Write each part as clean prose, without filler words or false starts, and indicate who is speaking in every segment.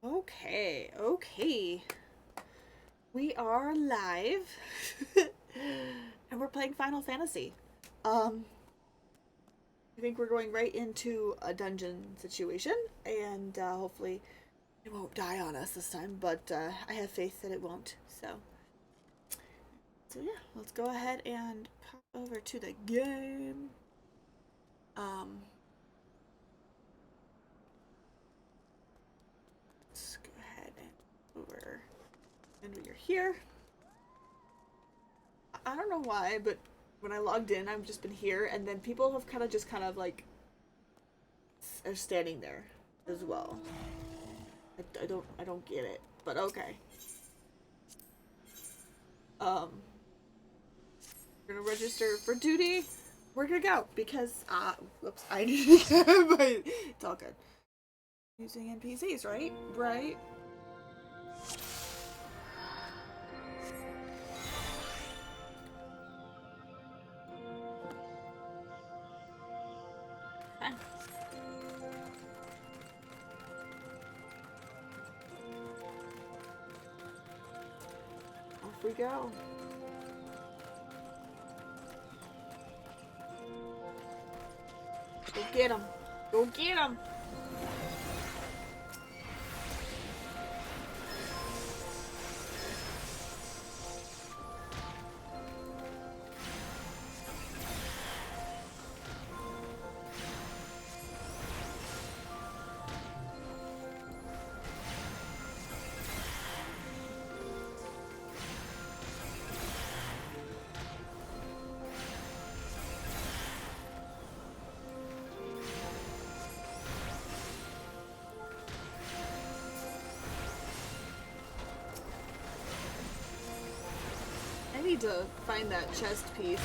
Speaker 1: Okay, okay. We are live. And we're playing Final Fantasy. Um, I think we're going right into a dungeon situation, and hopefully it won't die on us this time, but I have faith that it won't. So yeah, let's go ahead and pop over to the game. Um, let's go ahead and over, and we are here. I don't know why, but when I logged in, I've just been here, and then people have kind of like are standing there as well. I don't get it, but okay. Um, we're gonna register for duty. We're gonna go because whoops, I need to, but it's all good. Using NPCs, right? Right. Okay. Off we go. Go get him. Go get him. I need to find that chest piece.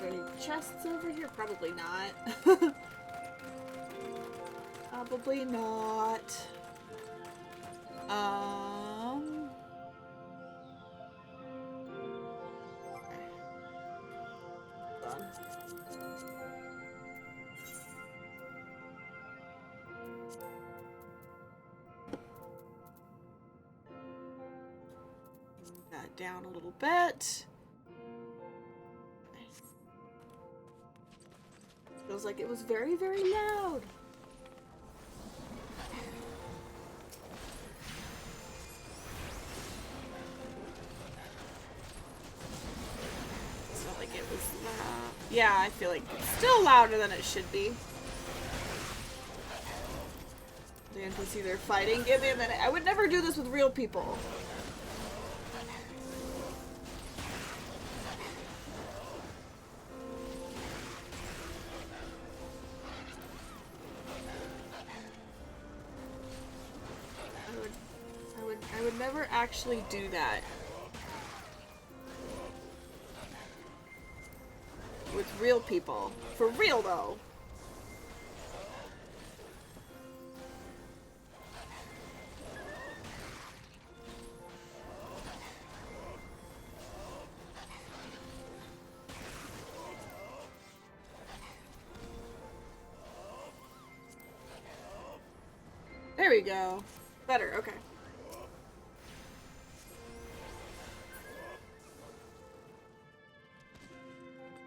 Speaker 1: Any chests over here? Probably not. Probably not. Um. Hold on. That down a little bit. Feels like it was very, very loud. It's not like it was loud. Yeah, I feel like it's still louder than it should be. The NPC they're fighting. Give me a minute. I would never do this with real people. I would never actually do that. With real people. For real though. There we go. Better, okay.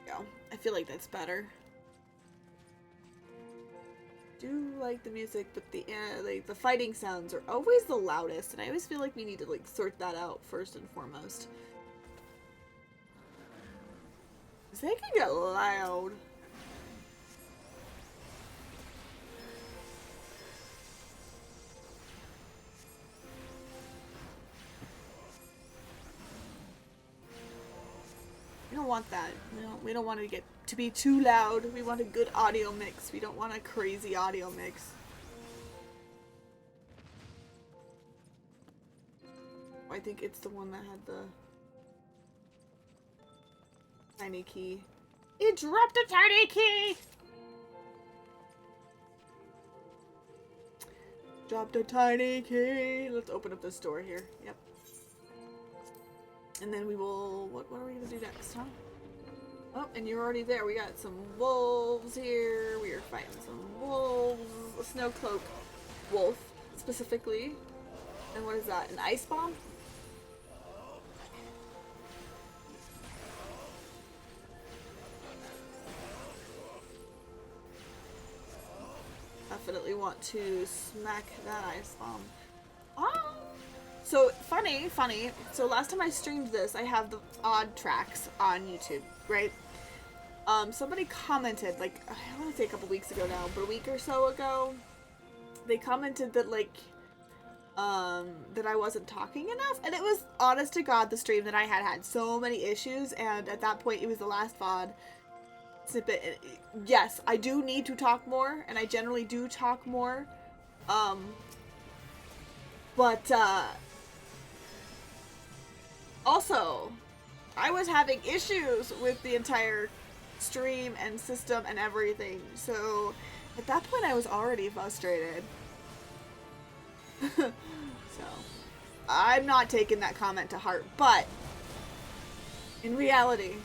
Speaker 1: Go. I feel like that's better. Do like the music, but like the fighting sounds are always the loudest, and I always feel like we need to like sort that out first and foremost. 'Cause they can get loud. don't want that. We don't want to get to be too loud. We want a good audio mix. We don't want a crazy audio mix. I think it's the one that had the tiny key. It dropped a tiny key! Dropped a tiny key. Let's open up this door here. Yep. And then we will... What are we going to do next, huh? Oh, and you're already there. We got some wolves here. We are fighting some wolves. A snow cloak wolf, specifically. And what is that? An ice bomb? Definitely want to smack that ice bomb. Oh! So, funny. So last time I streamed this, I have the odd tracks on YouTube, right? Somebody commented, like, I want to say a couple weeks ago now, but a week or so ago, they commented that, like, that I wasn't talking enough, and it was, honest to God, the stream that I had so many issues, and at that point, it was the last VOD snippet. Yes, I do need to talk more, and I generally do talk more, but, also, I was having issues with the entire stream and system and everything, so at that point I was already frustrated. So, I'm not taking that comment to heart, but in reality,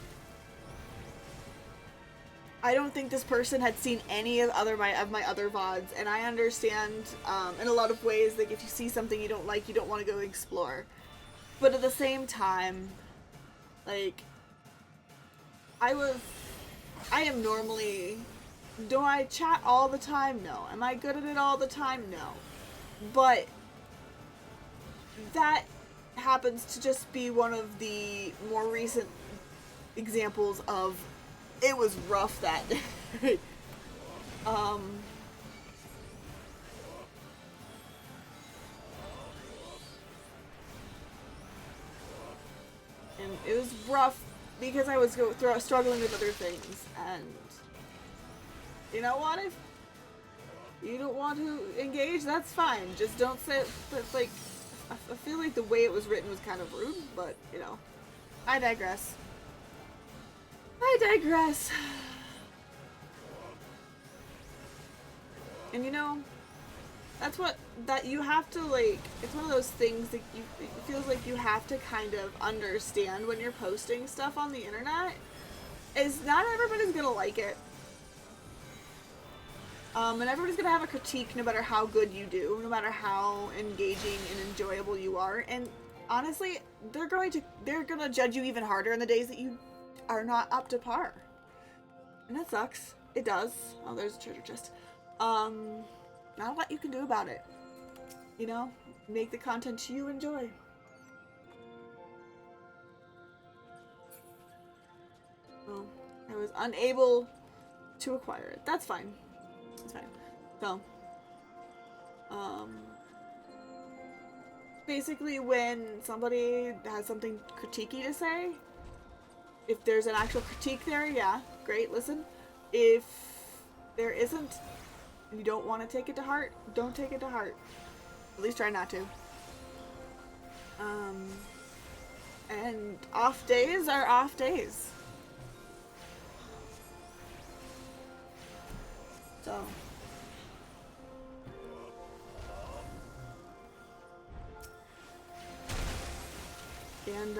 Speaker 1: I don't think this person had seen any of my other VODs, and I understand in a lot of ways, like, if you see something you don't like, you don't want to go explore. But at the same time, like, I am normally, do I chat all the time? No. Am I good at it all the time? No. But that happens to just be one of the more recent examples of it was rough that day. And it was rough because I was struggling with other things, and you know what, if you don't want to engage, that's fine. Just don't say it, but, like, I feel like the way it was written was kind of rude, but, you know, I digress. And you know, that you have to, like, it's one of those things that it feels like you have to kind of understand when you're posting stuff on the internet, is not everybody's gonna like it. And everybody's gonna have a critique no matter how good you do, no matter how engaging and enjoyable you are, and honestly, they're gonna judge you even harder in the days that you are not up to par. And that sucks. It does. Oh, there's a treasure chest. Not a lot you can do about it. You know? Make the content you enjoy. Well, I was unable to acquire it. That's fine. It's fine. So, basically when somebody has something critiquey to say, if there's an actual critique there, yeah, great, listen. If there isn't, and you don't want to take it to heart, don't take it to heart. At least try not to. And off days are off days. So. And,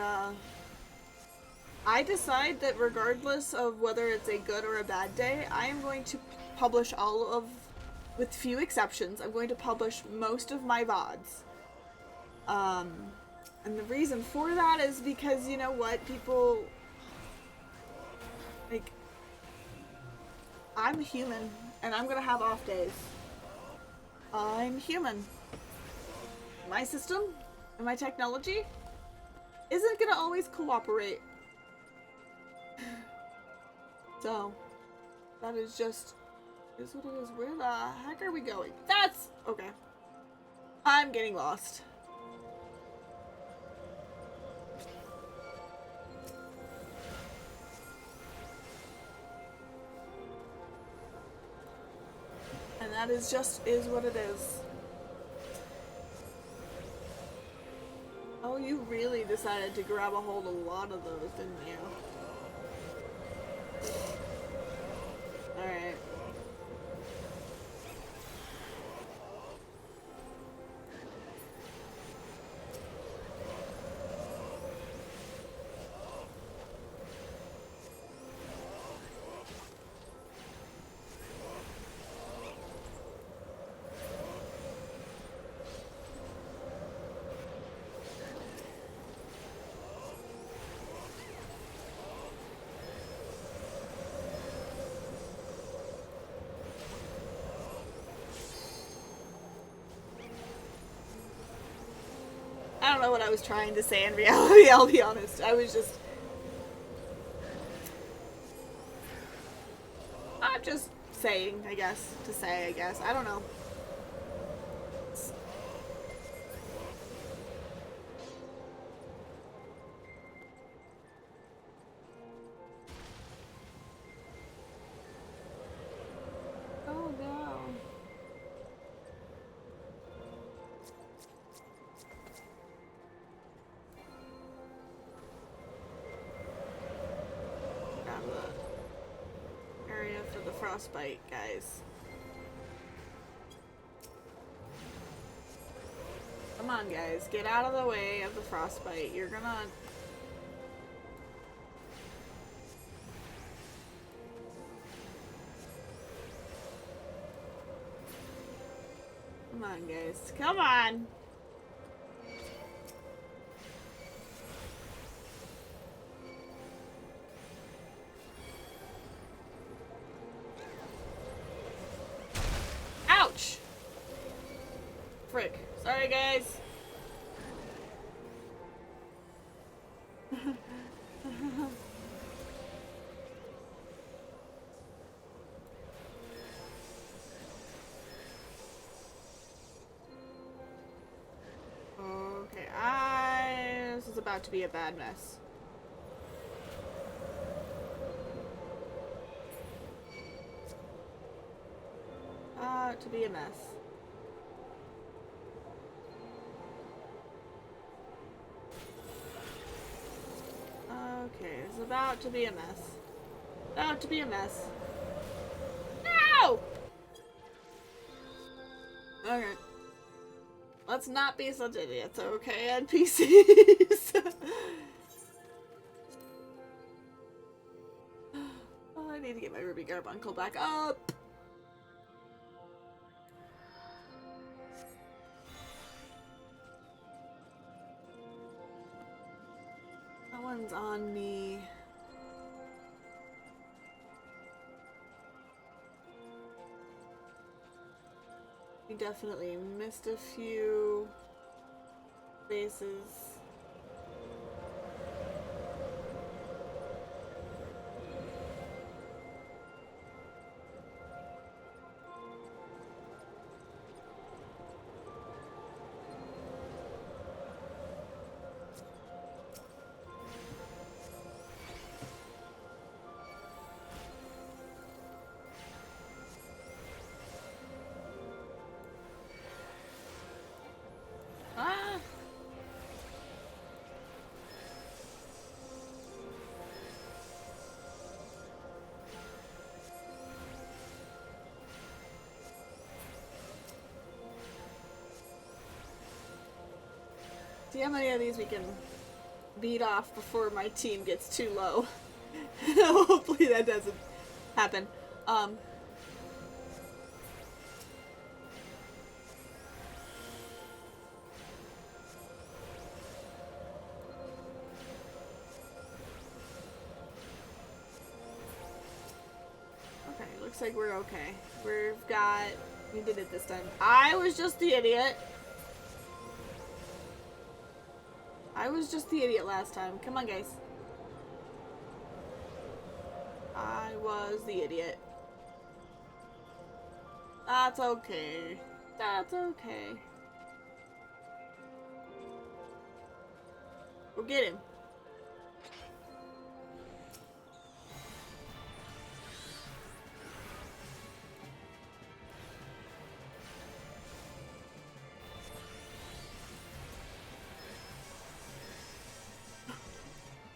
Speaker 1: I decide that regardless of whether it's a good or a bad day, I am going to publish with few exceptions, I'm going to publish most of my VODs. And the reason for that is because, you know what, people, like, I'm human, and I'm gonna have off days. I'm human. My system and my technology isn't gonna always cooperate. So, that is just, is what it is. Where the heck are we going? That's, okay. I'm getting lost. that is what it is. Oh, you really decided to grab a hold of a lot of those, didn't you? Alright. I don't know what I was trying to say in reality, I'll be honest. I was just... I'm just saying, I guess. To say, I guess. I don't know. Oh no. Grab the area for the frostbite, guys. Come on, guys. Get out of the way of the frostbite. You're gonna... Come on, guys. Come on! Ouch! Frick. Sorry, guys. Okay, this is about to be a bad mess. To be a mess. Okay, it's about to be a mess. About to be a mess. No! Okay. Let's not be such idiots, okay, NPCs? Oh, I need to get my Ruby Garbuncle back up. That one's on me. We definitely missed a few bases. Ah! See how many of these we can beat off before my team gets too low. Hopefully that doesn't happen. Okay, looks like we're okay. We did it this time. I was just the idiot. I was just the idiot last time. Come on, guys. I was the idiot. That's okay. That's okay. We'll get him.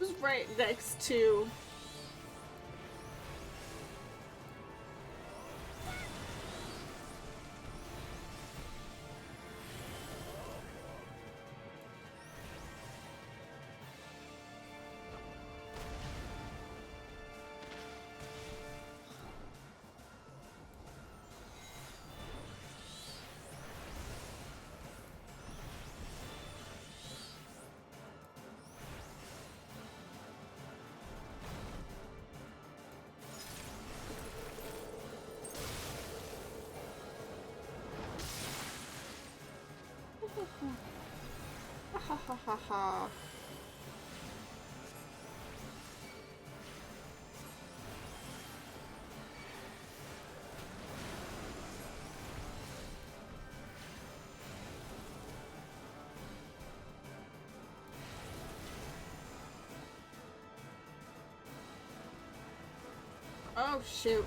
Speaker 1: It was right next to... Ha ha ha ha. Oh shoot.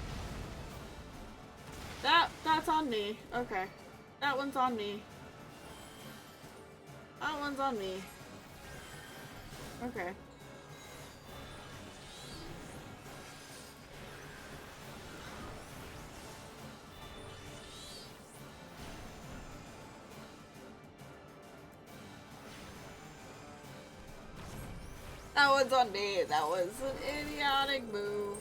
Speaker 1: That's on me. Okay. That one's on me. That one's on me. Okay. That one's on me. That was an idiotic move.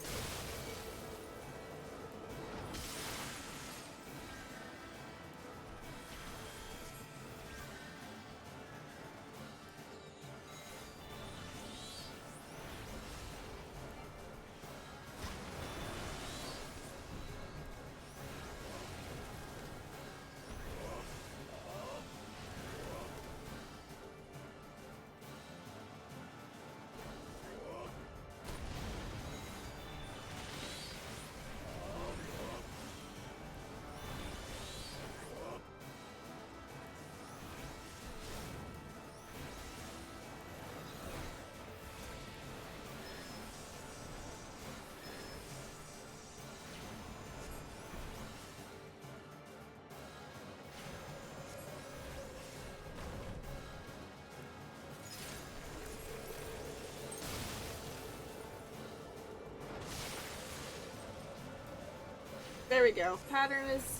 Speaker 1: There we go. Pattern is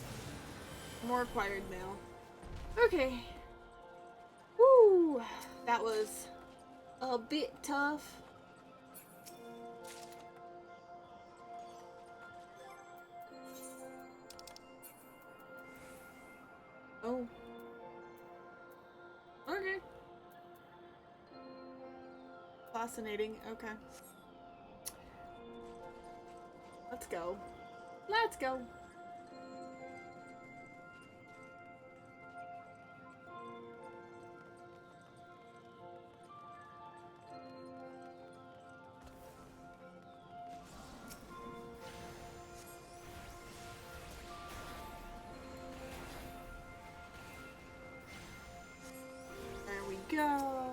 Speaker 1: more acquired mail. Okay. Woo! That was a bit tough. Oh. Okay. Fascinating. Okay. Let's go. Let's go. There we go.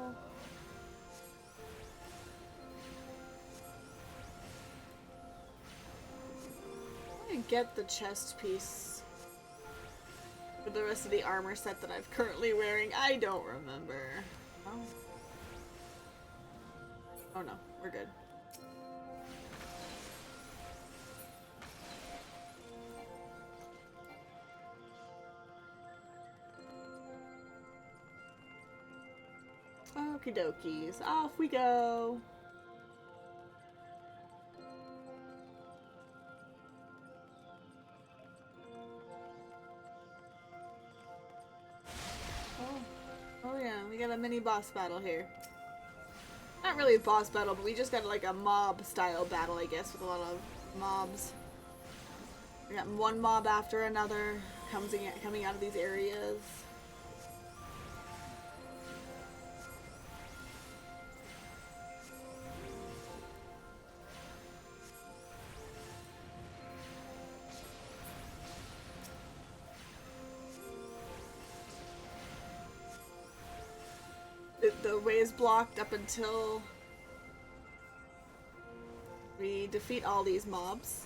Speaker 1: I'm gonna get the chest piece for the rest of the armor set that I'm currently wearing. I don't remember. Oh. Oh no, we're good. Okie dokies, off we go. Oh yeah, we got a mini boss battle here. Not really a boss battle, but we just got like a mob style battle, I guess, with a lot of mobs. We got one mob after another coming out of these areas. The way is blocked up until we defeat all these mobs.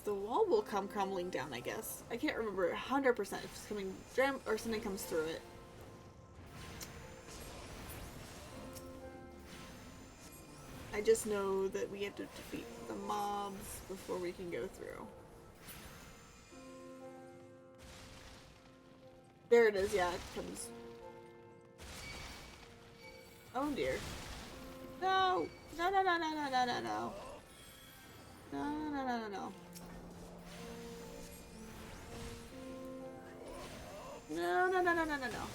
Speaker 1: The wall will come crumbling down, I guess. I can't remember 100% if it's coming down or something comes through it. I just know that we have to defeat the mobs before we can go through. There it is, yeah, it comes. Oh dear. No! No, no, no, no, no, no, no, no. No, no, no, no, no, no. No, no, no, no, no, no, no.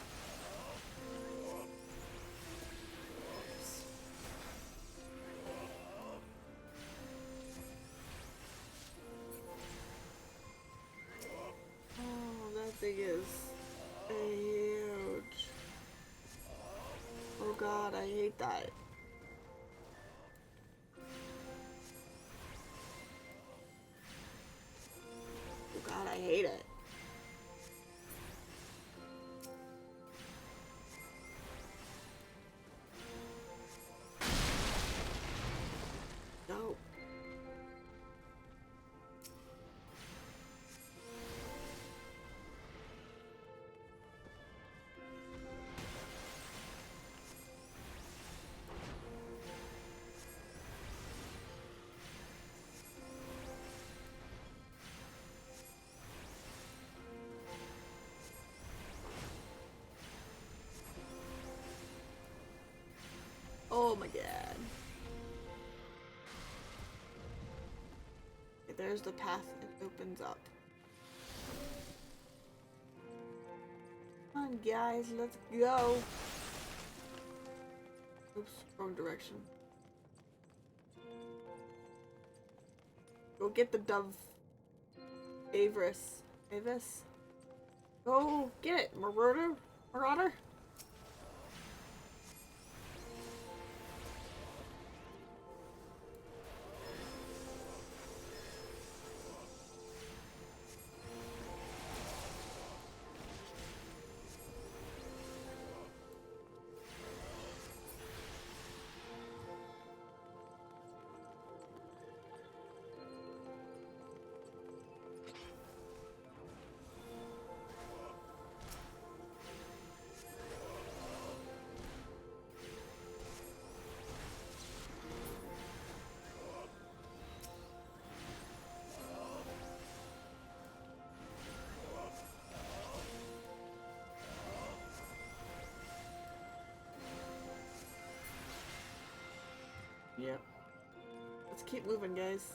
Speaker 1: Oh, that thing is huge. Oh god, I hate that. Oh god, I hate it. No. Oh my god. Okay, there's the path it opens up. Come on, guys, let's go. Oops, wrong direction. Go get the dove. Avis. Avis? Go get it, Marauder. Marauder? Yep. Let's keep moving, guys.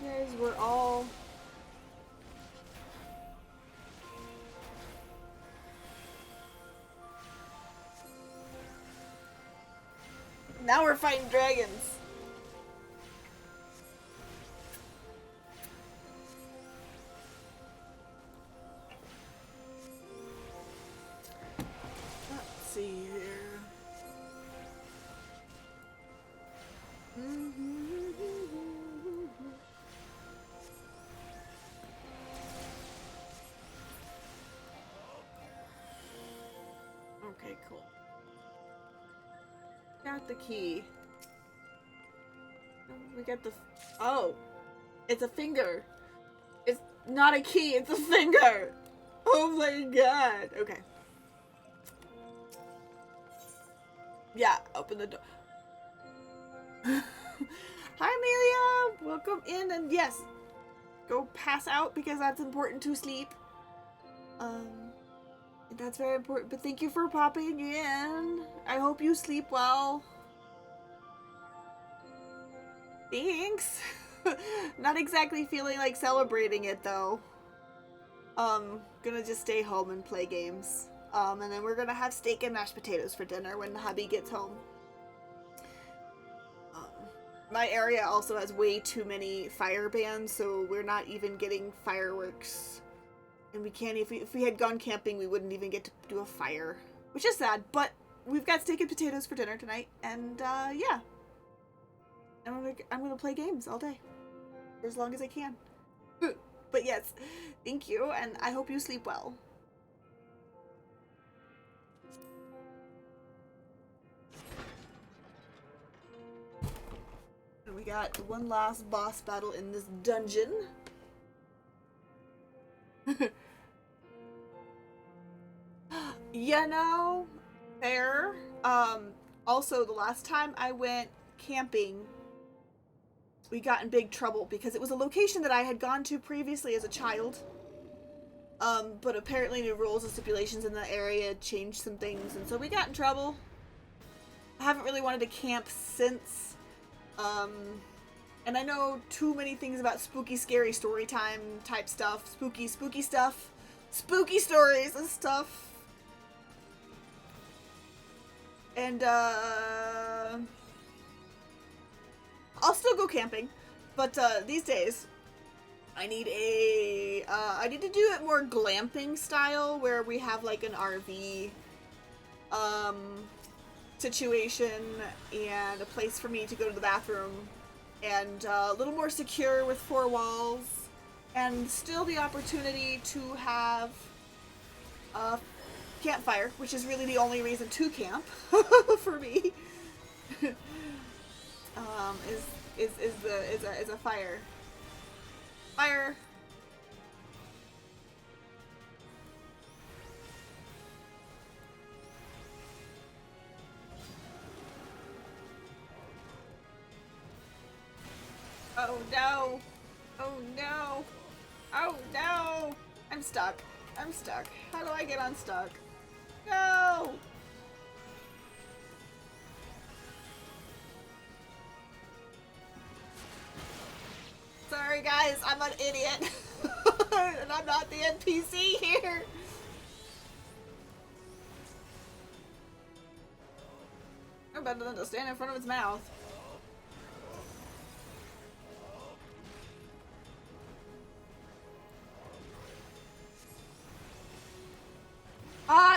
Speaker 1: Guys, we're all... Now we're fighting dragons. Let's see here. Okay, cool. Got the key. We got the... Oh! It's a finger! It's not a key, it's a finger! Oh my god! Okay. Yeah, open the door. Hi, Amelia! Welcome in, and yes, go pass out because that's important to sleep. That's very important, but thank you for popping in. I hope you sleep well. Thanks. Not exactly feeling like celebrating it though. Gonna just stay home and play games. And then we're gonna have steak and mashed potatoes for dinner when the hubby gets home. My area also has way too many fire bans, so we're not even getting fireworks. And we can't, if we had gone camping, we wouldn't even get to do a fire. Which is sad, but we've got steak and potatoes for dinner tonight, and yeah. I'm gonna play games all day. For as long as I can. But yes, thank you, and I hope you sleep well. We got one last boss battle in this dungeon. You know, fair. Also, the last time I went camping, we got in big trouble because it was a location that I had gone to previously as a child. But apparently the rules and stipulations in the area changed some things, and so we got in trouble. I haven't really wanted to camp since. And I know too many things about spooky, scary story time type stuff. Spooky stuff. Spooky stories and stuff. And, I'll still go camping. But, these days, I need I need to do it more glamping style, where we have, like, an RV, situation, and a place for me to go to the bathroom, and a little more secure with 4 walls, and still the opportunity to have a campfire, which is really the only reason to camp for me. is a fire. Fire. Oh no! Oh no! Oh no! I'm stuck. I'm stuck. How do I get unstuck? No! Sorry guys, I'm an idiot. And I'm not the NPC here. I'm better than to stand in front of its mouth.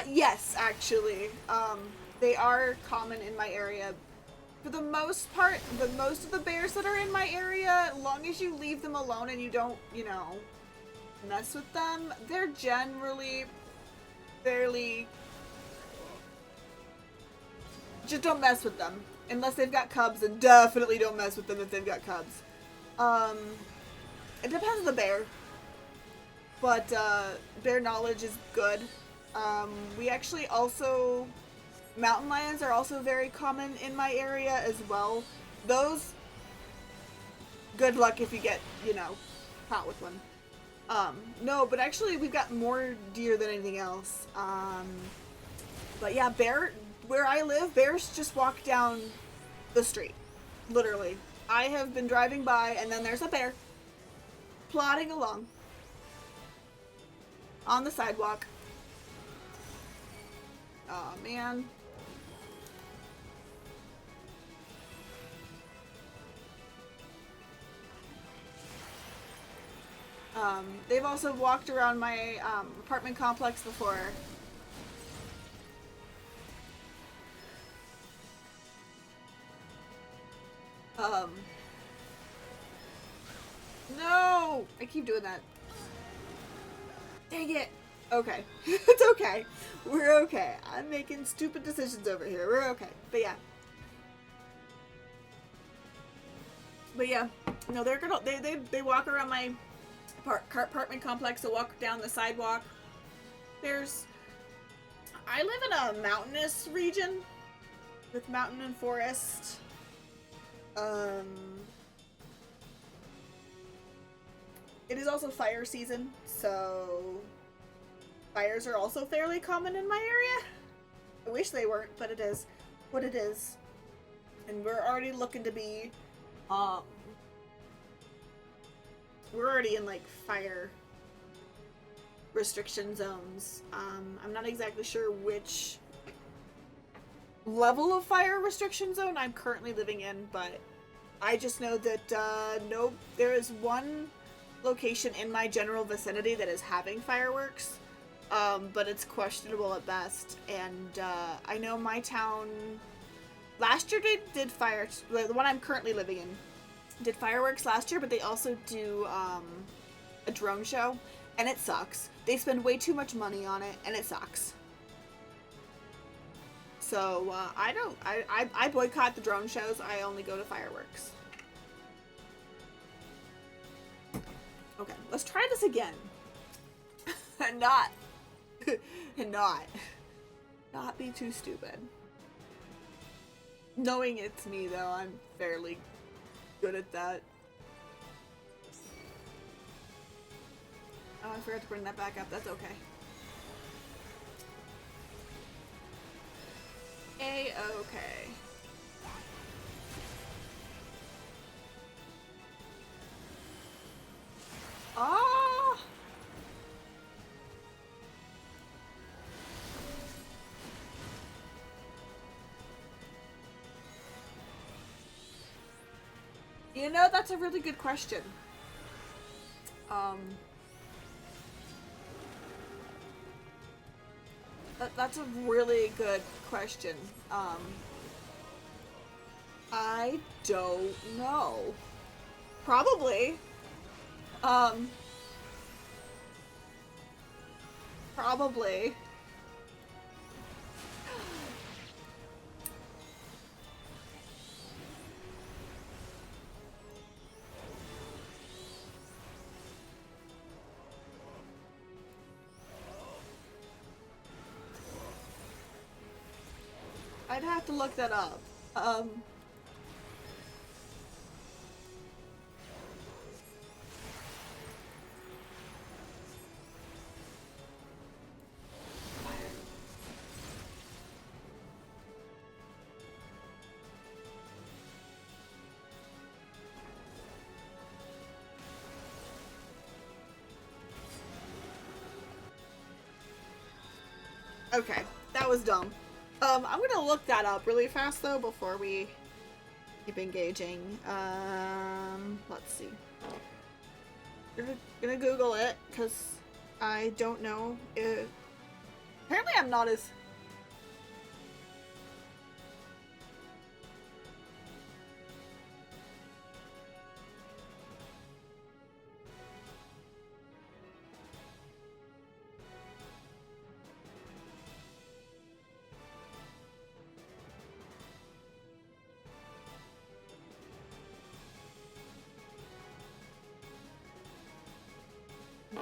Speaker 1: Yes, actually. They are common in my area. For the most part, most of the bears that are in my area, as long as you leave them alone and you don't, you know, mess with them, they're generally fairly... Just don't mess with them. Unless they've got cubs, and definitely don't mess with them if they've got cubs. It depends on the bear. But, bear knowledge is good. We actually also... Mountain lions are also very common in my area as well. Those... Good luck if you get, you know, caught with one. No, but actually we've got more deer than anything else. But yeah, where I live, bears just walk down the street. Literally. I have been driving by and then there's a bear plodding along on the sidewalk. Oh man. They've also walked around my apartment complex before. No! I keep doing that. Dang it! Okay. It's okay. We're okay. I'm making stupid decisions over here. We're okay. But yeah. But yeah. No, they're gonna... They walk around my apartment complex. They walk down the sidewalk. I live in a mountainous region. With mountain and forest. It is also fire season, so... Fires are also fairly common in my area. I wish they weren't, but it is what it is. And we're already looking to be, we're already in, like, fire restriction zones. I'm not exactly sure which level of fire restriction zone I'm currently living in, but I just know that, no, there is one location in my general vicinity that is having fireworks. But it's questionable at best, and, I know my town, last year did the one I'm currently living in, did fireworks last year, but they also do, a drone show, and it sucks. They spend way too much money on it, and it sucks. So, I boycott the drone shows, I only go to fireworks. Okay, let's try this again. and not, and not be too stupid. Knowing it's me though, I'm fairly good at that. Oh, I forgot to bring that back up. That's okay. A-okay. Ah! You know, that's a really good question. That's a really good question. I don't know. Probably. Um, Probably. I'd have to look that up. Okay, that was dumb. I'm gonna look that up really fast though before we keep engaging. Let's see. Gonna Google it because I don't know. Apparently, I'm not as.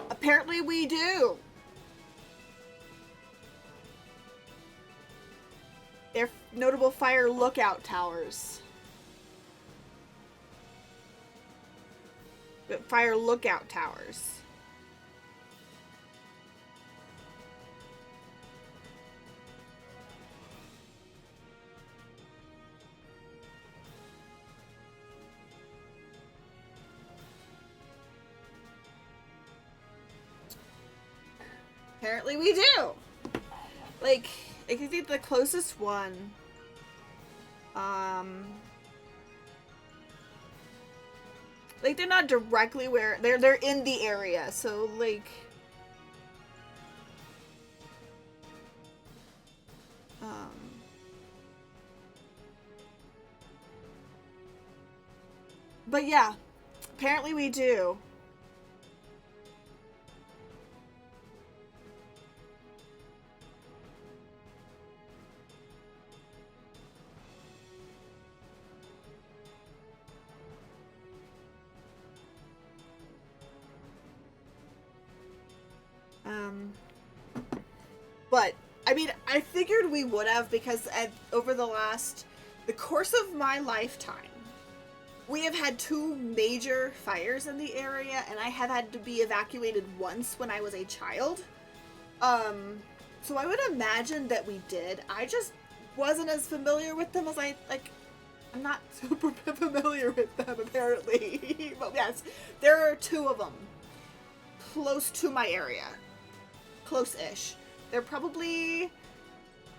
Speaker 1: Apparently, we do. They're notable fire lookout towers. Fire lookout towers. Apparently we do. Like, I think the closest one. Like they're not directly where they're in the area, so like. But yeah, apparently we do. But I mean, I figured we would have because over the course of my lifetime, we have had two major fires in the area, and I have had to be evacuated once when I was a child. So I would imagine that we did. I just wasn't as familiar with them as I'm not super familiar with them, apparently. But yes, there are two of them close to my area. Close-ish. They're probably,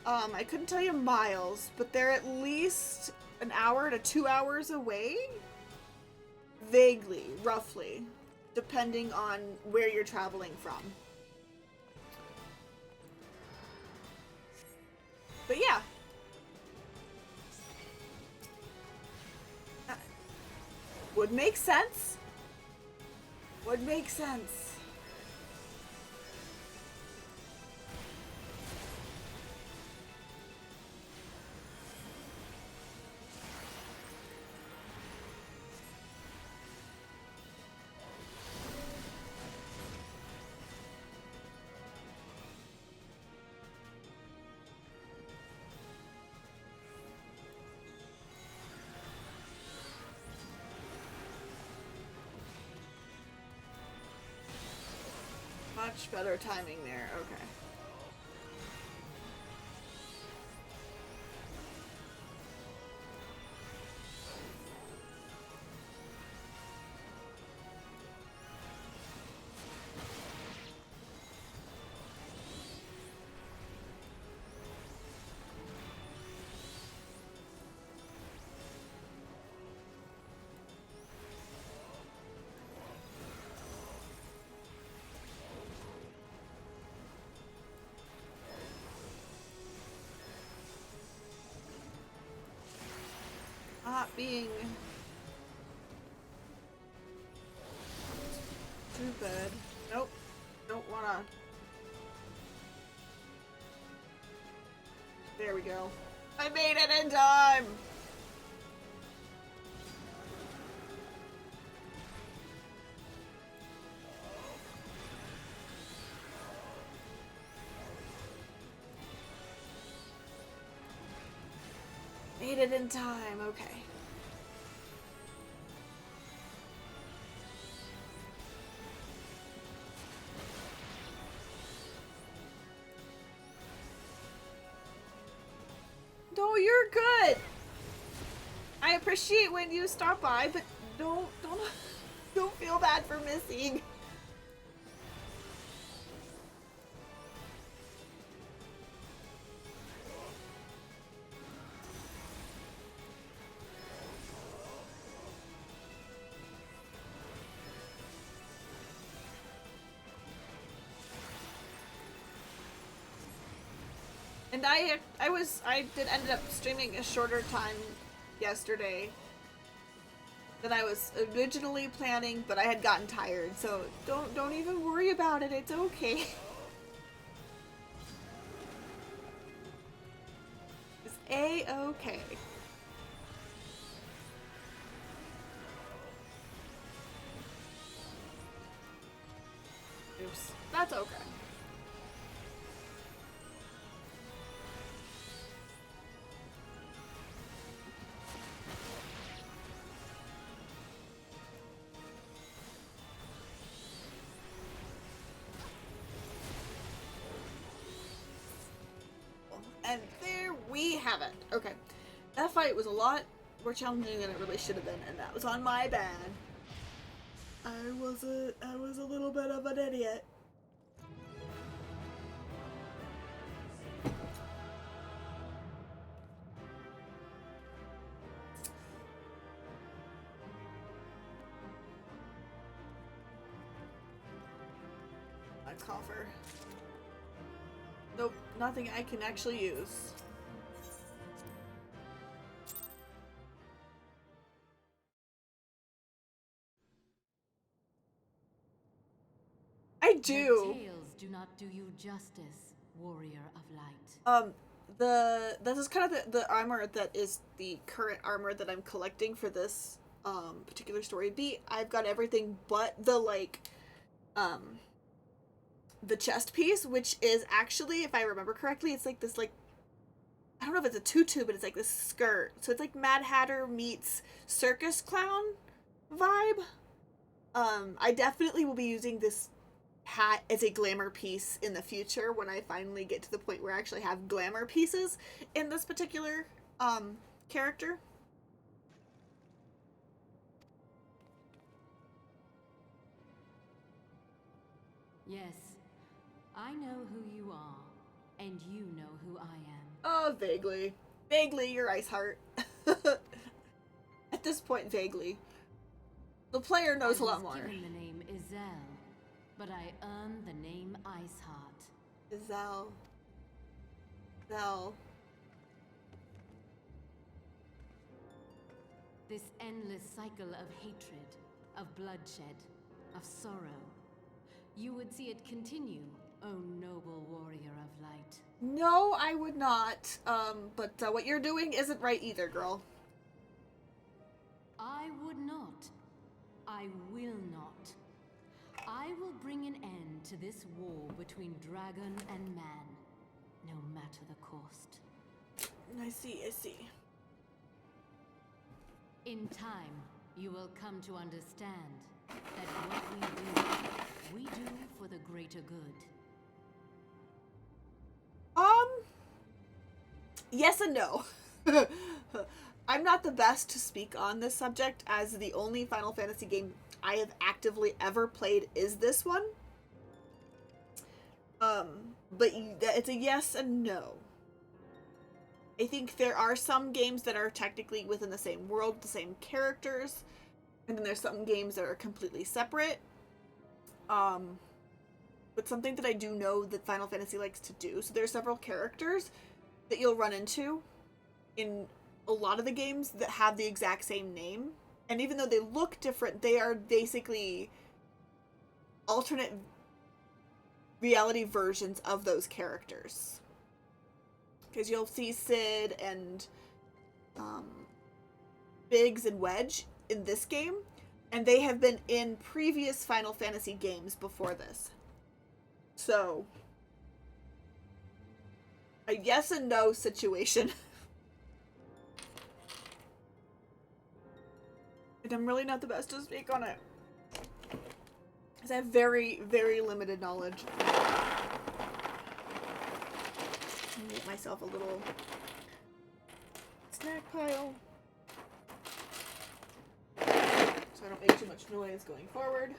Speaker 1: I couldn't tell you miles, but they're at least an hour to 2 hours away? Vaguely, roughly, depending on where you're traveling from. But yeah. Would make sense. Would make sense. Much better timing there. Okay. Not being stupid. Nope. Don't wanna. There we go. I made it in time! Made it in time, okay. No, you're good. I appreciate when you stop by, but don't feel bad for missing. And I did ended up streaming a shorter time yesterday than I was originally planning, but I had gotten tired, so don't even worry about it. It's okay. It's A-okay. Oops. That's okay. And there we have it. Okay. That fight was a lot more challenging than it really should have been, and that was on my bad. I was a little bit of an idiot. My coffer. Nope, nothing I can actually use. I do.
Speaker 2: The tales do not do you justice, warrior of light.
Speaker 1: This is kind of the armor that is the current armor that I'm collecting for this particular story beat. I've got everything but the the chest piece, which is actually, if I remember correctly, it's like this I don't know if it's a tutu, but it's like this skirt. So it's like Mad Hatter meets circus clown vibe. I definitely will be using this hat as a glamour piece in the future when I finally get to the point where I actually have glamour pieces in this particular character.
Speaker 2: Yes, I know who you are, and you know who I am.
Speaker 1: Oh, vaguely. Vaguely, your ice heart. At this point, vaguely. The player knows a lot more.
Speaker 2: I was given the name Izel, but I earned the name Iceheart.
Speaker 1: Izel. Izel.
Speaker 2: This endless cycle of hatred, of bloodshed, of sorrow. You would see it continue, O noble warrior of light.
Speaker 1: No, I would not. But what you're doing isn't right either, girl.
Speaker 2: I would not. I will not. I will bring an end to this war between dragon and man, no matter the cost.
Speaker 1: I see, I see.
Speaker 2: In time, you will come to understand that what we do we do for the greater good.
Speaker 1: Yes and no. I'm not the best to speak on this subject, as the only Final Fantasy game I have actively ever played is this one. But it's a yes and no. I think there are some games that are technically within the same world, the same characters, and then there's some games that are completely separate. But something that I do know that Final Fantasy likes to do, so there are several characters that you'll run into in a lot of the games that have the exact same name. And even though they look different, they are basically alternate reality versions of those characters. Because you'll see Sid and Biggs and Wedge in this game, and they have been in previous Final Fantasy games before this. So, a yes and no situation. And I'm really not the best to speak on it, because I have very, very limited knowledge. Get myself a little snack pile so I don't make too much noise going forward.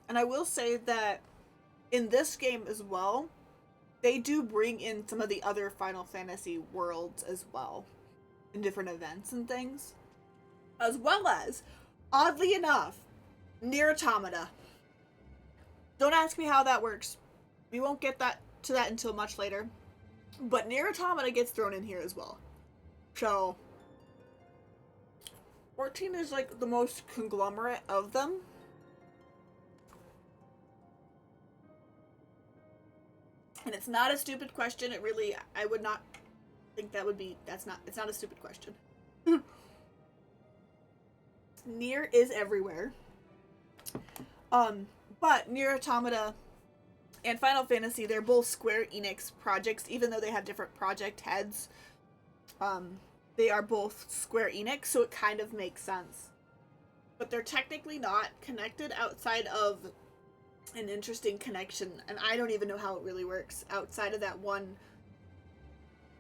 Speaker 1: And I will say that in this game as well, they do bring in some of the other Final Fantasy worlds as well, in different events and things. As well as, oddly enough, Nier Automata. Don't ask me how that works. We won't get to that until much later. But Nier Automata gets thrown in here as well. So, 14 is like the most conglomerate of them. And it's not a stupid question. It really, I would not think that would be, it's not a stupid question. Nier is everywhere. But Nier Automata and Final Fantasy, they're both Square Enix projects, even though they have different project heads. They are both Square Enix, so it kind of makes sense. But they're technically not connected outside of an interesting connection, and I don't even know how it really works outside of that one.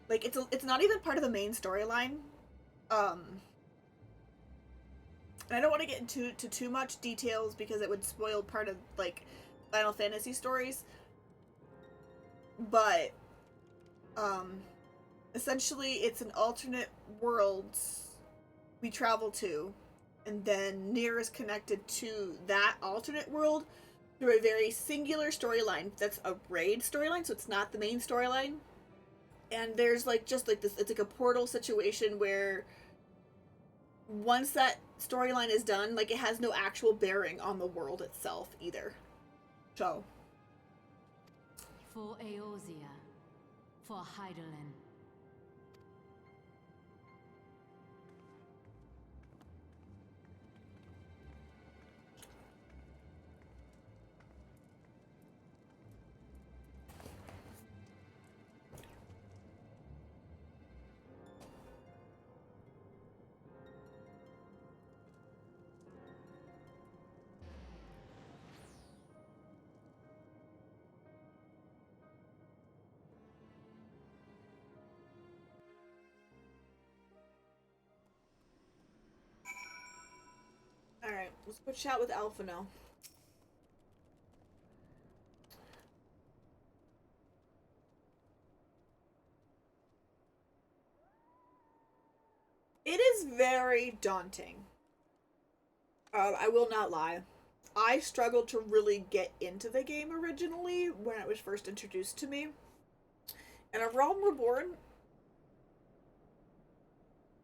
Speaker 1: Like, it's not even part of the main storyline. And I don't want to get into too much details because it would spoil part of, like, Final Fantasy stories. But, essentially, it's an alternate world we travel to, and then Nier is connected to that alternate world through a very singular storyline that's a raid storyline, so it's not the main storyline. And there's like just like this, it's like a portal situation where once that storyline is done, like it has no actual bearing on the world itself either. So.
Speaker 2: For Eorzea, for Hydaelyn.
Speaker 1: Alright, let's go chat with Alpha now. It is very daunting. I will not lie. I struggled to really get into the game originally when it was first introduced to me. And A Realm Reborn,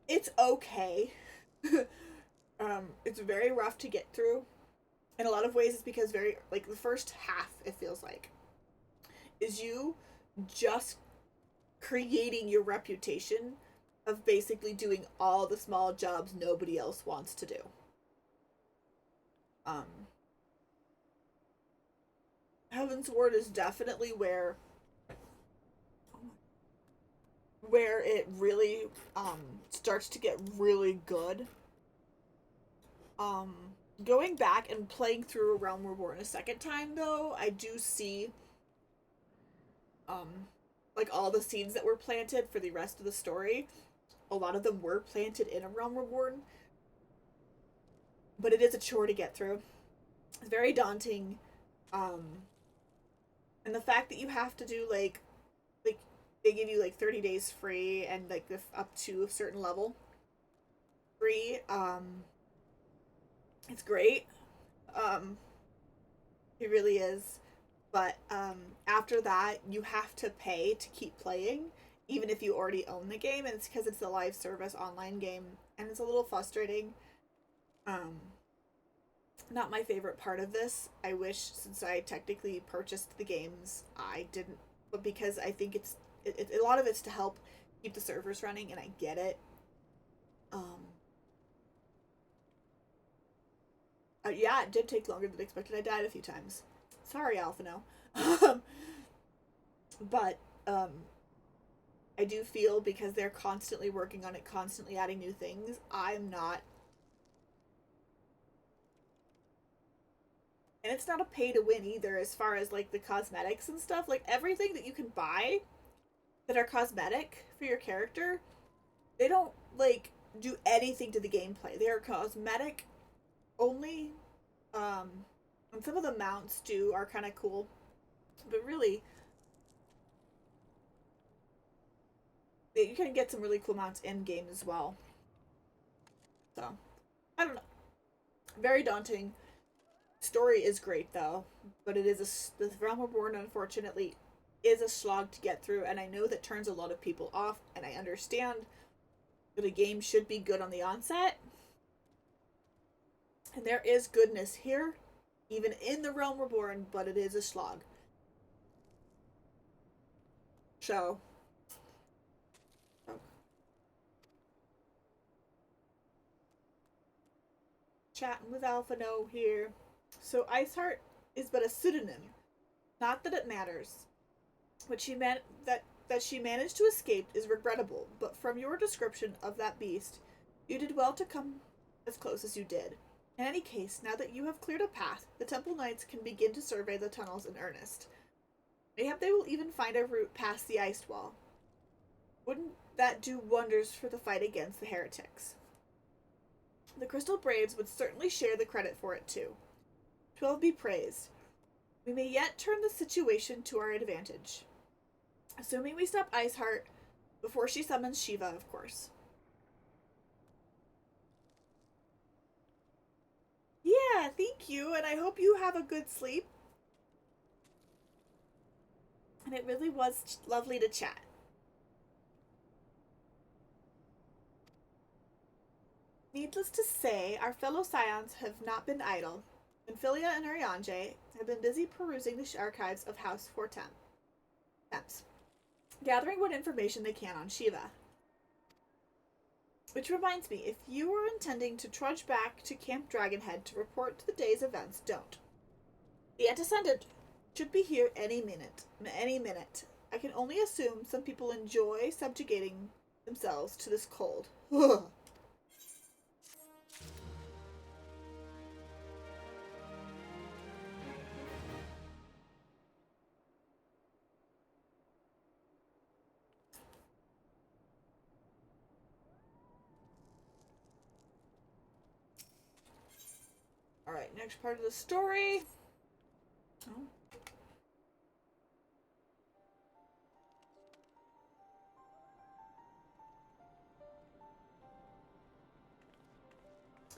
Speaker 1: it's okay. It's very rough to get through. In a lot of ways, it's because like, the first half, it feels like, is you just creating your reputation of basically doing all the small jobs nobody else wants to do. Heaven's Ward is definitely where where it really starts to get really good. Um, Going back and playing through A Realm Reborn a second time, though, I do see um, like all the seeds that were planted for the rest of the story. A lot of them were planted in A Realm Reborn, but it is a chore to get through. It's very daunting, um, and the fact that you have to do like they give you like 30 days free and like up to a certain level free. It's great. Um, it really is. But after that, you have to pay to keep playing, even if you already own the game, and it's because it's a live service online game, and it's a little frustrating. Um, Not my favorite part of this. I wish, since I technically purchased the games, I didn't, but because I think a lot of it's to help keep the servers running, and I get it. Um, yeah, it did take longer than expected. I died a few times. Sorry, Alphino. But um, I do feel because they're constantly working on it, constantly adding new things. I'm not, and it's not a pay to win either. As far as like the cosmetics and stuff, like everything that you can buy that are cosmetic for your character, they don't like do anything to the gameplay. They are cosmetic only. Um, and some of the mounts do are kind of cool, but really, you can get some really cool mounts in game as well. So I don't know. Very daunting. Story is great though, but it is the Realm Reborn unfortunately is a slog to get through, and I know that turns a lot of people off, and I understand that a game should be good on the onset, and there is goodness here, even in the Realm Reborn, but it is a slog. So, oh, chatting with Alpha No here. So Iceheart is but a pseudonym. Not that it matters. What she meant that she managed to escape is regrettable, but from your description of that beast, you did well to come as close as you did. In any case, now that you have cleared a path, the Temple Knights can begin to survey the tunnels in earnest. Mayhap they will even find a route past the ice wall. Wouldn't that do wonders for the fight against the heretics? The Crystal Braves would certainly share the credit for it too. 12 be praised. We may yet turn the situation to our advantage. Assuming we stop Iceheart before she summons Shiva, of course. Yeah, thank you, and I hope you have a good sleep. And it really was lovely to chat. Needless to say, our fellow scions have not been idle, and Philia and Arianje have been busy perusing the archives of House Temps, gathering what information they can on Shiva. Which reminds me, if you were intending to trudge back to Camp Dragonhead to report to the day's events, don't. The Antecedent should be here any minute. Any minute. I can only assume some people enjoy subjugating themselves to this cold. Alright, next part of the story. Oh.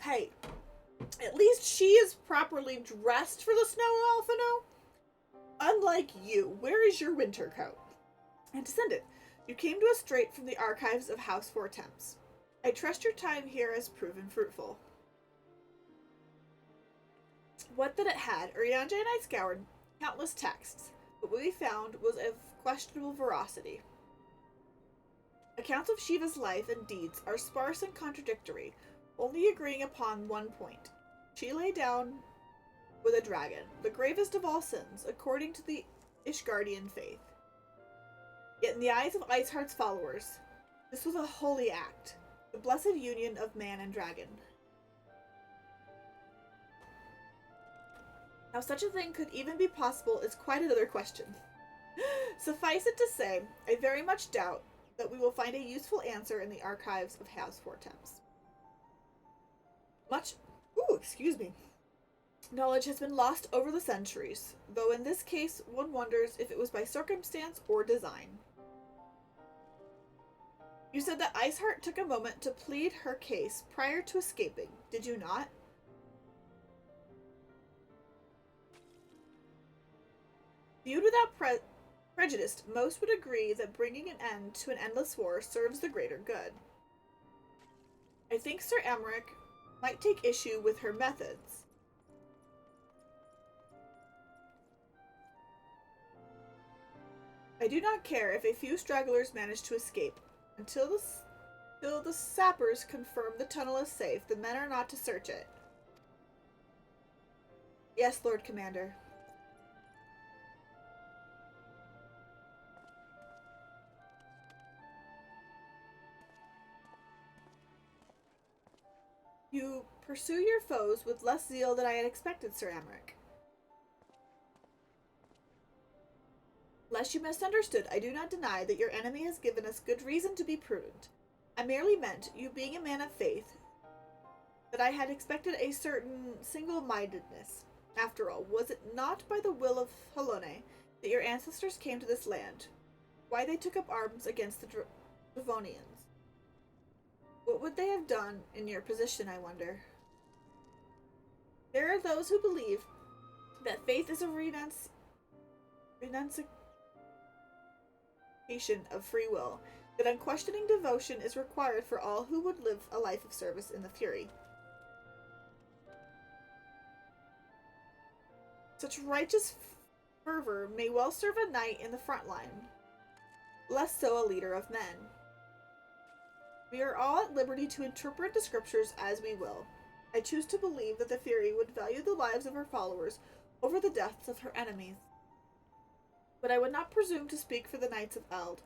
Speaker 1: Hey, at least she is properly dressed for the snow, Alphino. Unlike you, where is your winter coat? Antecedent, you came to us straight from the archives of House Four Temps. I trust your time here has proven fruitful. What that it had, Urianja and I scoured countless texts, but what we found was of questionable veracity. Accounts of Shiva's life and deeds are sparse and contradictory, only agreeing upon one point. She lay down with a dragon, the gravest of all sins, according to the Ishgardian faith. Yet in the eyes of Iceheart's followers, this was a holy act, the blessed union of man and dragon. How such a thing could even be possible is quite another question. Suffice it to say, I very much doubt that we will find a useful answer in the archives of House Vortex. Excuse me. Knowledge has been lost over the centuries, though in this case one wonders if it was by circumstance or design. You said that Iceheart took a moment to plead her case prior to escaping, did you not? Viewed without prejudice, most would agree that bringing an end to an endless war serves the greater good. I think Sir Emmerich might take issue with her methods. I do not care if a few stragglers manage to escape. Until the sappers confirm the tunnel is safe, the men are not to search it. Yes, Lord Commander. You pursue your foes with less zeal than I had expected, Sir Emmerich. Lest you misunderstood, I do not deny that your enemy has given us good reason to be prudent. I merely meant, you being a man of faith, that I had expected a certain single-mindedness. After all, was it not by the will of Halone that your ancestors came to this land? Why they took up arms against the Devonians? What would they have done in your position, I wonder? There are those who believe that faith is a renunciation of free will, that unquestioning devotion is required for all who would live a life of service in the Fury. Such righteous fervor may well serve a knight in the front line, less so a leader of men. We are all at liberty to interpret the scriptures as we will. I choose to believe that the Fury would value the lives of her followers over the deaths of her enemies. But I would not presume to speak for the Knights of Eld.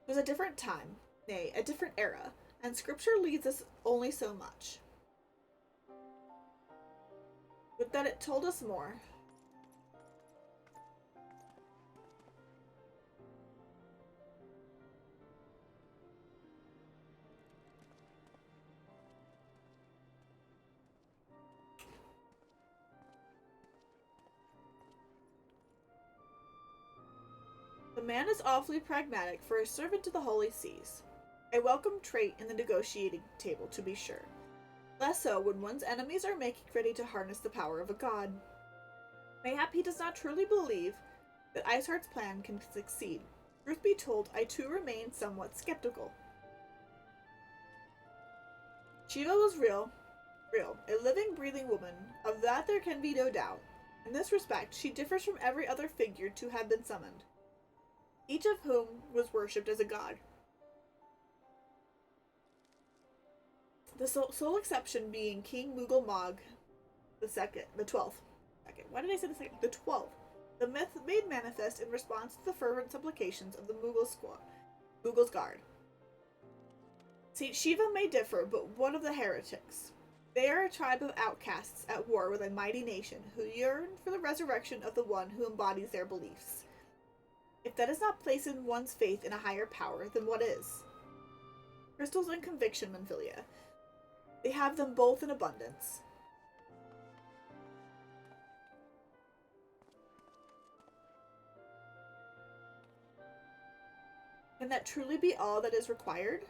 Speaker 1: It was a different time, nay, a different era, and scripture leads us only so much. Would that it told us more. The man is awfully pragmatic for a servant to the Holy Seas. A welcome trait in the negotiating table, to be sure. Less so when one's enemies are making ready to harness the power of a god. Mayhap he does not truly believe that Iceheart's plan can succeed. Truth be told, I too remain somewhat skeptical. Shiva was real, a living, breathing woman. Of that there can be no doubt. In this respect, she differs from every other figure to have been summoned, each of whom was worshipped as a god. The sole exception being King Moogle Mog the 12th. Why did I say the second? The 12th. The myth made manifest in response to the fervent supplications of the Moogle's guard. See, Shiva may differ, but one of the heretics. They are a tribe of outcasts at war with a mighty nation who yearn for the resurrection of the one who embodies their beliefs. If that is not placing one's faith in a higher power, then what is? Crystals and conviction, Manfilia. They have them both in abundance. Can that truly be all that is required?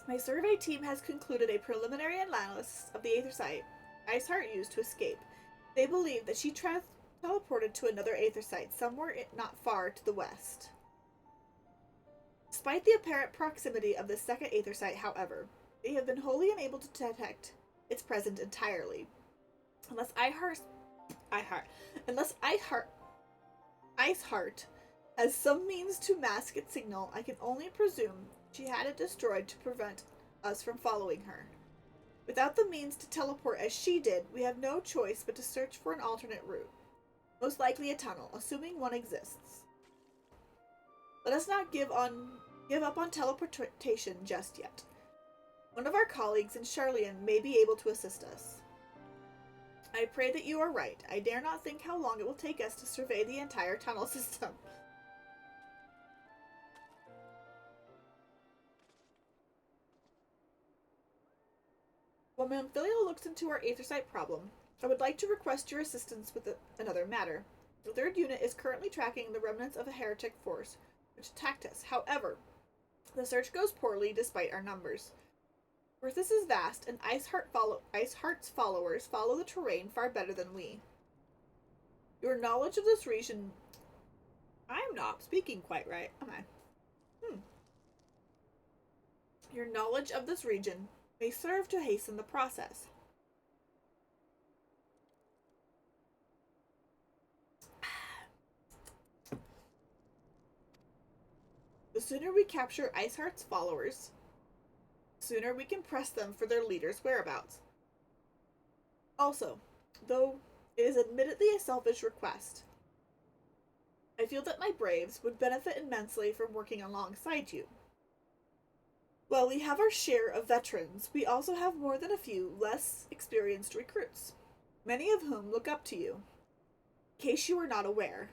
Speaker 1: My survey team has concluded a preliminary analysis of the Aether site Iceheart used to escape. They believe that she teleported to another Aether site somewhere not far to the west. Despite the apparent proximity of the second Aether site, however, they have been wholly unable to detect its presence entirely. Unless Iceheart has some means to mask its signal, I can only presume she had it destroyed to prevent us from following her. Without the means to teleport as she did, we have no choice but to search for an alternate route. Most likely a tunnel, assuming one exists. Let us not give up on teleportation just yet. One of our colleagues in Charlian may be able to assist us. I pray that you are right. I dare not think how long it will take us to survey the entire tunnel system. While Mamphilio looks into our aetherite problem, I would like to request your assistance with another matter. The third unit is currently tracking the remnants of a heretic force which attacked us. However, the search goes poorly despite our numbers. Earthis is vast, and Iceheart's followers follow the terrain far better than we. Your knowledge of this region... I'm not speaking quite right, am I? Your knowledge of this region may serve to hasten the process. The sooner we capture Iceheart's followers, the sooner we can press them for their leader's whereabouts. Also, though it is admittedly a selfish request, I feel that my braves would benefit immensely from working alongside you. While we have our share of veterans, we also have more than a few less experienced recruits, many of whom look up to you, in case you are not aware.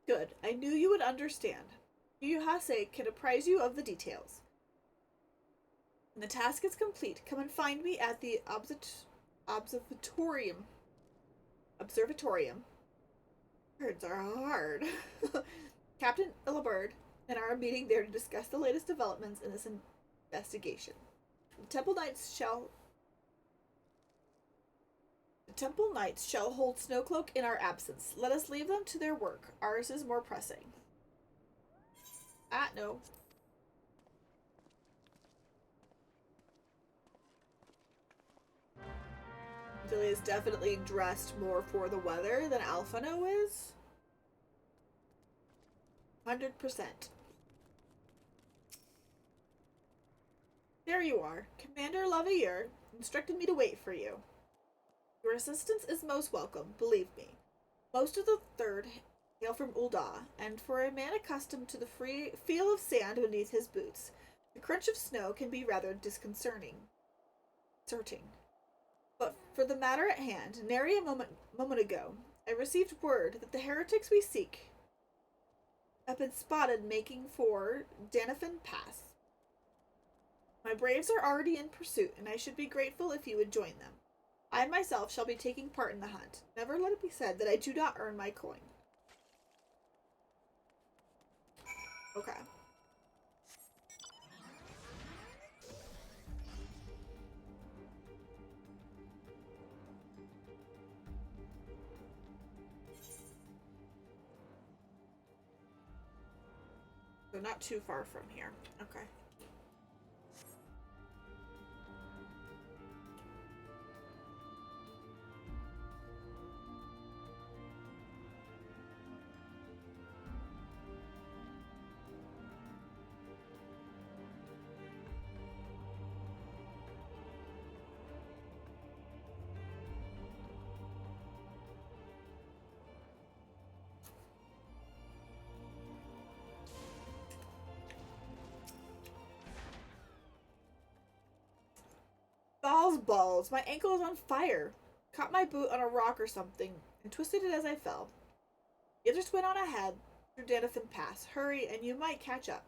Speaker 1: Good, I knew you would understand. Yuyuhase can apprise you of the details. When the task is complete, come and find me at the observatorium. Words are hard. Captain Illibird and I are meeting there to discuss the latest developments in this investigation. The Temple Knights shall hold Snowcloak in our absence. Let us leave them to their work. Ours is more pressing. No. Billy is definitely dressed more for the weather than Alphino is. 100%. There you are. Commander Lavalleur instructed me to wait for you. Your assistance is most welcome, believe me. Most of the third hail from Ul'dah, and for a man accustomed to the free feel of sand beneath his boots, the crunch of snow can be rather disconcerting. But for the matter at hand, nary a moment ago, I received word that the heretics we seek have been spotted making for Danafin Pass. My braves are already in pursuit, and I should be grateful if you would join them. I myself shall be taking part in the hunt. Never let it be said that I do not earn my coin. Okay. So not too far from here. Okay. Balls! My ankle is on fire! Caught my boot on a rock or something, and twisted it as I fell. The others went on ahead through Danafin Pass. Hurry, and you might catch up.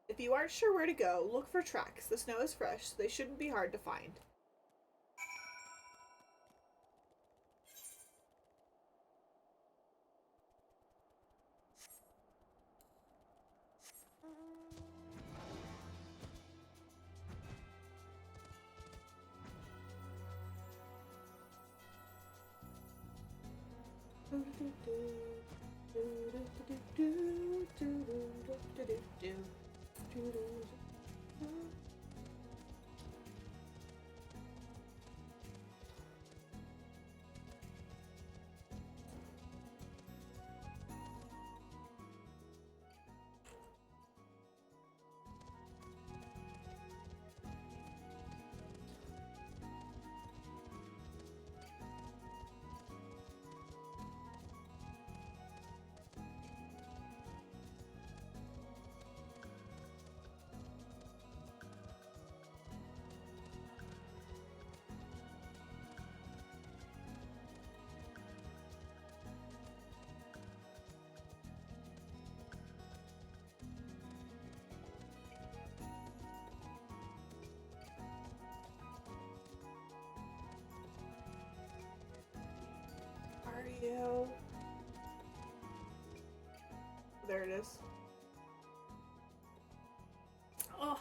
Speaker 1: If you aren't sure where to go, look for tracks. The snow is fresh, so they shouldn't be hard to find. is. Oh,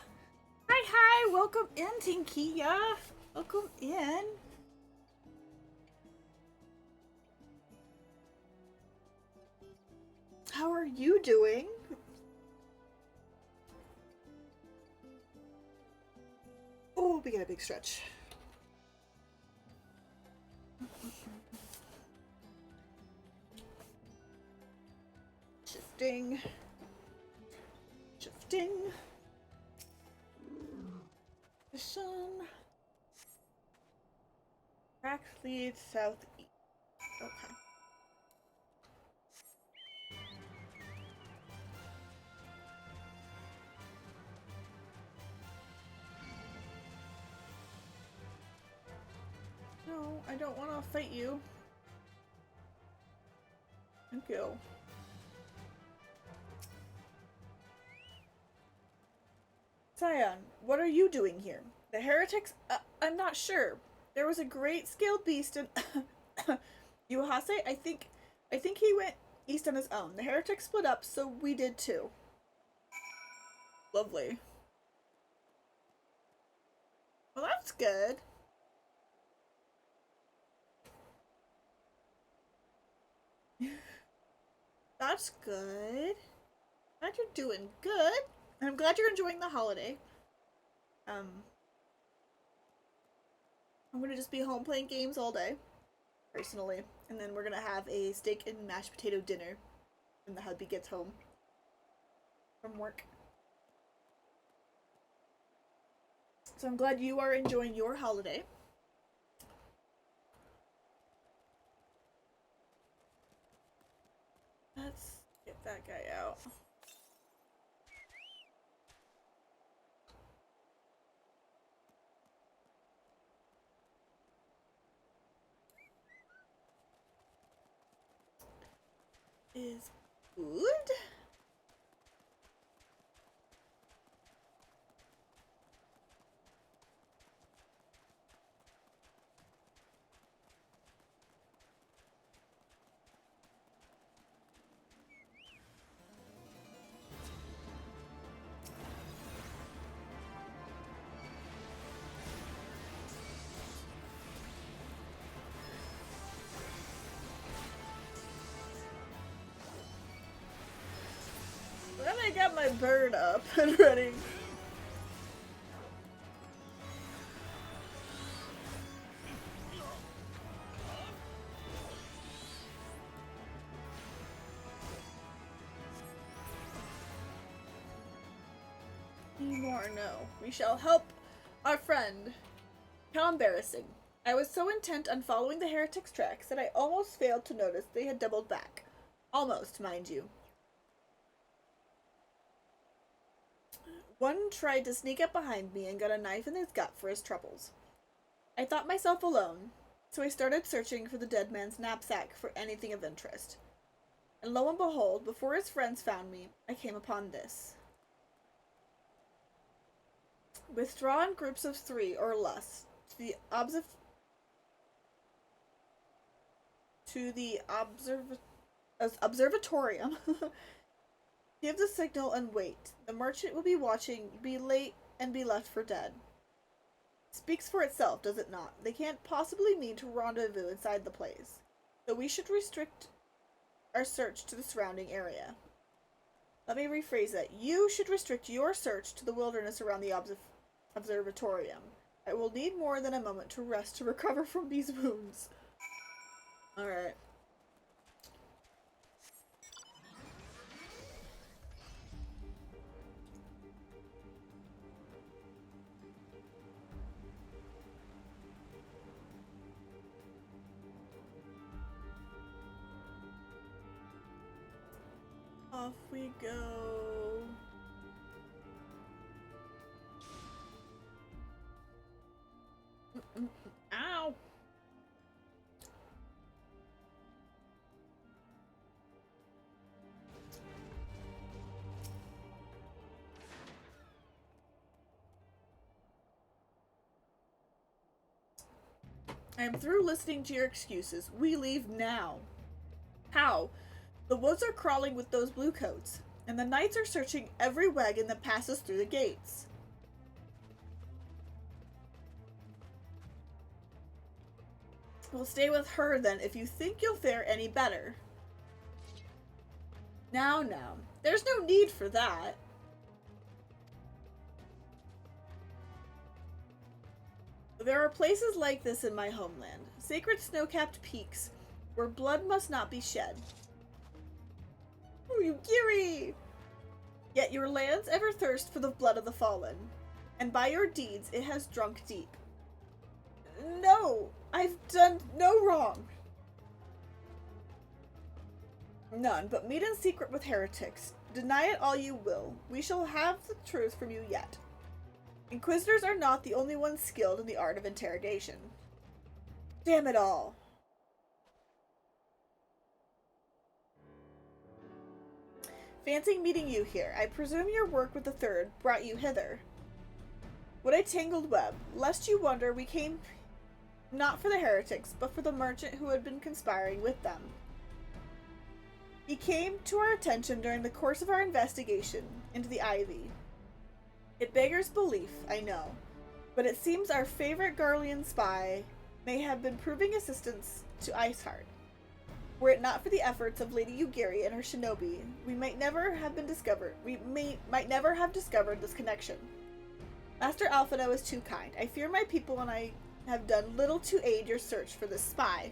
Speaker 1: hi, welcome in, Tinkia. Welcome in. How are you doing? Oh, we got a big stretch. Shifting. Shifting. Position. Track leads southeast. Okay. No, I don't want to fight you. Thank you. Scion, what are you doing here? The heretics? I'm not sure. There was a great scaled beast in Yuhase. I think he went east on his own. The heretics split up, so we did too. Lovely. Well, that's good. That's good. Glad you're doing good. And I'm glad you're enjoying the holiday. I'm gonna just be home playing games all day, personally. And then we're gonna have a steak and mashed potato dinner when the hubby gets home from work. So I'm glad you are enjoying your holiday. Let's get that guy out. Is good. Then I got my bird up and ready. Anymore, no. We shall help our friend. How embarrassing. I was so intent on following the heretics' tracks that I almost failed to notice they had doubled back. Almost, mind you. One tried to sneak up behind me and got a knife in his gut for his troubles. I thought myself alone, so I started searching for the dead man's knapsack for anything of interest. And lo and behold, before his friends found me, I came upon this. Withdraw in groups of 3 or less to the observatorium. Give the signal and wait. The merchant will be watching, be late, and be left for dead. Speaks for itself, does it not? They can't possibly mean to rendezvous inside the place, so we should restrict our search to the surrounding area. Let me rephrase that. You should restrict your search to the wilderness around the observatorium. I will need more than a moment to rest to recover from these wounds. Alright. Off we go. Ow! I am through listening to your excuses. We leave now. How? The woods are crawling with those bluecoats. and the knights are searching every wagon that passes through the gates. We'll stay with her then if you think you'll fare any better. Now, there's no need for that. There are places like this in my homeland, sacred snow-capped peaks, where blood must not be shed. Oh, you Giri! Yet your lands ever thirst for the blood of the fallen, and by your deeds it has drunk deep. No, I've done no wrong. None, but meet in secret with heretics. Deny it all you will. We shall have the truth from you yet. Inquisitors are not the only ones skilled in the art of interrogation. Damn it all. Fancying meeting you here, I presume your work with the Third brought you hither. What a tangled web. Lest you wonder, we came not for the heretics, but for the merchant who had been conspiring with them. He came to our attention during the course of our investigation into the Ivy. It beggars belief, I know, but it seems our favorite Garlean spy may have been proving assistance to Iceheart. Were it not for the efforts of Lady Yugiri and her shinobi, we might never have discovered this connection. Master Alphino is too kind. I fear my people and I have done little to aid your search for this spy.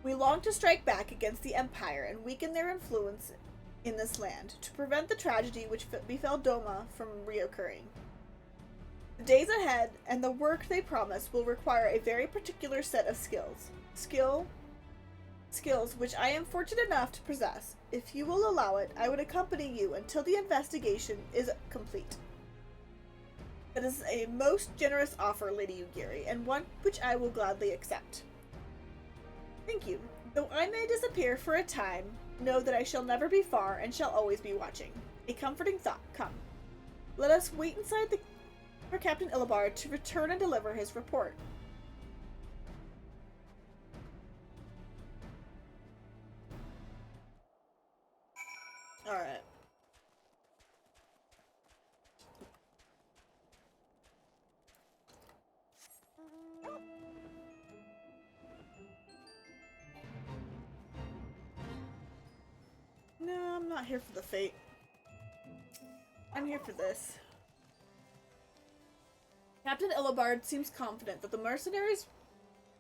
Speaker 1: We long to strike back against the Empire and weaken their influence in this land, to prevent the tragedy which befell Doma from reoccurring. The days ahead and the work they promise will require a very particular set of skills. Skills which I am fortunate enough to possess. If you will allow it, I would accompany you until the investigation is complete. That is a most generous offer, Lady Yugiri, and one which I will gladly accept. Thank you. Though I may disappear for a time, know that I shall never be far and shall always be watching. A comforting thought. Come. Let us wait inside for Captain Illibard to return and deliver his report. Alright. No, I'm not here for the fate. I'm here for this. Captain Illibard seems confident that the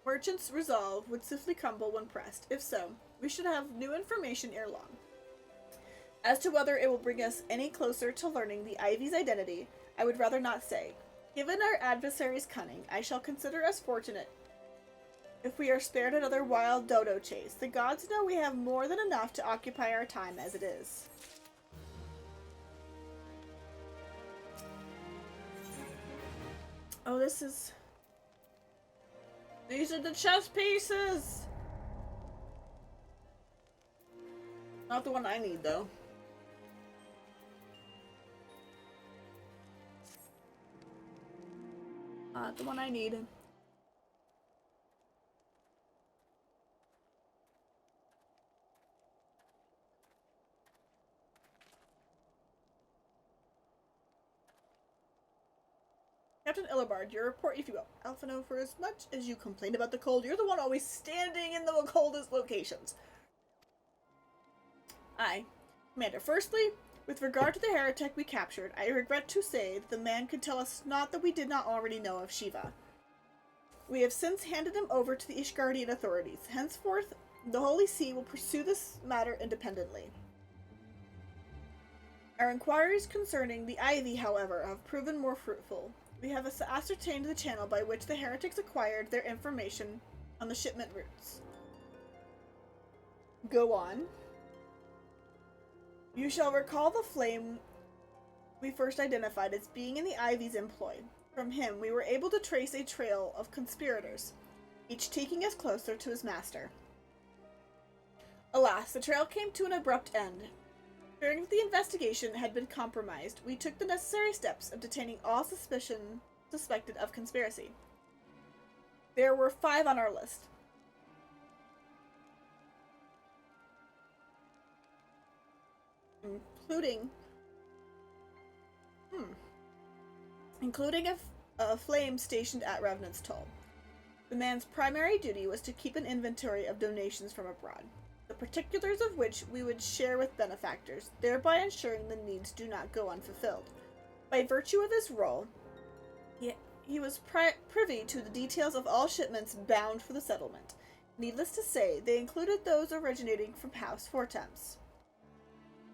Speaker 1: merchants' resolve would swiftly crumble when pressed. If so, we should have new information ere long. As to whether it will bring us any closer to learning the Ivy's identity, I would rather not say. Given our adversary's cunning, I shall consider us fortunate if we are spared another wild dodo chase. The gods know we have more than enough to occupy our time as it is. Oh, these are the chess pieces! Not the one I need, though. Not the one I need. Captain Illibard, your report, if you will. Alphino, for as much as you complain about the cold, you're the one always standing in the coldest locations. Aye. Commander, firstly, with regard to the heretic we captured, I regret to say that the man could tell us naught that we did not already know of Shiva. We have since handed him over to the Ishgardian authorities. Henceforth, the Holy See will pursue this matter independently. Our inquiries concerning the Ivy, however, have proven more fruitful. We have ascertained the channel by which the heretics acquired their information on the shipment routes. Go on. You shall recall the flame we first identified as being in the Ivy's employ. From him, we were able to trace a trail of conspirators, each taking us closer to his master. Alas, the trail came to an abrupt end. Fearing that the investigation had been compromised, we took the necessary steps of detaining all suspected of conspiracy. There were 5 on our list. including including a flame stationed at Revenant's Toll. The man's primary duty was to keep an inventory of donations from abroad, the particulars of which we would share with benefactors, thereby ensuring the needs do not go unfulfilled. By virtue of his role, he was privy to the details of all shipments bound for the settlement. Needless to say, they included those originating from House Fortemps.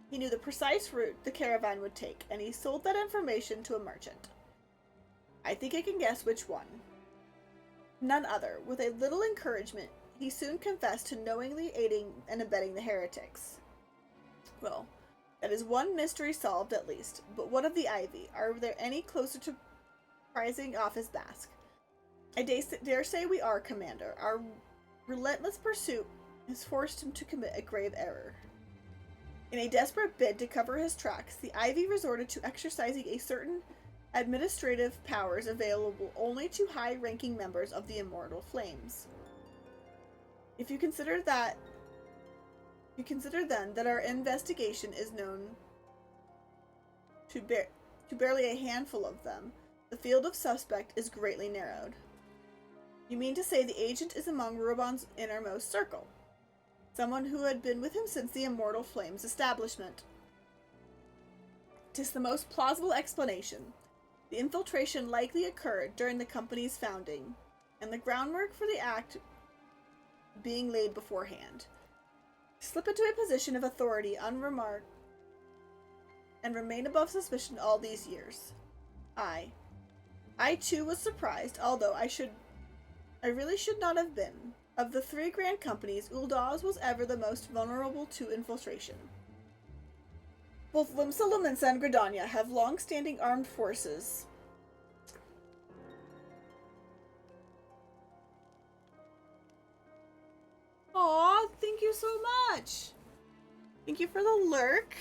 Speaker 1: He knew the precise route the caravan would take, and he sold that information to a merchant. I think I can guess which one. None other. With a little encouragement, he soon confessed to knowingly aiding and abetting the heretics. Well, that is one mystery solved at least, but what of the Ivy? Are there any closer to prizing off his mask? I dare say we are, Commander. Our relentless pursuit has forced him to commit a grave error. In a desperate bid to cover his tracks, the Ivy resorted to exercising a certain administrative powers available only to high-ranking members of the Immortal Flames. If you consider then that our investigation is known to barely a handful of them, the field of suspect is greatly narrowed. You mean to say the agent is among Rubon's innermost circle? Someone who had been with him since the Immortal Flames establishment. 'Tis the most plausible explanation. The infiltration likely occurred during the company's founding, and the groundwork for the act being laid beforehand. Slip into a position of authority unremarked, and remain above suspicion all these years. I too was surprised, although I really should not have been. Of the three grand companies, Uldaz was ever the most vulnerable to infiltration. Both Limsalum and San Gridania have long-standing armed forces. Aw, thank you so much! Thank you for the lurk.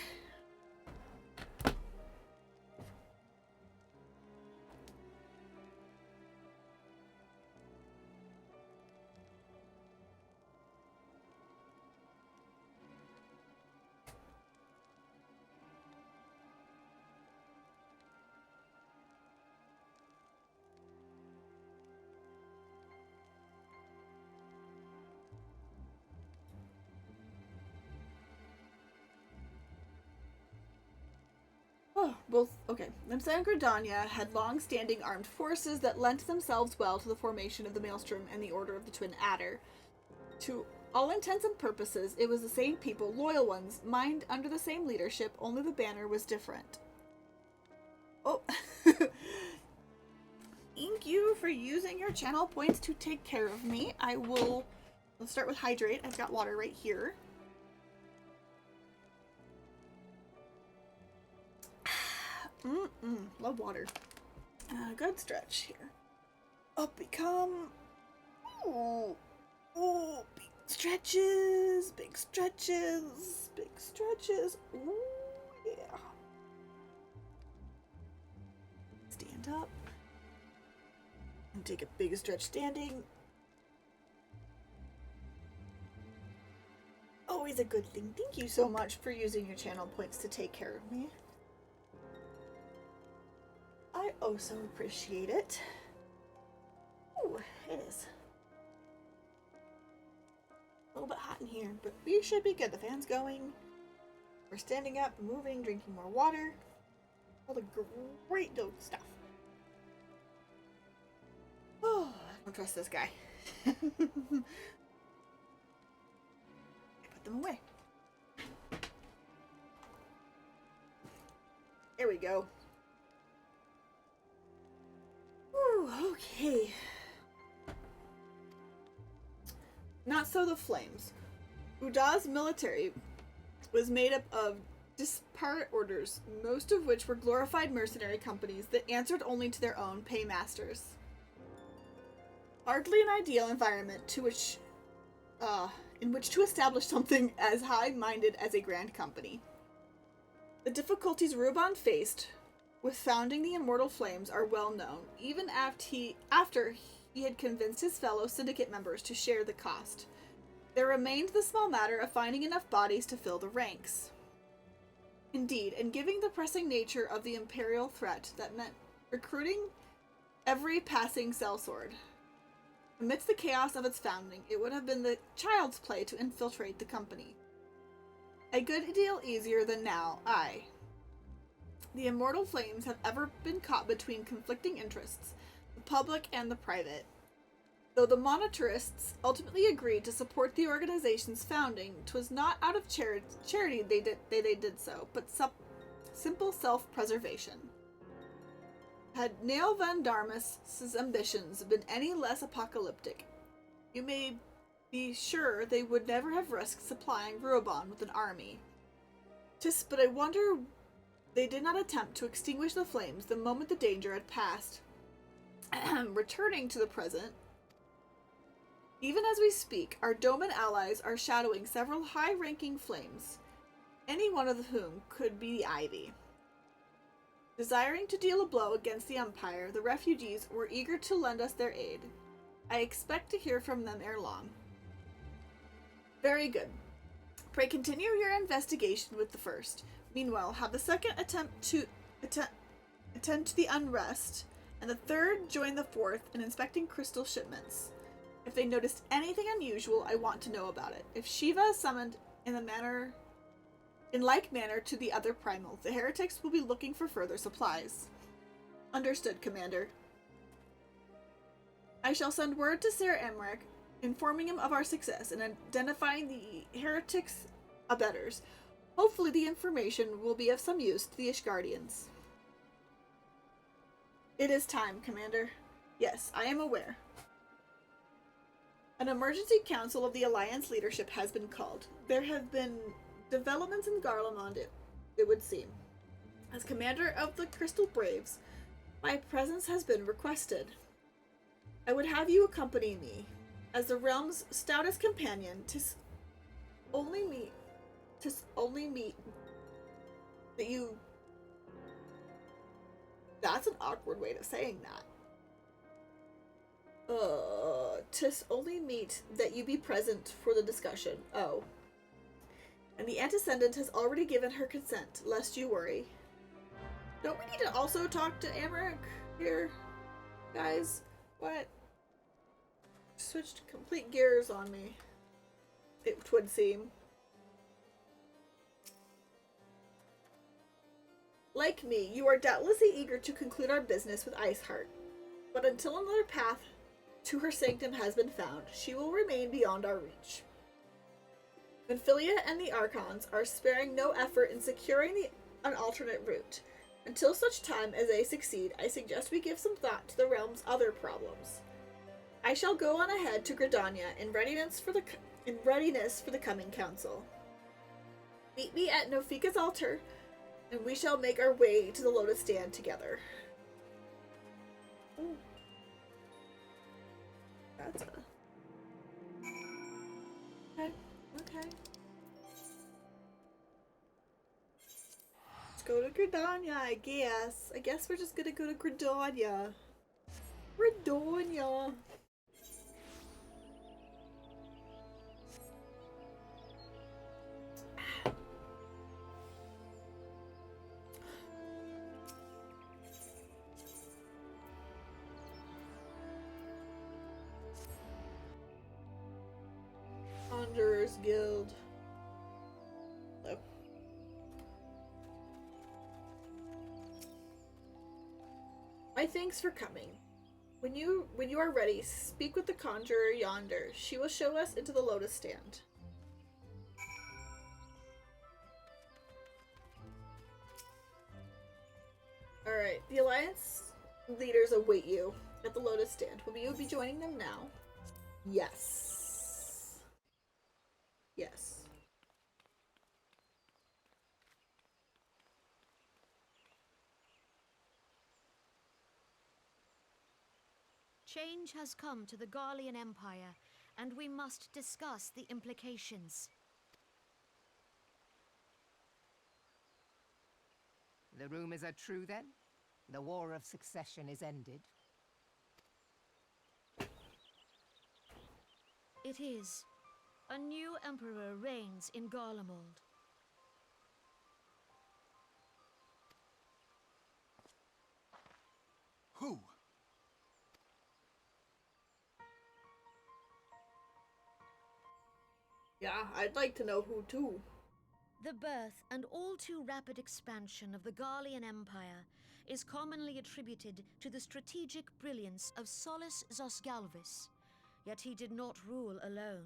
Speaker 1: Limsa and Gridania had long-standing armed forces that lent themselves well to the formation of the Maelstrom and the Order of the Twin Adder. To all intents and purposes, it was the same people, loyal ones, mined under the same leadership, only the banner was different. Oh, thank you for using your channel points to take care of me. Let's start with hydrate. I've got water right here. Love water. Good stretch here. Up we come. Ooh, big stretches, big stretches, big stretches. Ooh, yeah. Stand up. And take a big stretch standing. Always a good thing. Thank you so much for using your channel points to take care of me. I also appreciate it. Ooh, it is a little bit hot in here, but we should be good. The fan's going. We're standing up, moving, drinking more water. All the great dope stuff. Oh, I don't trust this guy. I put them away. There we go. Okay. Not so the Flames. Udah's military was made up of disparate orders, most of which were glorified mercenary companies that answered only to their own paymasters. Hardly an ideal environment in which to establish something as high-minded as a grand company. The difficulties Ruban faced with founding the Immortal Flames are well known, even after he had convinced his fellow syndicate members to share the cost. There remained the small matter of finding enough bodies to fill the ranks. Indeed, and given the pressing nature of the Imperial threat, that meant recruiting every passing sellsword. Amidst the chaos of its founding, it would have been the child's play to infiltrate the company. A good deal easier than now, aye. The immortal flames have ever been caught between conflicting interests, the public and the private. Though the monetarists ultimately agreed to support the organization's founding, 'twas not out of charity they did so, but simple self-preservation. Had Neil van Darmus's ambitions been any less apocalyptic, you may be sure they would never have risked supplying Ruabon with an army. 'Tis but a wonder they did not attempt to extinguish the flames the moment the danger had passed. Returning to the present, even as we speak, our Doman allies are shadowing several high-ranking flames, any one of whom could be the Ivy. Desiring to deal a blow against the Empire, the refugees were eager to lend us their aid. I expect to hear from them ere long. Very good. Pray continue your investigation with the first. Meanwhile, have the second attend to the unrest, and the third join the fourth in inspecting crystal shipments. If they noticed anything unusual, I want to know about it. If Shiva is summoned in like manner to the other primals, the heretics will be looking for further supplies. Understood, Commander. I shall send word to Sir Emmerich, informing him of our success in identifying the heretics' abettors. Hopefully the information will be of some use to the Ishgardians. It is time, Commander. Yes, I am aware. An emergency council of the Alliance leadership has been called. There have been developments in Garlemald, it would seem. As commander of the Crystal Braves, my presence has been requested. I would have you accompany me. As the realm's stoutest companion, 'tis only meet that you... That's an awkward way of saying that. 'Tis only meet that you be present for the discussion. Oh. And the antecedent has already given her consent, lest you worry. Don't we need to also talk to Amric here, guys? What? Switched complete gears on me, it would seem. Like me, you are doubtlessly eager to conclude our business with Iceheart, but until another path to her sanctum has been found, she will remain beyond our reach. Menphilia and the Archons are sparing no effort in securing an alternate route. Until such time as they succeed, I suggest we give some thought to the realm's other problems. I shall go on ahead to Gridania in readiness for the coming council. Meet me at Nofika's altar, and we shall make our way to the Lotus Stand together. Ooh. That's a... Okay. Let's go to Gridania, I guess. I guess we're just gonna go to Gridania. Gridania. Conjurer's Guild. Oh. My thanks for coming. When you are ready, speak with the conjurer yonder. She will show us into the Lotus Stand. Alright, the Alliance leaders await you at the Lotus Stand. Will you be joining them now? Yes. Yes.
Speaker 3: Change has come to the Garlean Empire, and we must discuss the implications.
Speaker 4: The rumors are true, then? The War of Succession is ended?
Speaker 3: It is. A new emperor reigns in Garlemald.
Speaker 1: Yeah, I'd like to know who too.
Speaker 3: The birth and all too rapid expansion of the Garlean Empire is commonly attributed to the strategic brilliance of Solus Zosgalvis, yet he did not rule alone.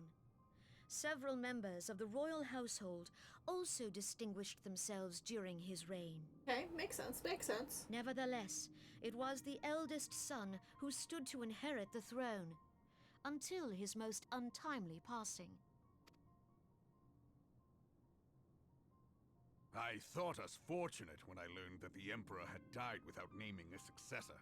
Speaker 3: Several members of the royal household also distinguished themselves during his reign.
Speaker 1: Okay, makes sense, makes sense.
Speaker 3: Nevertheless, it was the eldest son who stood to inherit the throne, until his most untimely passing.
Speaker 5: I thought us fortunate when I learned that the Emperor had died without naming a successor.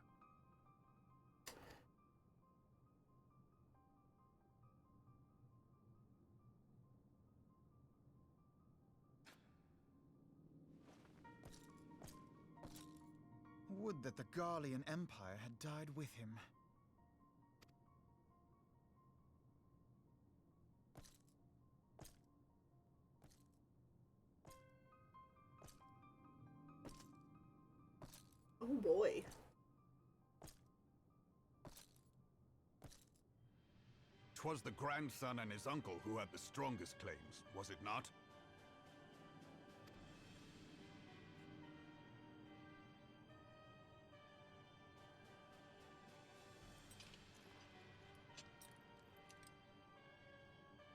Speaker 6: Would that the Garlean Empire had died with him.
Speaker 1: Oh boy.
Speaker 5: 'Twas the grandson and his uncle who had the strongest claims, was it not?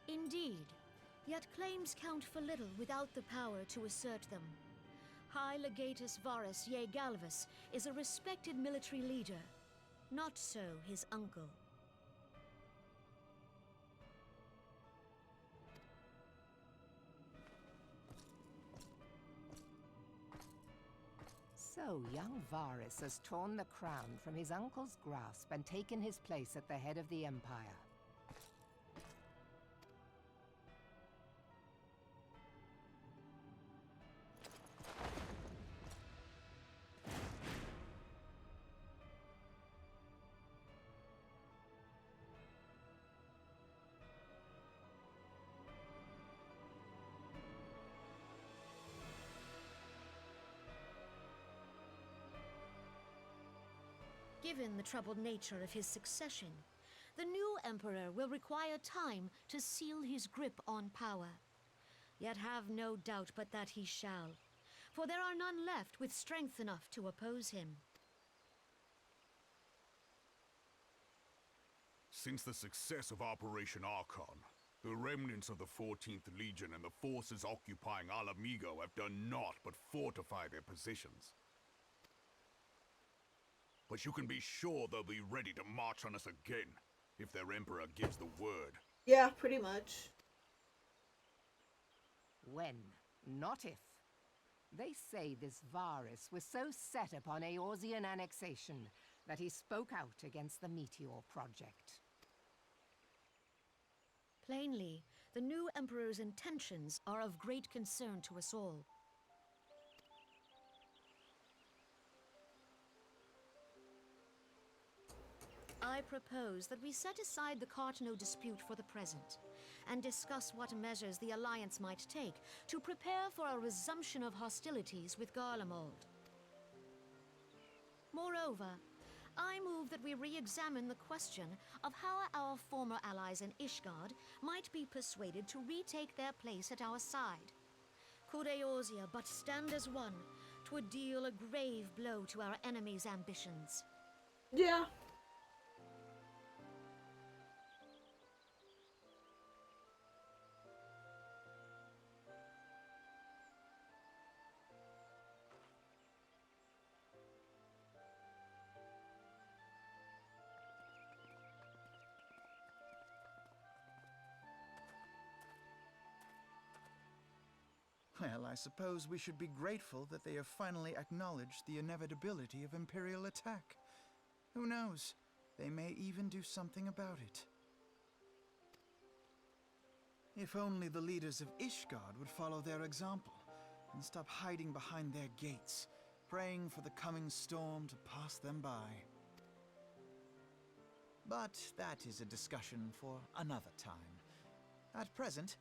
Speaker 3: Indeed, yet claims count for little without the power to assert them. High Legatus Varus Ye Galvus is a respected military leader, not so his uncle.
Speaker 4: So young Varus has torn the crown from his uncle's grasp and taken his place at the head of the Empire.
Speaker 3: Given the troubled nature of his succession, the new emperor will require time to seal his grip on power. Yet have no doubt but that he shall, for there are none left with strength enough to oppose him.
Speaker 5: Since the success of Operation Archon, the remnants of the 14th Legion and the forces occupying Alamigo have done naught but fortify their positions. But you can be sure they'll be ready to march on us again, if their Emperor gives the word.
Speaker 1: Yeah, pretty much.
Speaker 4: When, not if. They say this Varus was so set upon Eorzean annexation that he spoke out against the Meteor Project.
Speaker 3: Plainly, the new emperor's intentions are of great concern to us all. I propose that we set aside the Cartano dispute for the present, and discuss what measures the Alliance might take to prepare for a resumption of hostilities with Garlemald. Moreover, I move that we re-examine the question of how our former allies in Ishgard might be persuaded to retake their place at our side. Could Eorzea but stand as one, 'twould deal a grave blow to our enemies' ambitions.
Speaker 1: Yeah.
Speaker 6: Well, I suppose we should be grateful that they have finally acknowledged the inevitability of Imperial attack. Who knows? They may even do something about it. If only the leaders of Ishgard would follow their example and stop hiding behind their gates, praying for the coming storm to pass them by. But that is a discussion for another time. At present,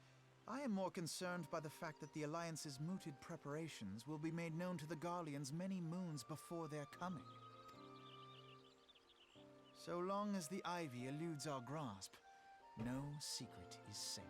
Speaker 6: I am more concerned by the fact that the Alliance's mooted preparations will be made known to the Garleans many moons before their coming. So long as the Ivy eludes our grasp, no secret is safe.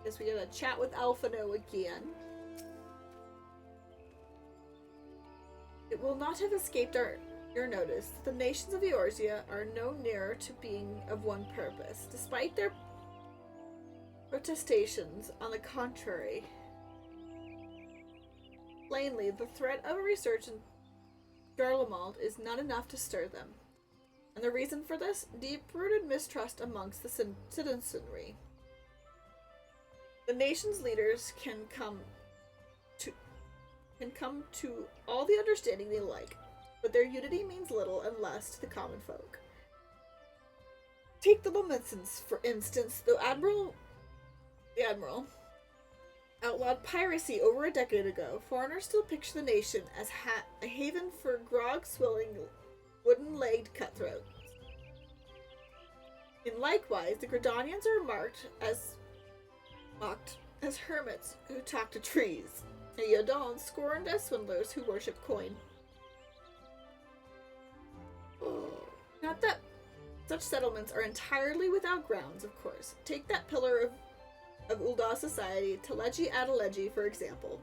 Speaker 1: Guess we gotta chat with Alphino again. It will not have escaped your notice that the nations of Eorzea are no nearer to being of one purpose, despite their protestations. On the contrary, plainly, the threat of a resurgent Garlemald is not enough to stir them. And the reason for this? Deep-rooted mistrust amongst the citizenry. The nation's leaders can come to all the understanding they like, but their unity means little unless to the common folk. Take the Lominsons, for instance. Though the Admiral outlawed piracy over a decade ago, foreigners still picture the nation as a haven for grog-swilling, wooden-legged cutthroats. And likewise, the Gridanians are mocked as hermits who talk to trees, and Yodon scorned as swindlers who worship coin. Not that such settlements are entirely without grounds, of course. Take that pillar of Ul'dah society, Teleji Adeleji, for example.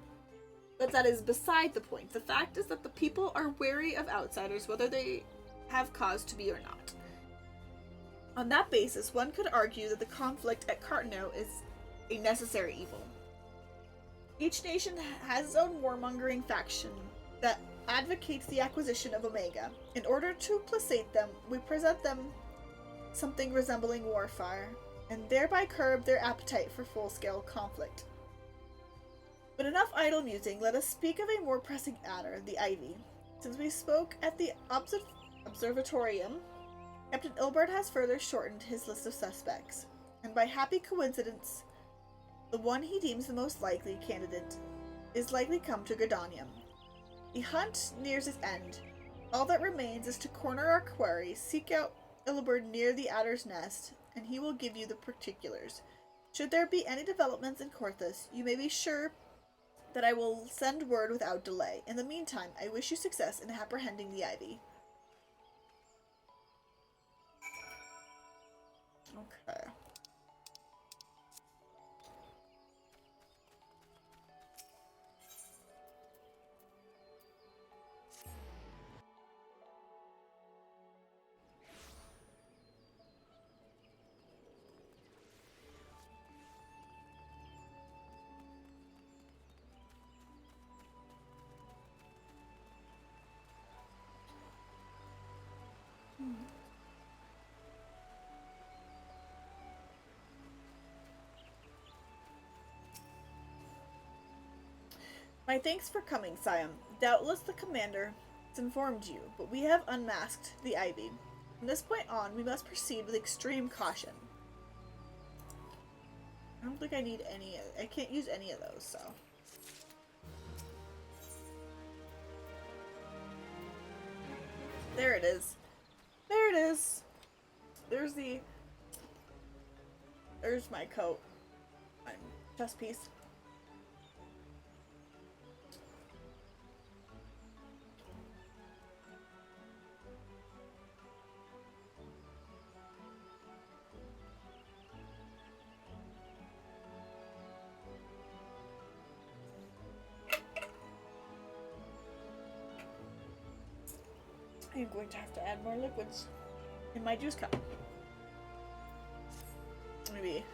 Speaker 1: But that is beside the point. The fact is that the people are wary of outsiders, whether they have cause to be or not. On that basis, one could argue that the conflict at Cartano is a necessary evil. Each nation has its own warmongering faction that advocates the acquisition of Omega. In order to placate them, we present them something resembling warfare, and thereby curb their appetite for full-scale conflict. But enough idle musing, let us speak of a more pressing matter, the Ivy. Since we spoke at the Observatorium, Captain Ilbert has further shortened his list of suspects, and by happy coincidence, the one he deems the most likely candidate is likely come to Gridanium. The hunt nears its end. All that remains is to corner our quarry, seek out Ilbert near the Adder's Nest, and he will give you the particulars. Should there be any developments in Korthus, you may be sure that I will send word without delay. In the meantime, I wish you success in apprehending the Ivy. Okay. My thanks for coming, Siam. Doubtless the commander has informed you, but we have unmasked the Ivy. From this point on, we must proceed with extreme caution. I don't think I need any. I can't use any of those, so. There it is. There it is. There's my coat. My chest piece. I am going to have to add more liquids in my juice cup. Maybe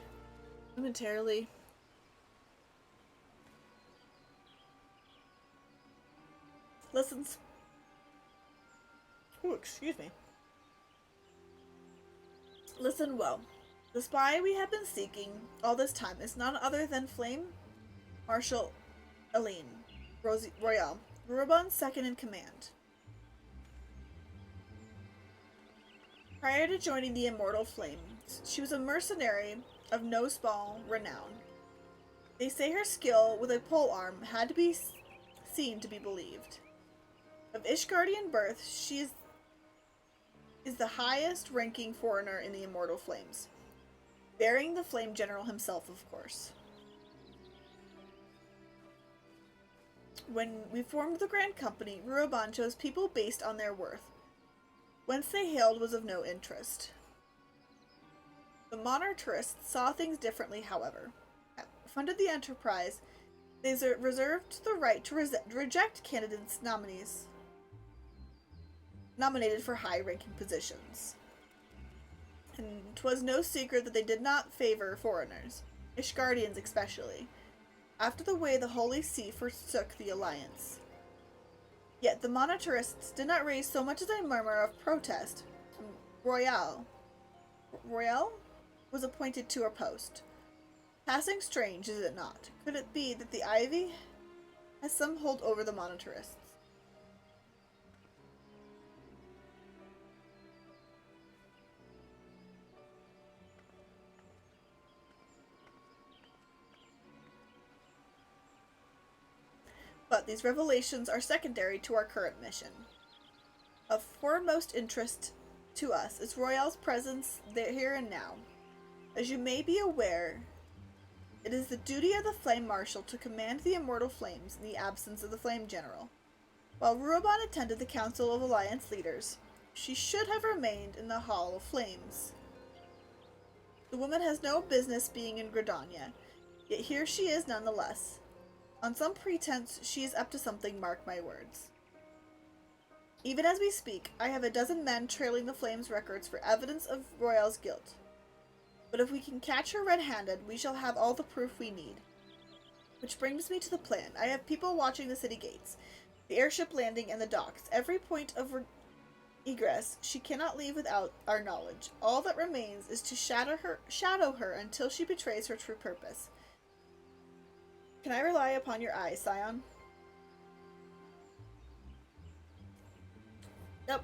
Speaker 1: momentarily. Listens. Oh, excuse me. Listen well. The spy we have been seeking all this time is none other than Flame Marshal Aline Royale, Rubon's second in command. Prior to joining the Immortal Flames, she was a mercenary of no small renown. They say her skill with a polearm had to be seen to be believed. Of Ishgardian birth, she is the highest ranking foreigner in the Immortal Flames, bearing the Flame General himself, of course. When we formed the Grand Company, Ruoban chose people based on their worth. Whence they hailed was of no interest. The monarchists saw things differently, however. funded the enterprise, they reserved the right to reject candidates nominated for high-ranking positions. And 'twas no secret that they did not favor foreigners, Ishgardians especially, after the way the Holy See forsook the Alliance. Yet the monetarists did not raise so much as a murmur of protest. Royale was appointed to her post. Passing strange, is it not? Could it be that the Ivy has some hold over the monetarists? But these revelations are secondary to our current mission. Of foremost interest to us is Royale's presence there, here and now. As you may be aware, it is the duty of the Flame Marshal to command the Immortal Flames in the absence of the Flame General. While Ruaban attended the Council of Alliance Leaders, she should have remained in the Hall of Flames. The woman has no business being in Gridania, yet here she is nonetheless. On some pretense, she is up to something, mark my words. Even as we speak, I have a dozen men trailing the Flames' records for evidence of Royale's guilt. But if we can catch her red-handed, we shall have all the proof we need. Which brings me to the plan. I have people watching the city gates, the airship landing, and the docks. Every point of egress she cannot leave without our knowledge. All that remains is to shadow her until she betrays her true purpose. Can I rely upon your eyes, Scion? Yep.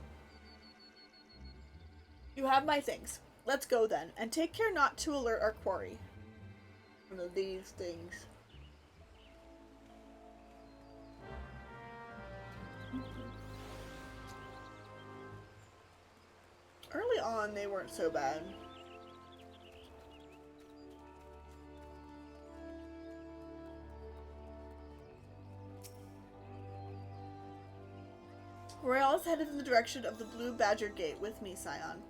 Speaker 1: You have my things. Let's go then, and take care not to alert our quarry. One of these things. Early on, they weren't so bad. Royale is headed in the direction of the Blue Badger Gate with me, Scion.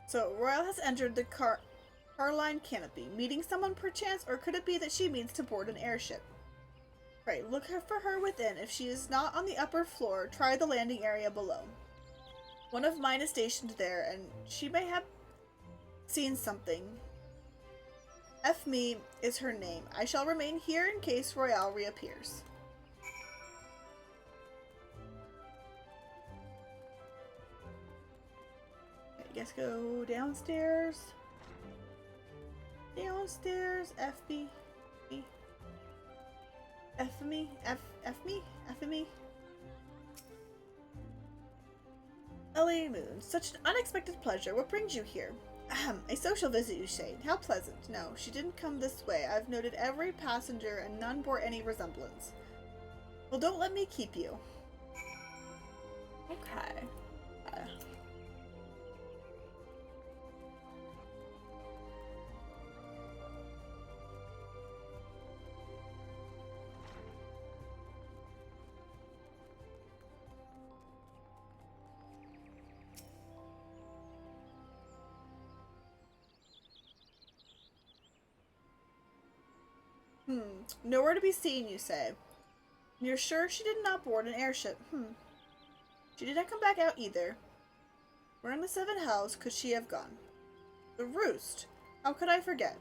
Speaker 1: So, Royale has entered the Carline Canopy, meeting someone perchance, or could it be that she means to board an airship? Right, look for her within. If she is not on the upper floor, try the landing area below. One of mine is stationed there, and she may have seen something. F me is her name. I shall remain here in case Royale reappears. I guess go downstairs. Downstairs, FB. F me? F me? F me? Ellie Moon, such an unexpected pleasure. What brings you here? Ahem, a social visit, you say. How pleasant. No, she didn't come this way. I've noted every passenger and none bore any resemblance. Well, don't let me keep you. Okay. Nowhere to be seen, you say. You're sure she did not board an airship? She did not come back out either. Where in the seven hells could she have gone? The Roost. How could I forget?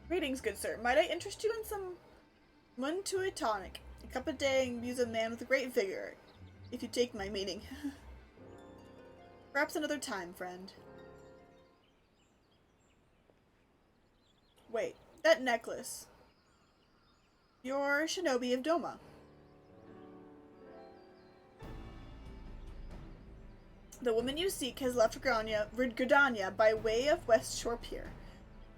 Speaker 1: Greetings, good sir. Might I interest you in some Muntuy tonic? A cup a day imbues a man with great vigor, if you take my meaning. Perhaps another time, friend. Wait, that necklace. You're Shinobi of Doma. The woman you seek has left Gridania by way of West Shore Pier.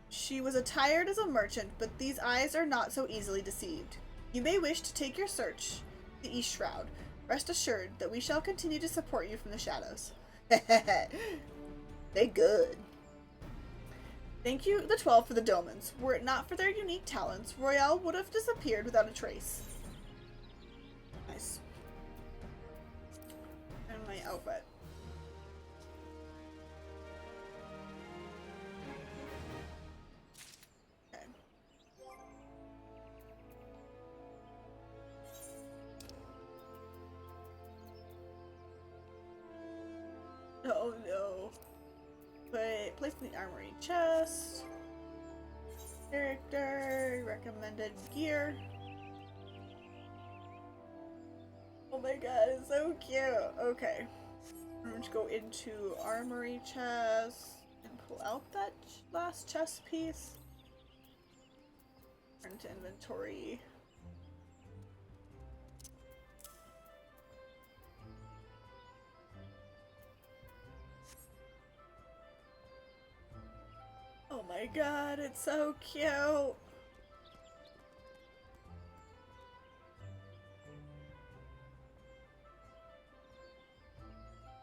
Speaker 1: She was attired as a merchant, but these eyes are not so easily deceived. You may wish to take your search, the East Shroud. Rest assured that we shall continue to support you from the shadows. They good. Thank you, the 12, for the Domans. Were it not for their unique talents, Royale would have disappeared without a trace. Nice. And my outfit. Okay. Oh no. Wait, place in the armory chest. Character, recommended gear. Oh my god, it's so cute. Okay. I'm going to go into armory chest and pull out that last chest piece. Turn to inventory. Oh my god, it's so cute.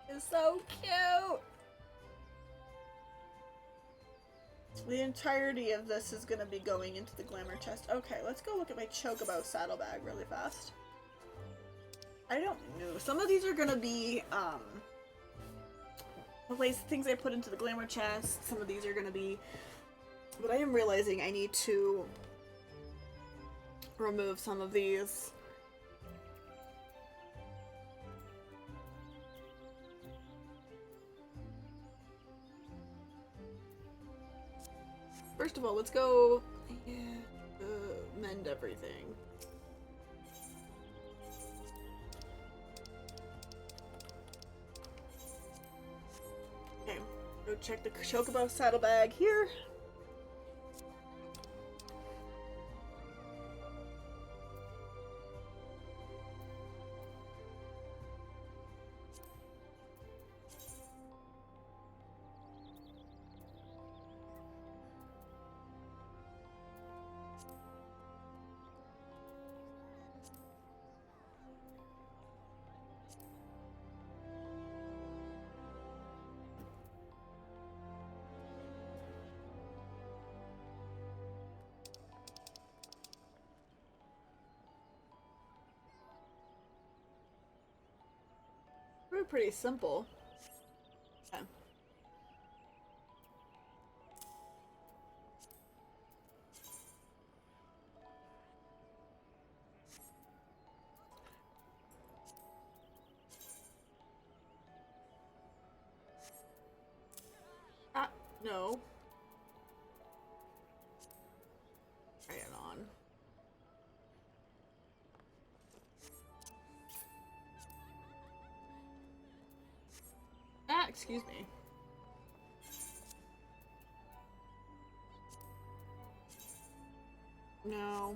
Speaker 1: It's so cute. The entirety of this is gonna be going into the glamour chest. Okay, let's go look at my Chocobo saddlebag really fast. I don't know. Some of these are gonna be things I put into the glamour chest. Some of these are gonna be, but I am realizing I need to remove some of these. First of all, let's go mend everything. Okay, go check the Chocobo saddlebag here. We're pretty simple. Okay. Ah, no. Try it on. Ah, excuse me. No.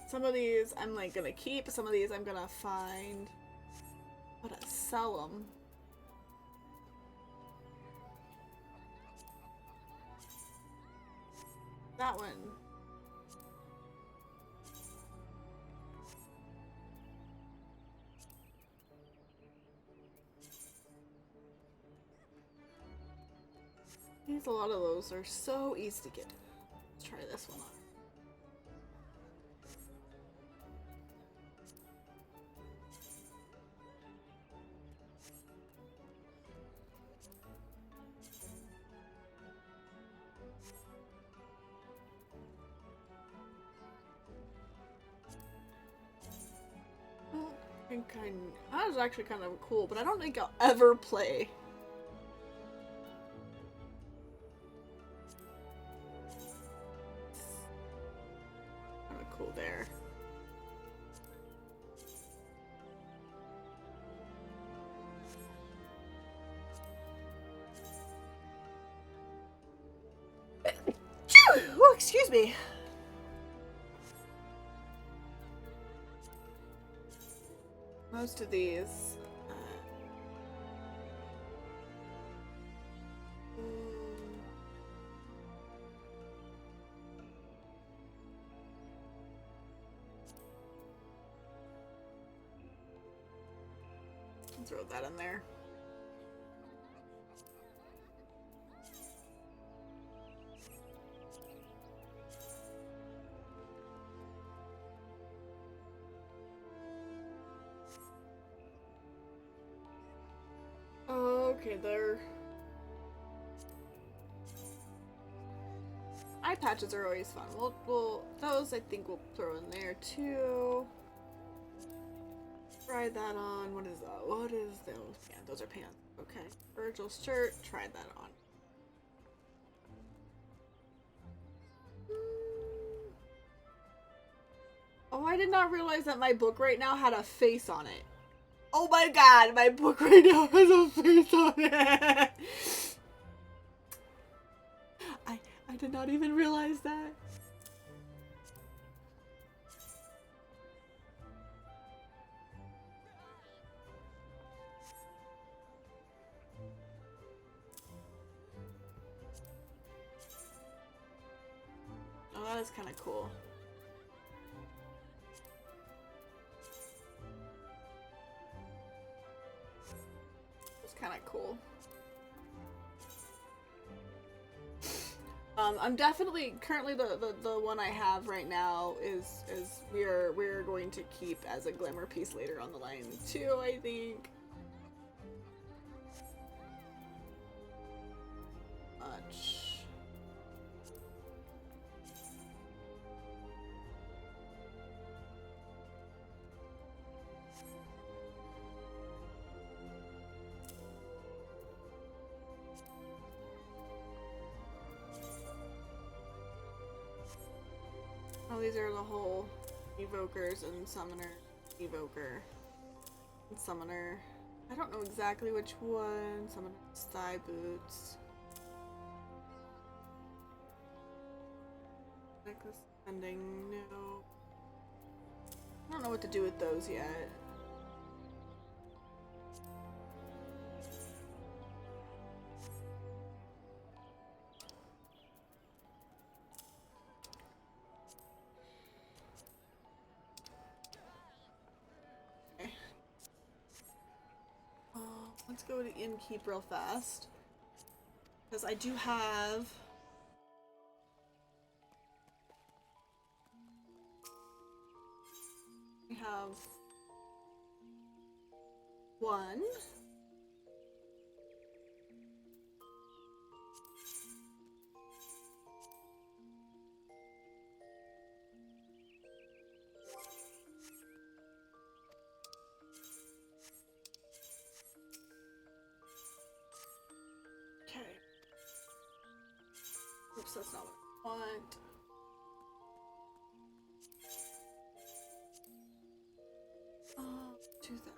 Speaker 1: Some of these I'm like gonna keep, some of these I'm gonna find. I'm gonna sell them. That one. A lot of those are so easy to get. Let's try this one on. I think that was actually kind of cool, but I don't think I'll ever play. Kind of cool there. Oh, excuse me. Most of these. Throw that in there. Okay, there. Eye patches are always fun. Those I think we'll throw in there too. Try that on. What is that? What is those? Yeah, those are pants. Okay. Virgil's shirt. Try that on. Oh, I did not realize that my book right now had a face on it. Oh my god, my book right now has a face on it. I did not even realize that. Oh, that is kind of cool. It's kind of cool. I'm definitely currently the one I have right now is we're going to keep as a glamour piece later on the line too, I think. Much. Oh, these are the whole evokers and summoner. Evoker. And summoner. I don't know exactly which one. Summoner's thigh boots. Necklace ending. No. I don't know what to do with those yet. Let's go to Innkeep real fast. Because I do have... We have... one. Oops, that's not what I want. Do that.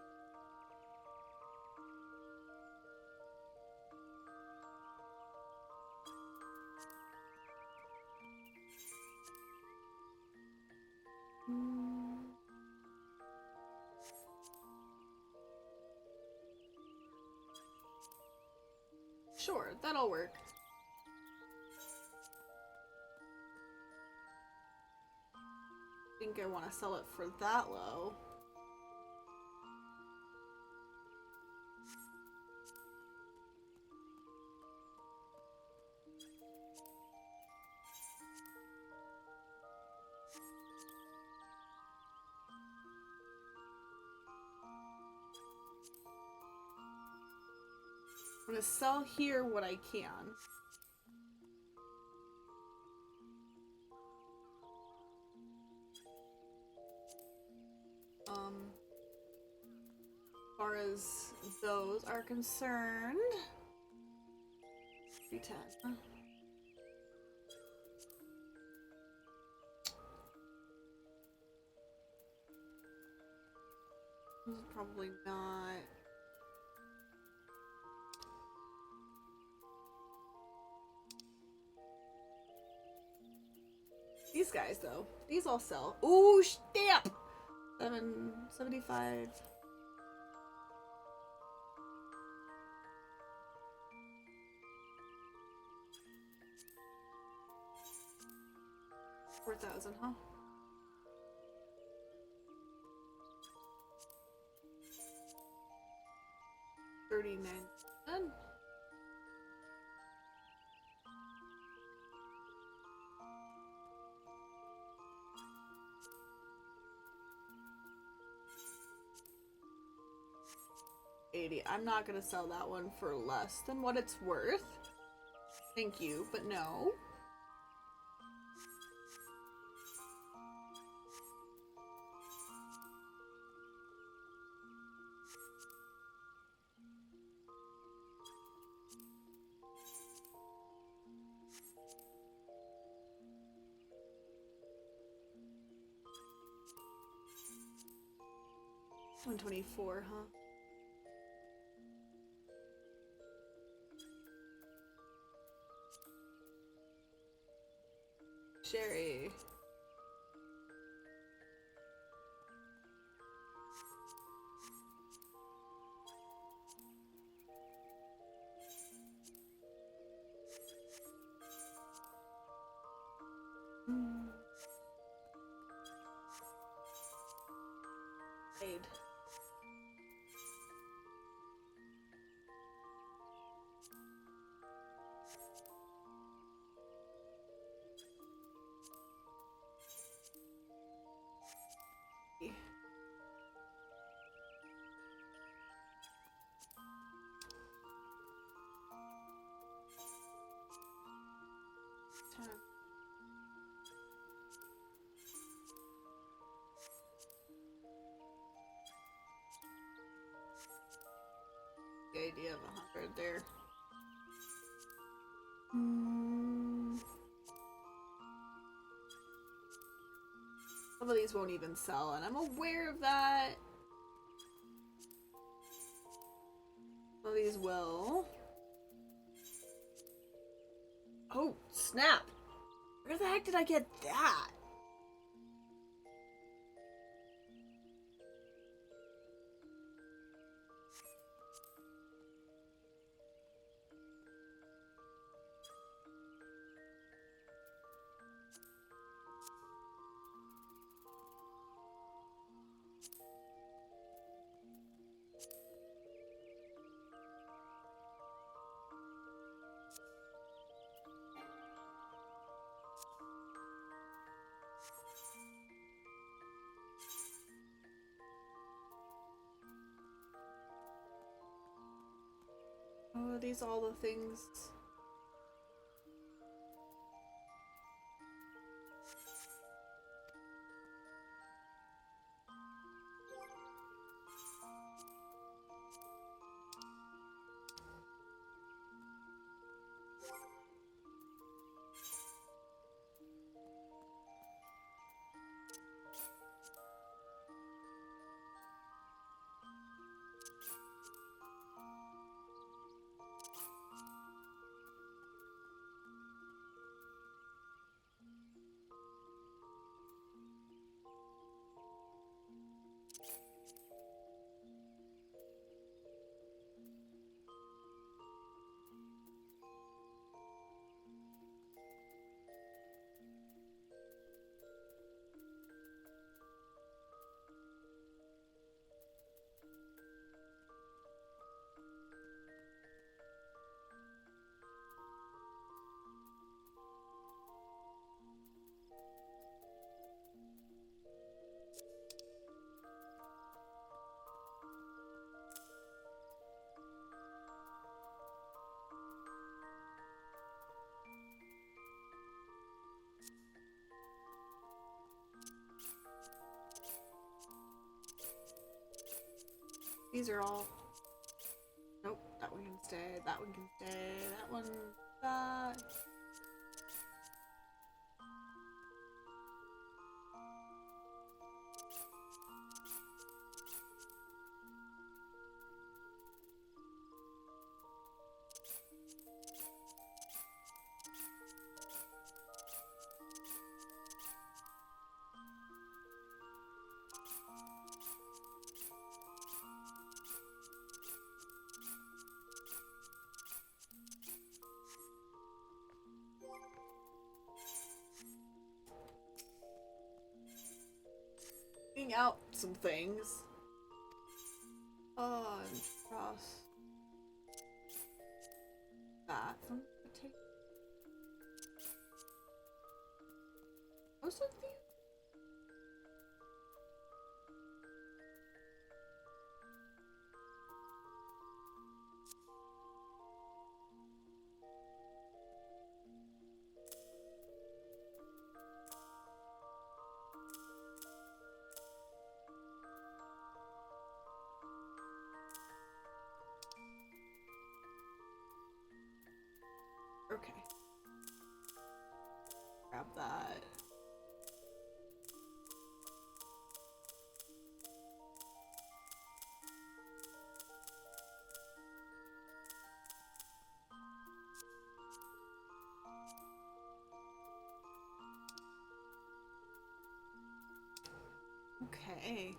Speaker 1: Sure, that'll work. I think I want to sell it for that low. I'm gonna sell here what I can. As far as those are concerned, 310. This is probably not. These guys, though. These all sell. Ooh, stamp! 775. $4,000, huh? Then. $80. I'm not gonna sell that one for less than what it's worth. Thank you, but no. $124, huh? Sherry. Aid. The idea of 100 there. Some of these won't even sell, and I'm aware of that. Some of these will. Oh, snap! Where the heck did I get that? Oh, are these all the things? These are all. Nope, that one can stay, that one can stay, that one, that. Out some things. Oh, and cross. that from the table. Most of these. Okay. Grab that. Okay.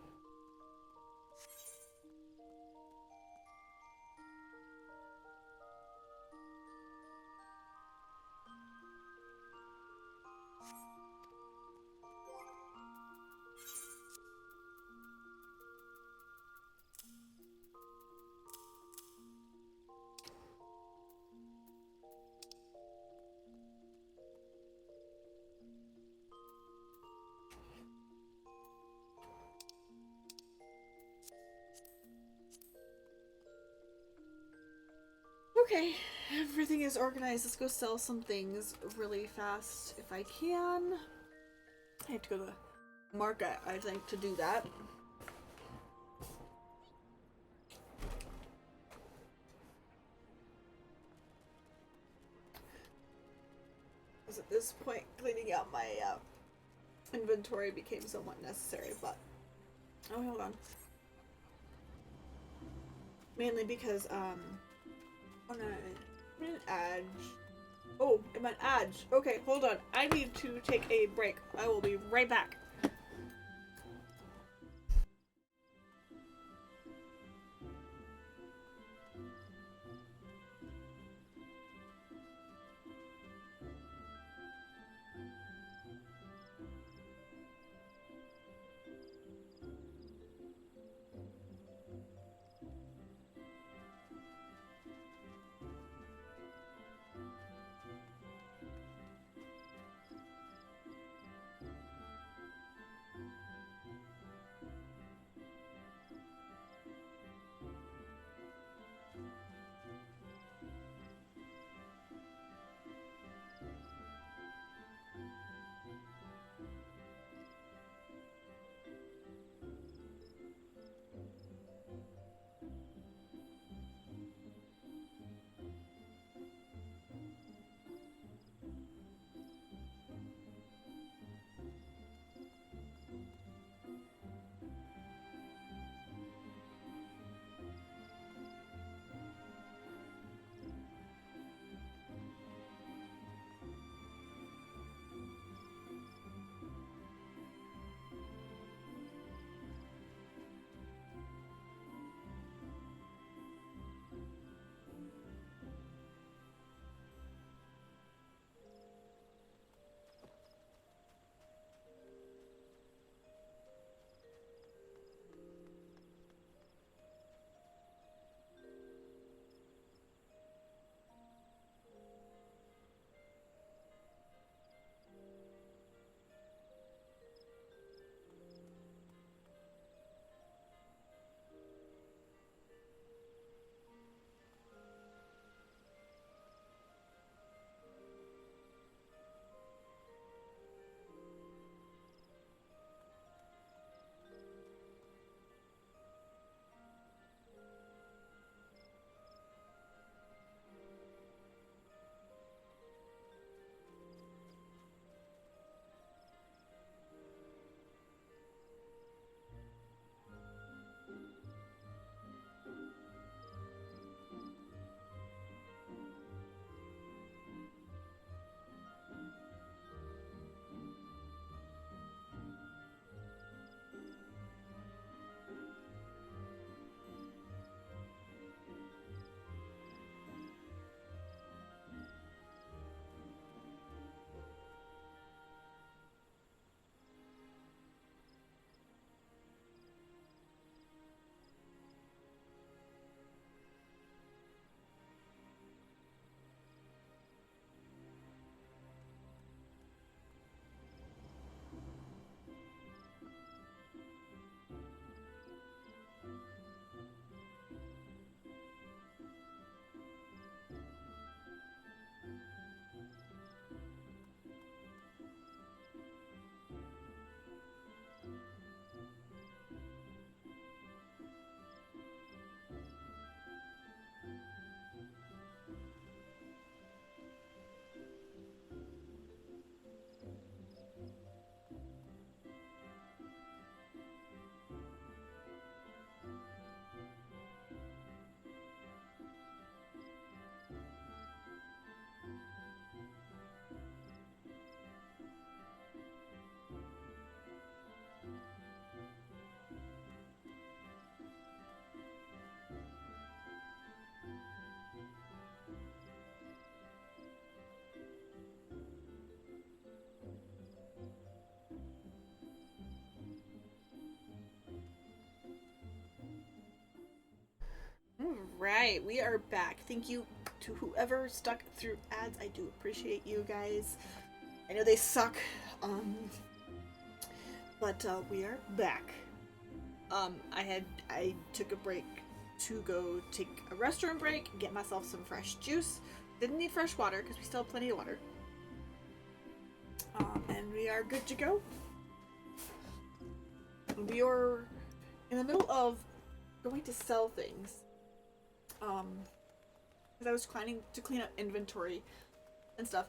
Speaker 1: Okay, everything is organized. Let's go sell some things really fast if I can. I have to go to the market, I think, to do that. Because at this point, cleaning out my inventory became somewhat necessary, but... Oh, hold on. Mainly because, I'm an Adge. Oh, I'm an Adge. Okay, hold on. I need to take a break. I will be right back. Alright, we are back. Thank you to whoever stuck through ads. I do appreciate you guys. I know they suck. But we are back. I took a break to go take a restroom break, get myself some fresh juice. Didn't need fresh water because we still have plenty of water. And we are good to go. We are in the middle of going to sell things. Because I was planning to clean up inventory and stuff.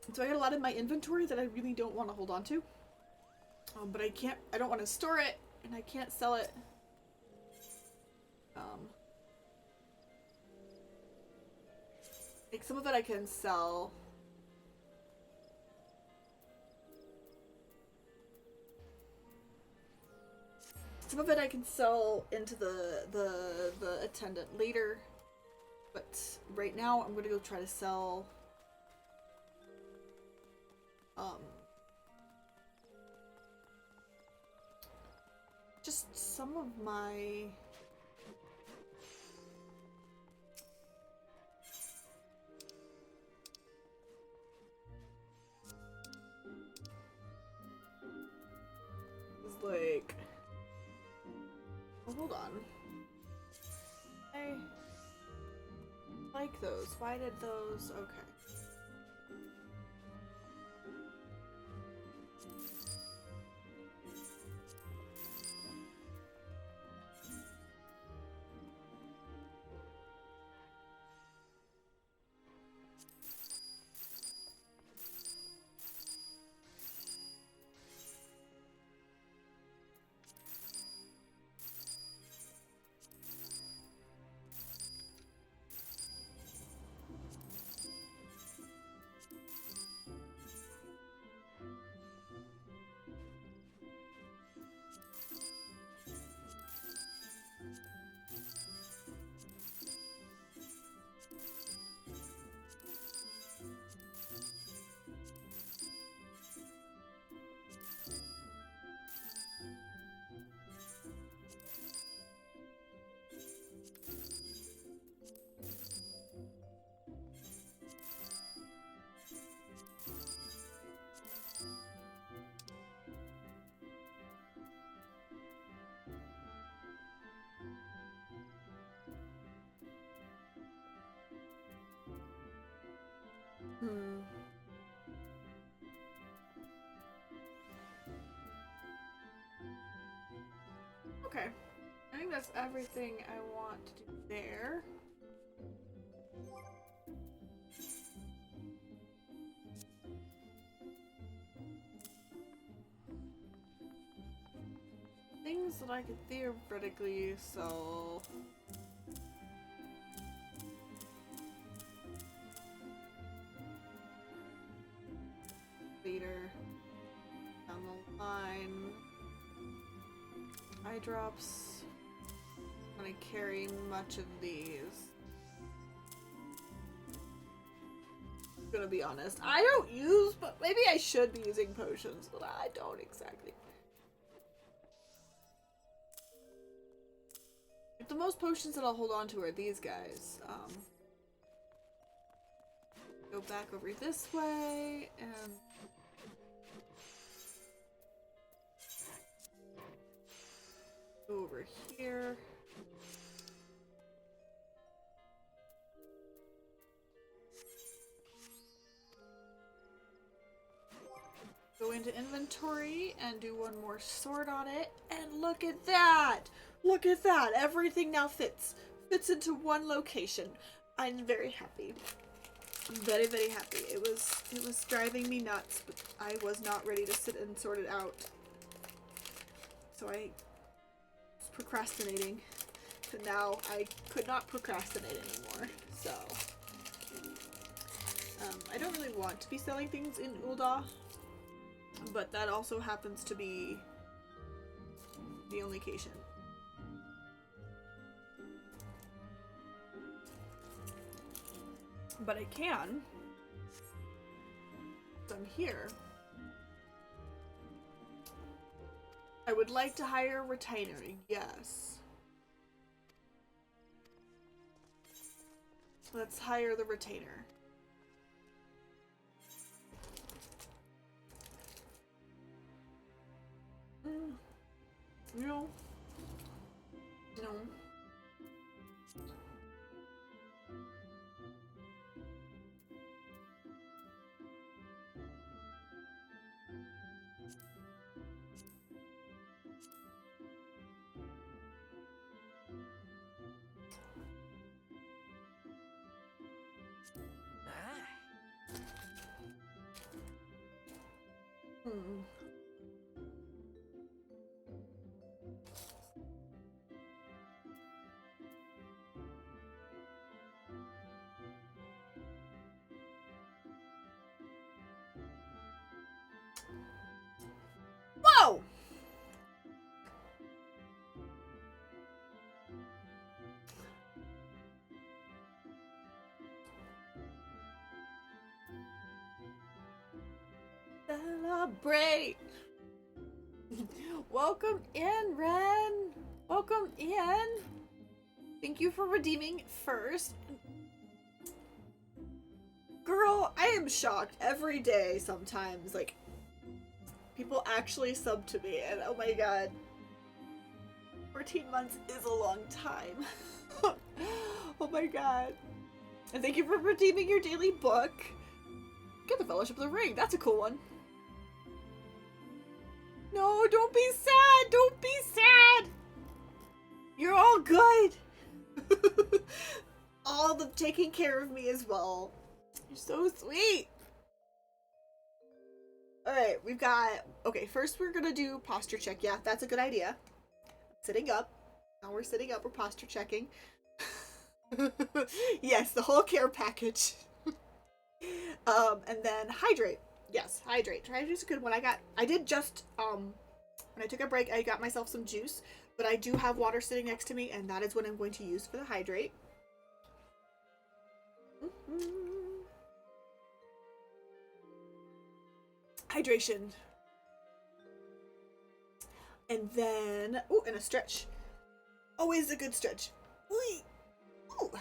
Speaker 1: And so I got a lot in my inventory that I really don't want to hold on to. But I don't want to store it, and I can't sell it. Like some of it I can sell. Some of it I can sell into the attendant later. But right now I'm gonna go try to sell just some of my like, oh, hold on. I like those. Why did those? Okay. Okay. I think that's everything I want to do there. Things that I could theoretically sell. Later down the line. Eye drops. I'm gonna carry much of these. I'm gonna be honest. I don't use, but maybe I should be using potions, but I don't exactly. The most potions that I'll hold on to are these guys. Go back over this way and go over here. Go into inventory and do one more sword on it. And look at that! Look at that! Everything now fits. Fits into one location. I'm very happy. I'm very, very happy. It was driving me nuts, but I was not ready to sit and sort it out. So I was procrastinating. But now I could not procrastinate anymore. So I don't really want to be selling things in Ul'dah, but that also happens to be the only location. But I can. I'm here. I would like to hire a retainer, yes. Let's hire the retainer. No. No. Hmm. Whoa! Celebrate! Welcome in, Ren! Welcome in! Thank you for redeeming first. Girl, I am shocked every day sometimes. Like, people actually sub to me, and oh my god. 14 months is a long time. Oh my god. And thank you for redeeming your daily book. Get the Fellowship of the Ring. That's a cool one. No, don't be sad. Don't be sad. You're all good. All the taking care of me as well. You're so sweet. Alright, we've got... Okay, first we're gonna do posture check. Yeah, that's a good idea. Sitting up. Now we're sitting up. We're posture checking. Yes, the whole care package. And then hydrate. Yes, hydrate. Hydrate's a good one. I did just, when I took a break, I got myself some juice, but I do have water sitting next to me, and that is what I'm going to use for the hydrate. Hydration. And then, ooh, and a stretch. Always a good stretch. Ooh.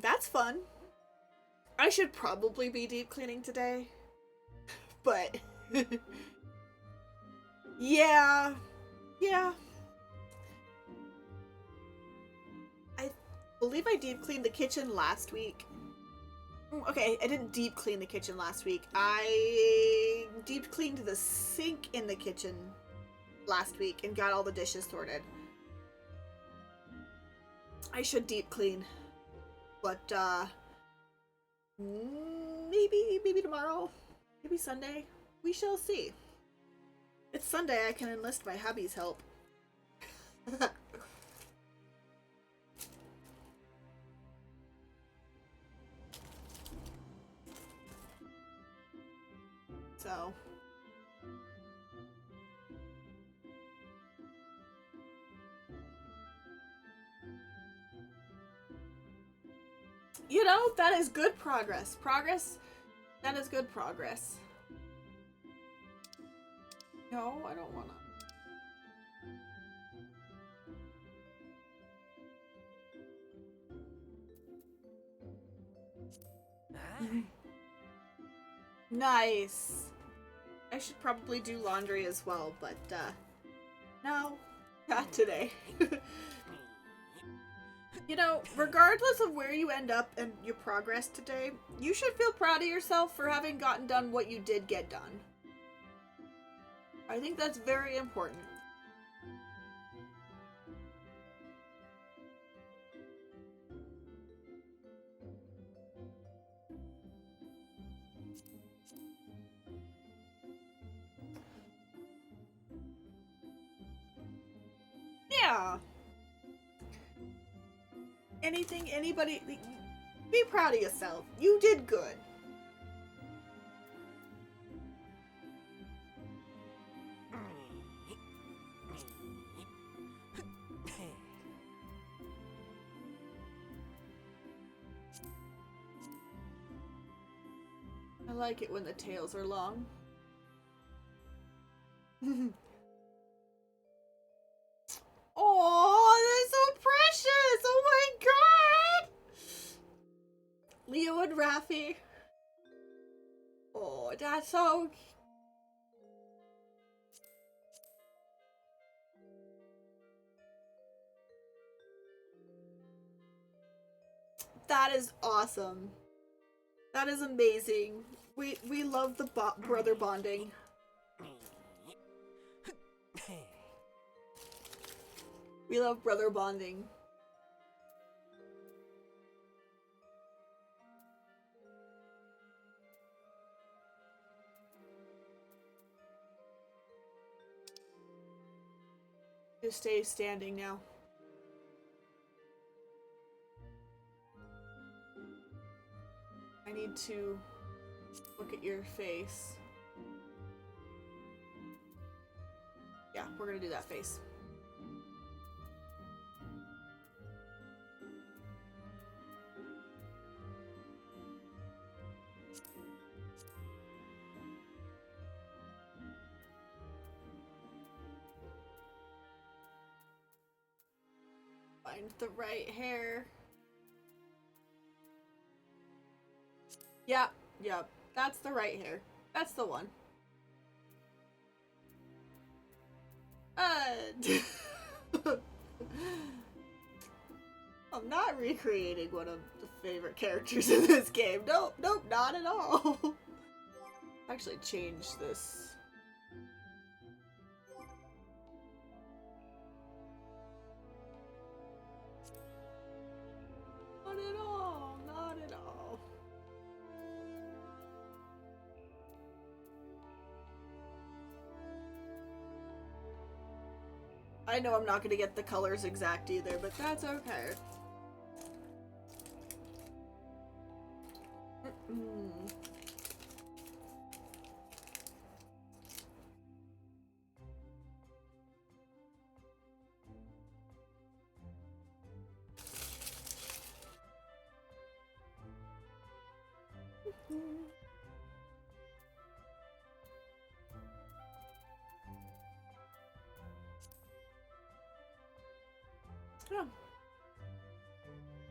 Speaker 1: That's fun. I should probably be deep cleaning today, but yeah. I believe I deep cleaned the kitchen last week. Okay, I didn't deep clean the kitchen last week. I deep cleaned the sink in the kitchen last week and got all the dishes sorted. I should deep clean, but maybe tomorrow, maybe Sunday. We shall see. It's Sunday. I can enlist my hubby's help. So. You know, that is good progress. That is good progress. No, I don't wanna. Nice. I should probably do laundry as well, but no, not today. You know, regardless of where you end up and your progress today, you should feel proud of yourself for having gotten done what you did get done. I think that's very important. Yeah. Anybody, be proud of yourself. You did good. I like it when the tails are long. Oh, they're so precious! Leo and Raffi. Oh, that's so... That is awesome. That is amazing. We love the brother bonding. We love brother bonding. Just stay standing now. I need to look at your face. Yeah, we're gonna do that face. Find the right hair. Yep, yep. That's the right hair. That's the one. I'm not recreating one of the favorite characters in this game. Nope, nope, not at all. Actually change this. Not at all, not at all. I know I'm not gonna get the colors exact either, but that's okay. Oh.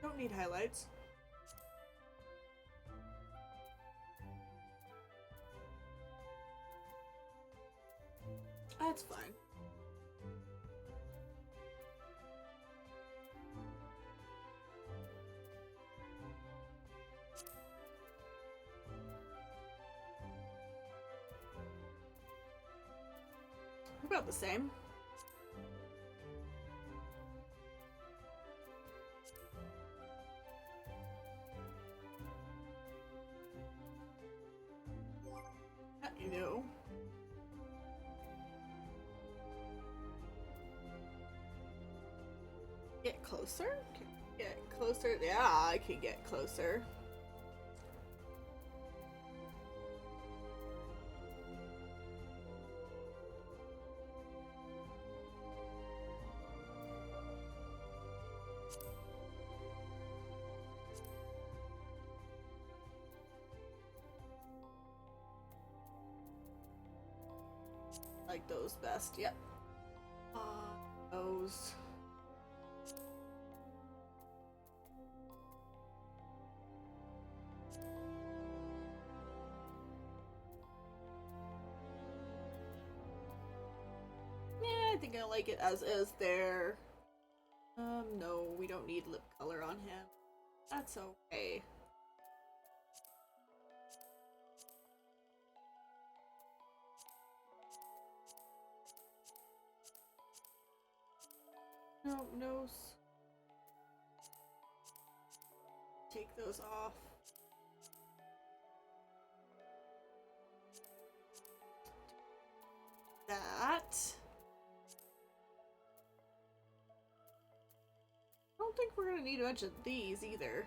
Speaker 1: Don't need highlights. That's fine. About the same. You know. Get closer? Get closer? Yeah, I can get closer. Like those best, yep. Those. Yeah, I think I like it as is there. No, we don't need lip color on him. That's okay. No, nose. Take those off. That. I don't think we're gonna need a bunch of these either.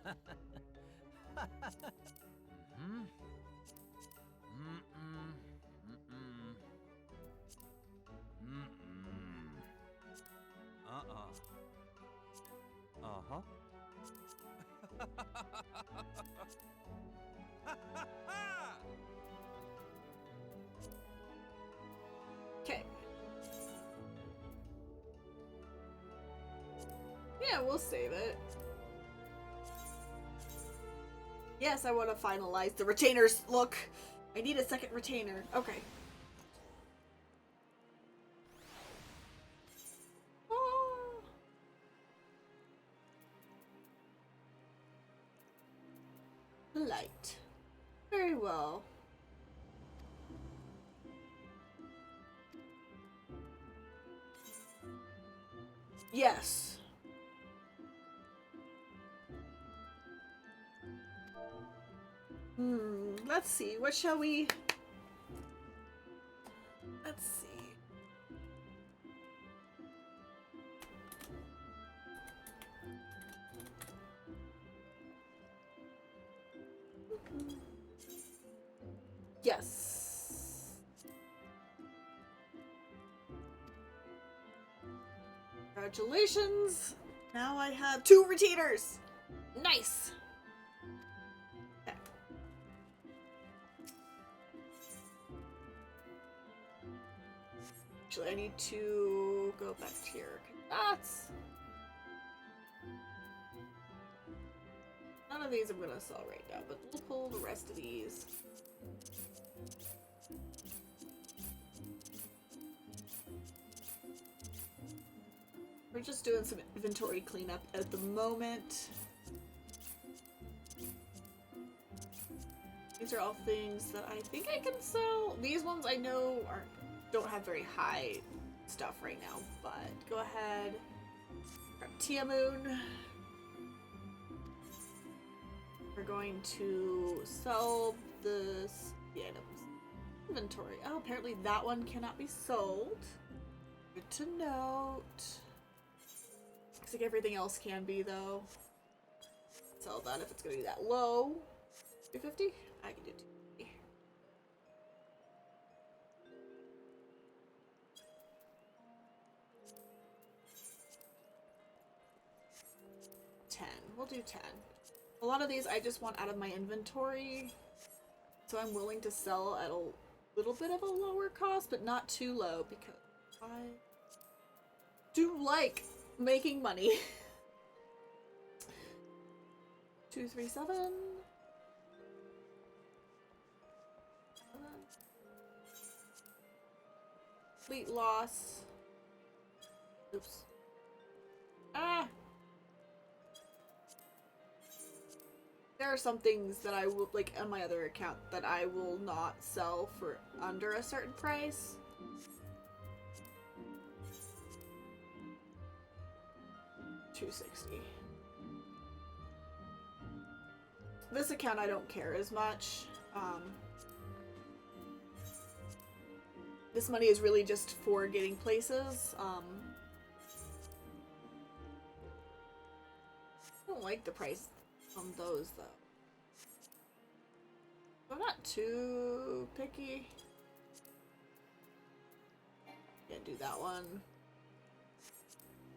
Speaker 6: Hmm? Mm-mm. Mm-mm. Mm-mm. Uh-uh. Uh-huh.
Speaker 1: Okay. Yeah, we'll save it. Yes, I want to finalize the retainers. Look, I need a second retainer. Okay. Oh. Light. Very well. Yes. Let's see. What shall we... Let's see. Yes. Congratulations. Now I have 2 retainers. Nice. Okay. Actually, I need to go back to here. That's... None of these I'm gonna sell right now, but we'll pull the rest of these. We're just doing some inventory cleanup at the moment. These are all things that I think I can sell. These ones I know don't have very high stuff right now, but go ahead. Grab Tiamoon. We're going to sell the items. Inventory. Oh, apparently that one cannot be sold. Good to note. Looks like everything else can be, though. Sell that if it's going to be that low. 250? I can do 250. We'll do 10. A lot of these I just want out of my inventory, so I'm willing to sell at a little bit of a lower cost, but not too low, because I do like making money. 237. Fleet loss. Oops. Ah! There are some things that I will, like, on my other account, that I will not sell for under a certain price. $260. This account I don't care as much. This money is really just for getting places. I don't like the price on those, though. I'm not too picky. Can't do that one.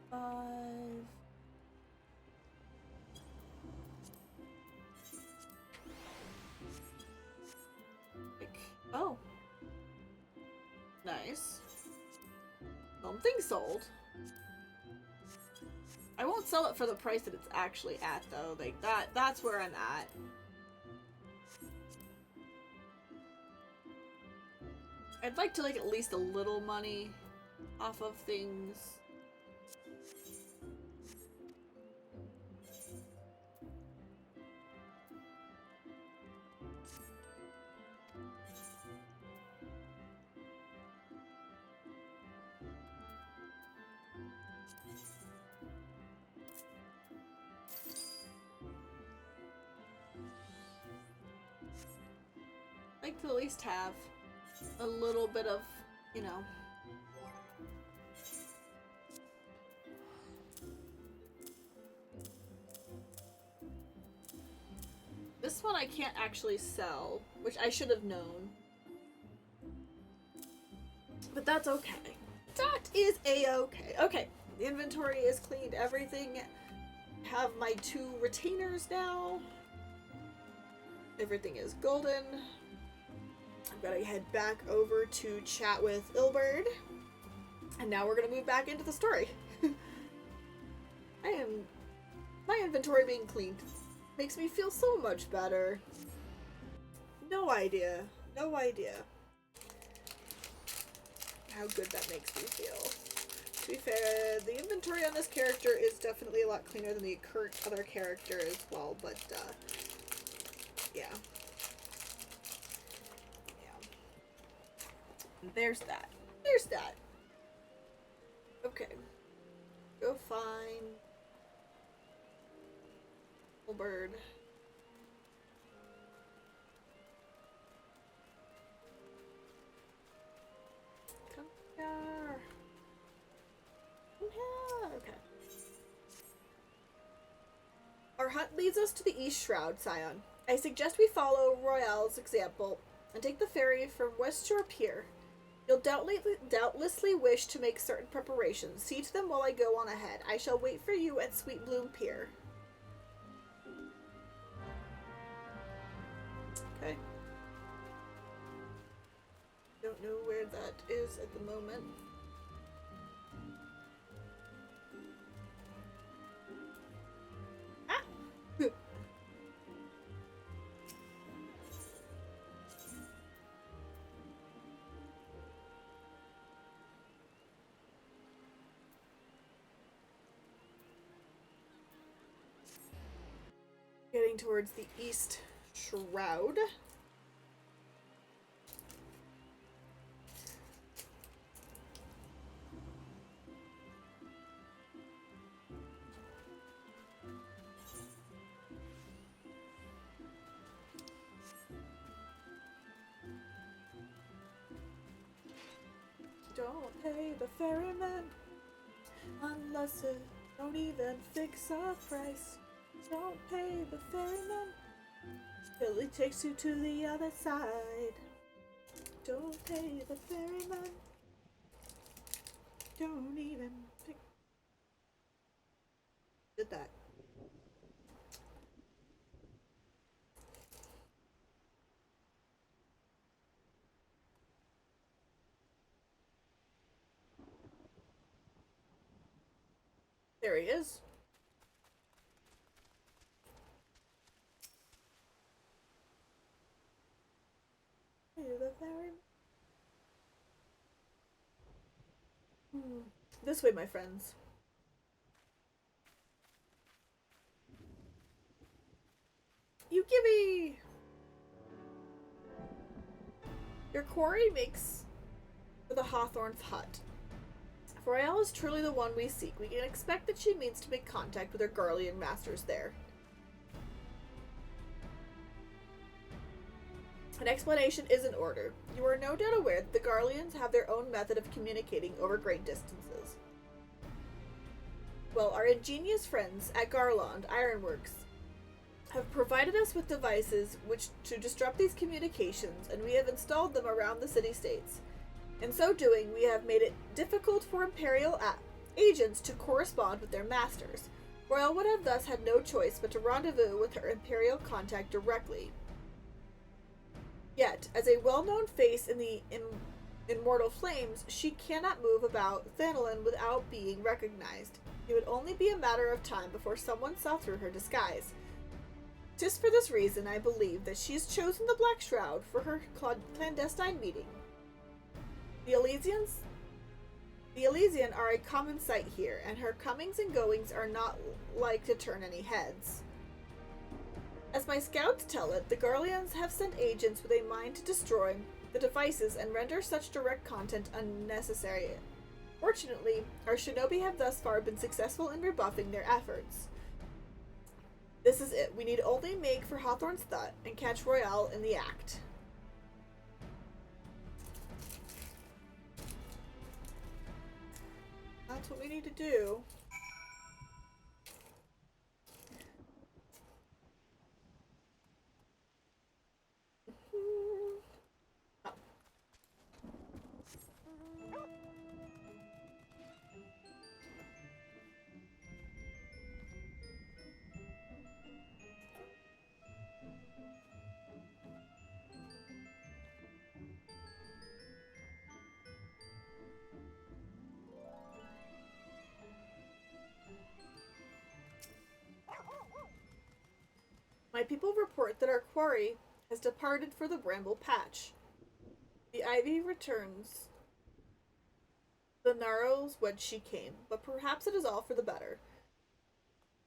Speaker 1: 5. Oh. Nice. Something sold. I won't sell it for the price that it's actually at, though. Like, that's where I'm at. I'd like to, like, at least a little money off of things. Like to at least have a little bit of, you know. this one I can't actually sell, which I should have known. But that's okay. That is a-okay. Okay, the inventory is cleaned, everything. Have my 2 retainers now. Everything is golden. I've got to head back over to chat with Ilberd. And now we're going to move back into the story. My inventory being cleaned makes me feel so much better. No idea how good that makes me feel. To be fair, the inventory on this character is definitely a lot cleaner than the current other character as well, but yeah. There's that. Okay. Go find Bird. Come here. Okay. Our hunt leads us to the East Shroud, Scion. I suggest we follow Royale's example and take the ferry from West Shore Pier. You'll doubtlessly wish to make certain preparations. See to them while I go on ahead. I shall wait for you at Sweet Bloom Pier. Okay. Don't know where that is at the moment. Ah! Getting towards the East Shroud. Don't pay the ferryman unless it don't even fix a price. Don't pay the ferryman till he takes you to the other side. Don't pay the ferryman. Don't even fix. Did that. There he is. The ferryman. This way, my friends. You gimme! Your quarry makes for the Hawthorne's hut. If Royale is truly the one we seek, we can expect that she means to make contact with her Garlean masters there. An explanation is in order. You are no doubt aware that the Garleans have their own method of communicating over great distances. Well, our ingenious friends at Garland Ironworks have provided us with devices which to disrupt these communications, and we have installed them around the city-states. In so doing, we have made it difficult for Imperial agents to correspond with their masters. Royal would have thus had no choice but to rendezvous with her Imperial contact directly. Yet, as a well-known face in the Immortal Flames, she cannot move about Thanalin without being recognized. It would only be a matter of time before someone saw through her disguise. Just for this reason, I believe that she has chosen the Black Shroud for her clandestine meeting. The Elysian are a common sight here, and her comings and goings are not like to turn any heads. As my scouts tell it, the Garleans have sent agents with a mind to destroy the devices and render such direct contact unnecessary. Fortunately, our shinobi have thus far been successful in rebuffing their efforts. This is it. We need only make for Hawthorne's Thut and catch Royale in the act. That's what we need to do. My people report that our quarry has departed for the bramble patch. The ivy returns the gnarls whence she came, but perhaps it is all for the better.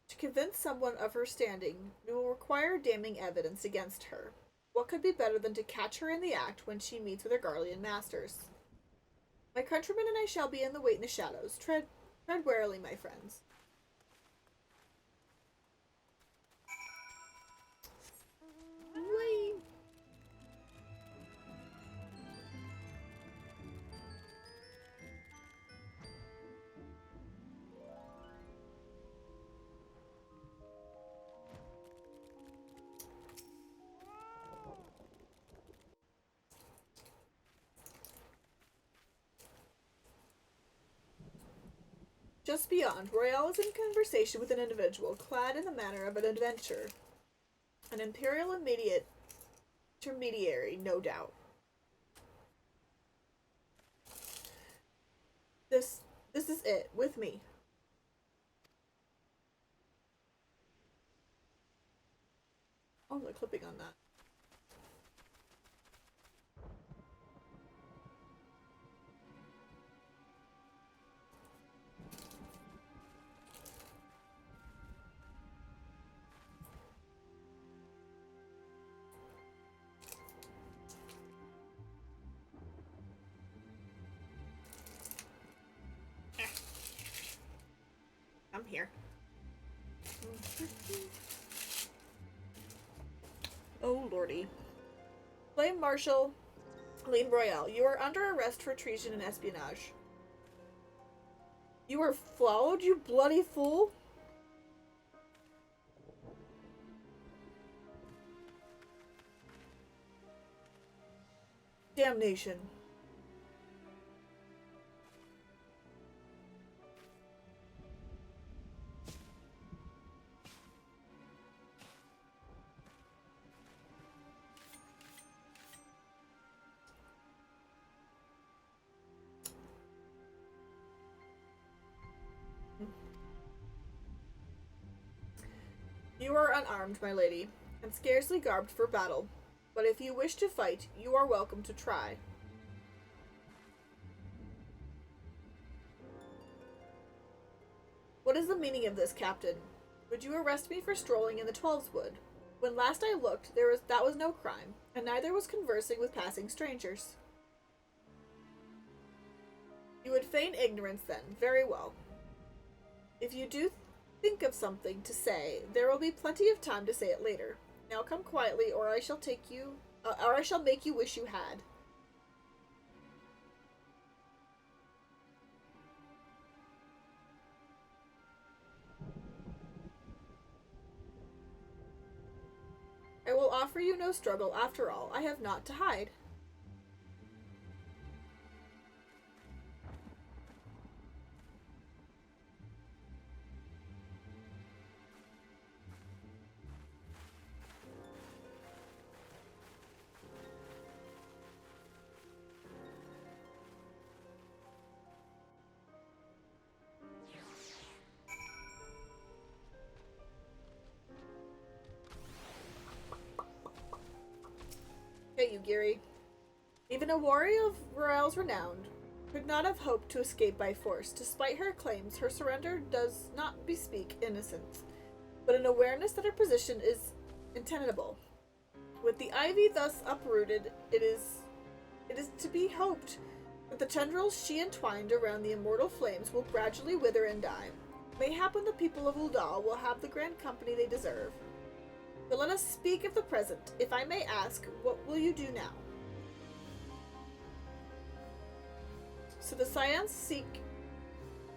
Speaker 1: To convince someone of her standing, we will require damning evidence against her. What could be better than to catch her in the act when she meets with her Garlean masters? My countrymen and I shall be in the wait in the shadows. Tread warily, my friends. Whee! Just beyond, Royale is in conversation with an individual clad in the manner of an adventurer. An imperial intermediary, no doubt. This is it, with me. Oh, the clipping on that. I'm here. Oh, lordy. Flame Marshal Lane Royale, you are under arrest for treason and espionage. You were followed, you bloody fool? Damnation. You are unarmed, my lady, and scarcely garbed for battle. But if you wish to fight, you are welcome to try. What is the meaning of this, Captain? Would you arrest me for strolling in the Twelveswood? When last I looked, that was no crime, and neither was conversing with passing strangers. You would feign ignorance then. Very well. If you do think of something to say, there will be plenty of time to say it later. Now come quietly, or I shall make you wish you had. I will offer you no struggle after all. I have naught to hide. Hey, you, Geary. Even a warrior of Royale's renown could not have hoped to escape by force. Despite her claims, her surrender does not bespeak innocence, but an awareness that her position is untenable. With the ivy thus uprooted, it is to be hoped that the tendrils she entwined around the immortal flames will gradually wither and die. Mayhappen the people of Uldal will have the grand company they deserve. But let us speak of the present. If I may ask, what will you do now? So the Scions seek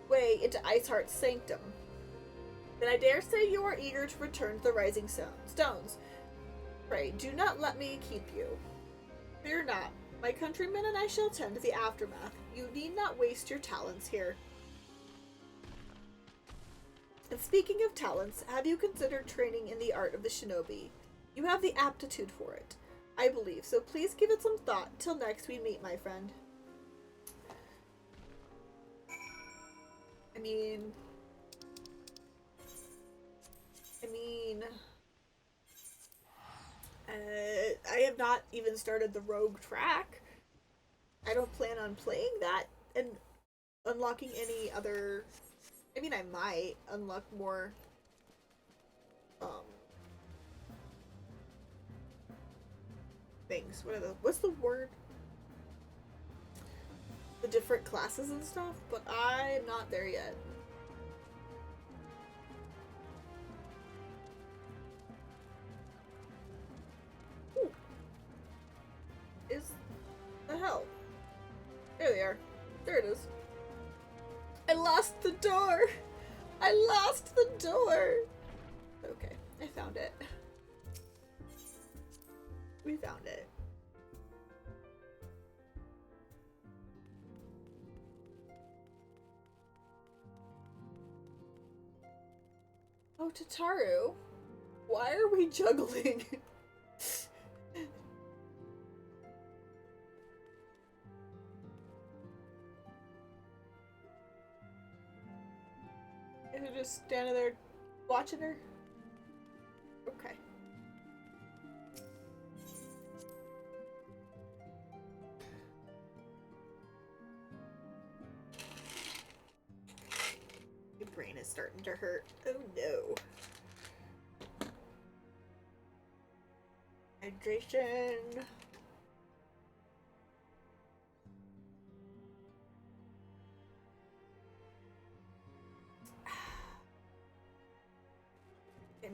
Speaker 1: way into Iceheart's sanctum. Then I dare say you are eager to return to the Rising Stones. Pray, do not let me keep you. Fear not. My countrymen and I shall tend to the aftermath. You need not waste your talents here. And speaking of talents, have you considered training in the art of the shinobi? You have the aptitude for it, I believe, so please give it some thought till next we meet, my friend. I mean... I have not even started the rogue track. I don't plan on playing that and unlocking any other. I mean, I might unlock more. Things. What's the word? The different classes and stuff, but I'm not there yet. Ooh. Is the hell? There they are. There it is. I lost the door! I lost the door! Okay, I found it. We found it. Oh, Tataru, why are we juggling? Is it just standing there watching her? Okay. Your brain is starting to hurt. Oh no. Hydration.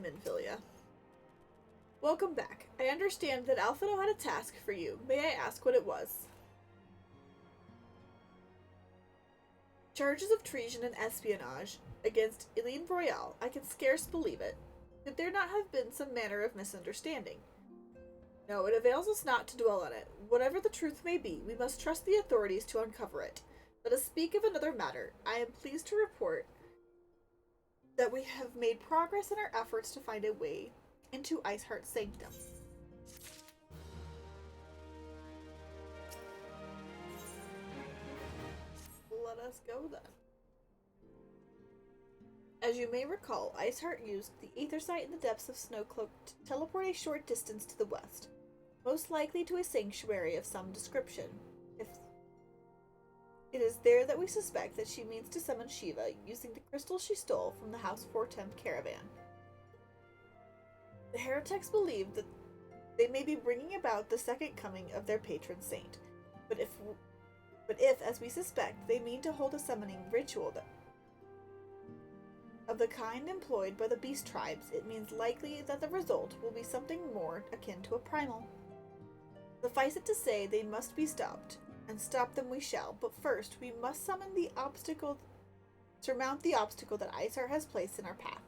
Speaker 1: Minfilia. Welcome back. I understand that Alphino had a task for you. May I ask what it was? Charges of treason and espionage against Eileen Royale. I can scarce believe it. Could there not have been some manner of misunderstanding? No, it avails us not to dwell on it. Whatever the truth may be, we must trust the authorities to uncover it. Let us speak of another matter. I am pleased to report that we have made progress in our efforts to find a way into Iceheart's sanctum. Let us go then. As you may recall, Iceheart used the Aether Sight in the depths of Snowcloak to teleport a short distance to the west, most likely to a sanctuary of some description. If it is there that we suspect that she means to summon Shiva using the crystal she stole from the House Fortempt caravan. The heretics believe that they may be bringing about the second coming of their patron saint, but if, as we suspect, they mean to hold a summoning ritual of the kind employed by the beast tribes, it means likely that the result will be something more akin to a primal. Suffice it to say, they must be stopped, and stop them we shall, but first we must surmount the obstacle that Iceheart has placed in our path.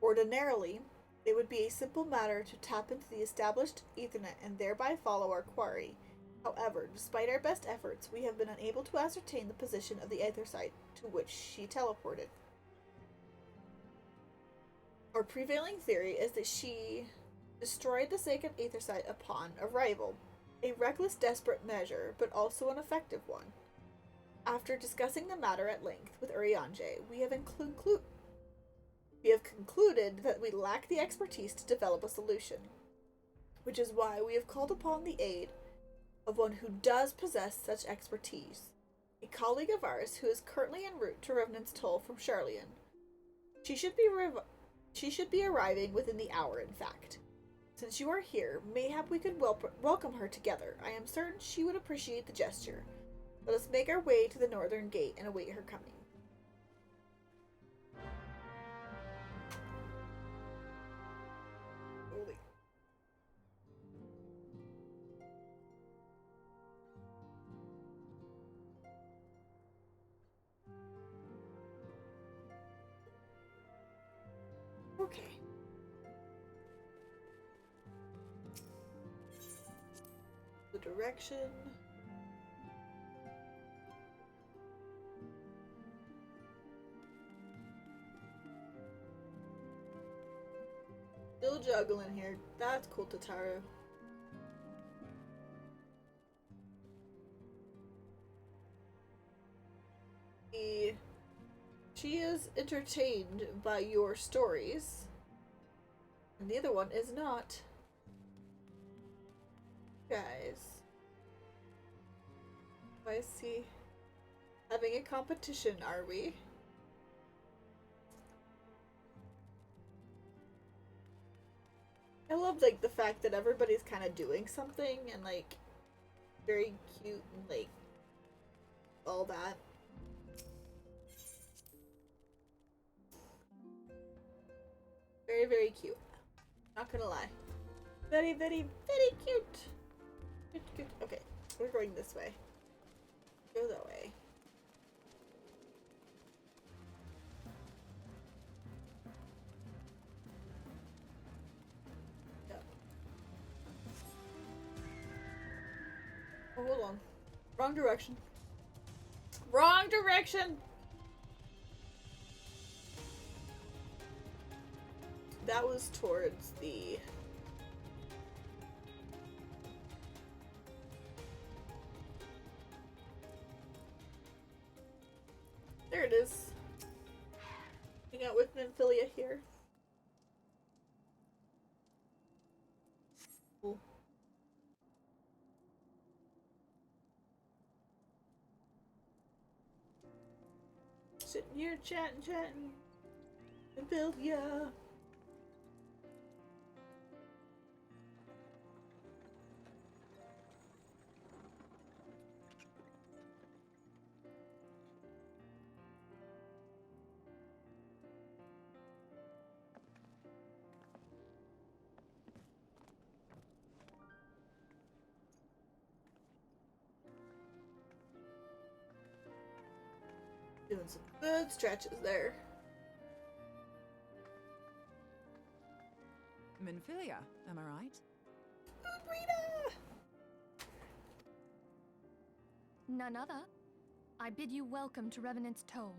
Speaker 1: Ordinarily, it would be a simple matter to tap into the established Ethernet and thereby follow our quarry. However, despite our best efforts, we have been unable to ascertain the position of the Aether Site to which she teleported. Our prevailing theory is that she destroyed the sacred Aether Site upon arrival. A reckless, desperate measure, but also an effective one. After discussing the matter at length with Urianger, we have concluded that we lack the expertise to develop a solution, which is why we have called upon the aid of one who does possess such expertise, a colleague of ours who is currently en route to Revenant's Toll from Charlian. She should be arriving within the hour, in fact. Since you are here, mayhap we could welcome her together. I am certain she would appreciate the gesture. Let us make our way to the northern gate and await her coming. Holy. Okay. The direction. Still juggling here. That's cool, Tataru. She is entertained by your stories, and the other one is not. Guys. I see. Having a competition, are we? I love like the fact that everybody's kind of doing something and like very cute and like all that. Very, very cute. Not gonna lie. Very, very, very cute. Cute, cute. Okay, we're going this way. Go that way. Yep. Oh, hold on. Wrong direction. Wrong direction! That was towards the... There it is. Hang out with Nymphilia here. Cool. Sitting here chatting. Nymphilia. Doing some good stretches there.
Speaker 7: Minfilia, am I right?
Speaker 1: Rita!
Speaker 8: None other. I bid you welcome to Revenant's Toll,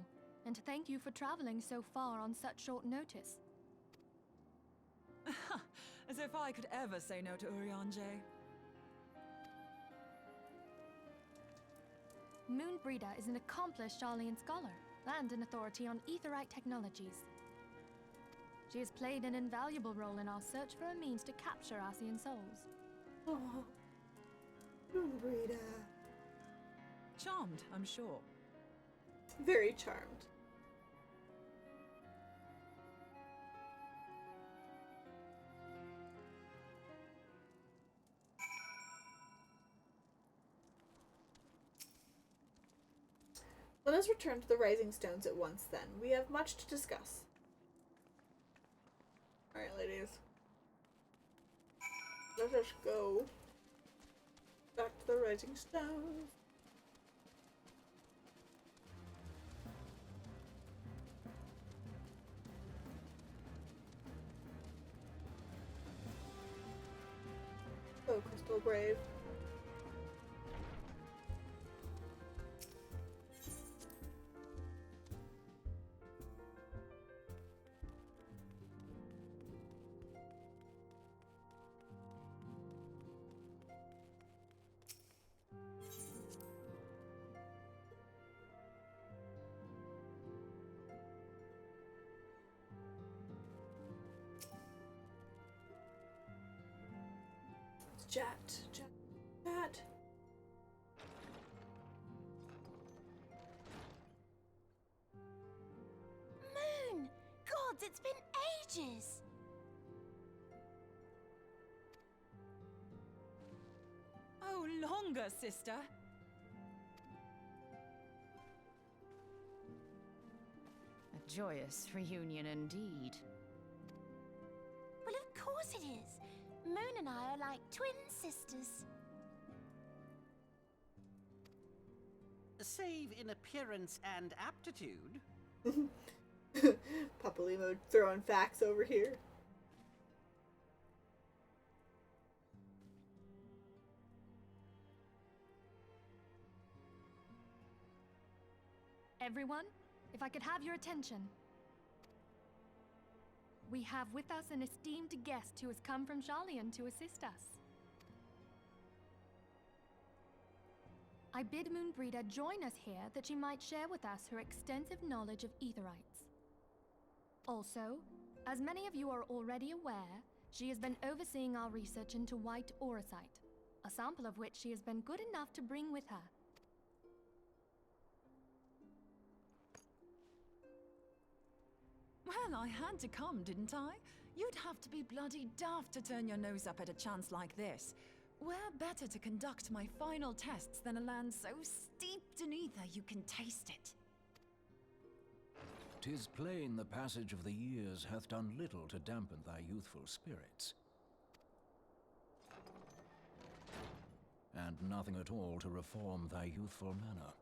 Speaker 8: and to thank you for traveling so far on such short notice.
Speaker 7: As if I could ever say no to Urianger.
Speaker 8: Moonbreeder is an accomplished Sharlayan scholar and an authority on aetherite technologies. She has played an invaluable role in our search for a means to capture Ascian souls.
Speaker 1: Oh, Rita.
Speaker 7: Charmed, I'm sure.
Speaker 1: Very charmed. Let us return to the Rising Stones at once, then. We have much to discuss. Alright, ladies. Let us go back to the Rising Stones. Oh, Crystal Brave. Chat.
Speaker 9: Moon! Gods, it's been ages!
Speaker 7: Oh, longer, sister. A joyous reunion indeed.
Speaker 9: Well, of course it is. Moon and I are like twin sisters.
Speaker 10: Save in appearance and aptitude.
Speaker 1: Papalimo throwing facts over here.
Speaker 8: Everyone, if I could have your attention. We have with us an esteemed guest who has come from Sharlayan to assist us. I bid Moonbreeder join us here that she might share with us her extensive knowledge of aetherites. Also, as many of you are already aware, she has been overseeing our research into white auracite, a sample of which she has been good enough to bring with her.
Speaker 7: Well, I had to come, didn't I? You'd have to be bloody daft to turn your nose up at a chance like this. Where better to conduct my final tests than a land so steeped in ether you can taste it?
Speaker 11: 'Tis plain the passage of the years hath done little to dampen thy youthful spirits. And nothing at all to reform thy youthful manner.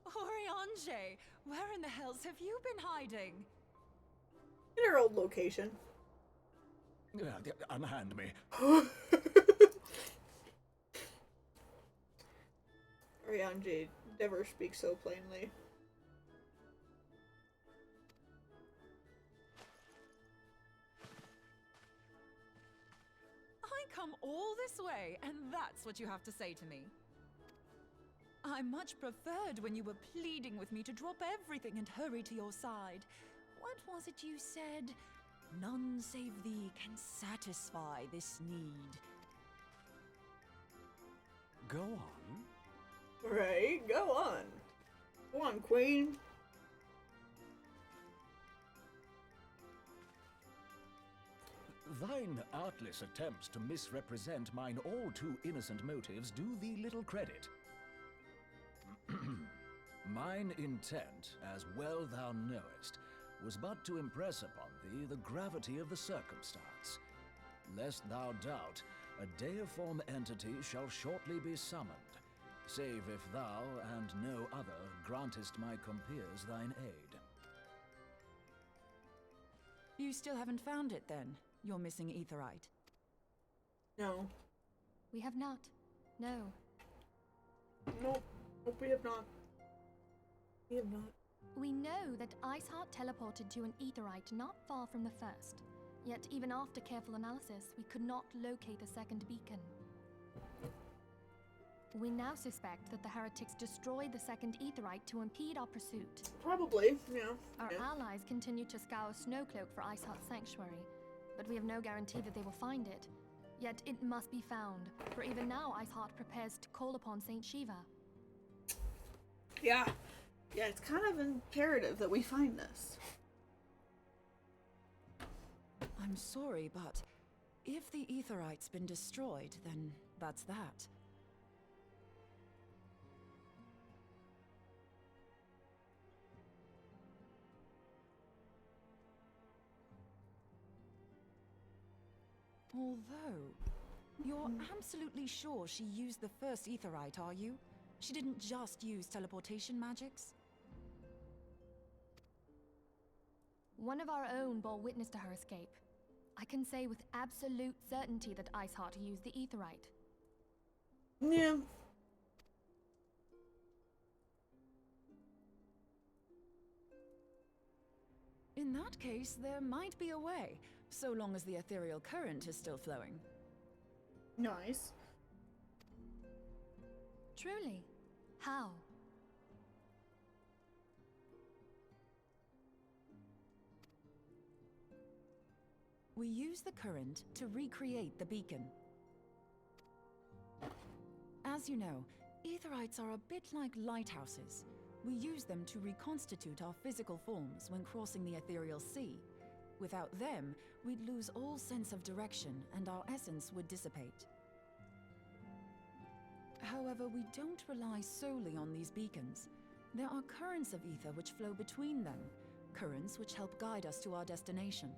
Speaker 7: Oriange, where in the hells have you been hiding?
Speaker 1: In her old location.
Speaker 11: Unhand me.
Speaker 1: Oriange never speaks so plainly.
Speaker 7: I come all this way, and that's what you have to say to me. I much preferred when you were pleading with me to drop everything and hurry to your side. What was it you said? None save thee can satisfy this need.
Speaker 11: Go on.
Speaker 1: Right, go on. Go on, Queen.
Speaker 11: Thine artless attempts to misrepresent mine all too innocent motives do thee little credit. Mine intent, as well thou knowest, was but to impress upon thee the gravity of the circumstance. Lest thou doubt, a deiform entity shall shortly be summoned, save if thou and no other grantest my compeers thine aid.
Speaker 7: You still haven't found it, then? Your missing aetherite?
Speaker 1: No.
Speaker 8: We have not. No.
Speaker 1: Nope. Nope, we have not. We have not.
Speaker 8: We know that Iceheart teleported to an aetherite not far from the first. Yet even after careful analysis, we could not locate the second beacon. We now suspect that the heretics destroyed the second aetherite to impede our pursuit.
Speaker 1: Probably, yeah.
Speaker 8: Our
Speaker 1: yeah.
Speaker 8: allies continue to scour Snowcloak for Iceheart's sanctuary, but we have no guarantee that they will find it. Yet it must be found, for even now Iceheart prepares to call upon Saint Shiva.
Speaker 1: Yeah. Yeah, it's kind of imperative that we find this.
Speaker 7: I'm sorry, but if the aetherite's been destroyed, then that's that. Although, you're absolutely sure she used the first aetherite, are you? She didn't just use teleportation magics?
Speaker 8: One of our own bore witness to her escape. I can say with absolute certainty that Iceheart used the aetherite.
Speaker 1: Yeah.
Speaker 7: In that case, there might be a way, so long as the ethereal current is still flowing.
Speaker 1: Nice.
Speaker 8: Truly? How?
Speaker 7: We use the current to recreate the beacon. As you know, aetherites are a bit like lighthouses. We use them to reconstitute our physical forms when crossing the ethereal sea. Without them, we'd lose all sense of direction and our essence would dissipate. However, we don't rely solely on these beacons. There are currents of ether which flow between them, currents which help guide us to our destination.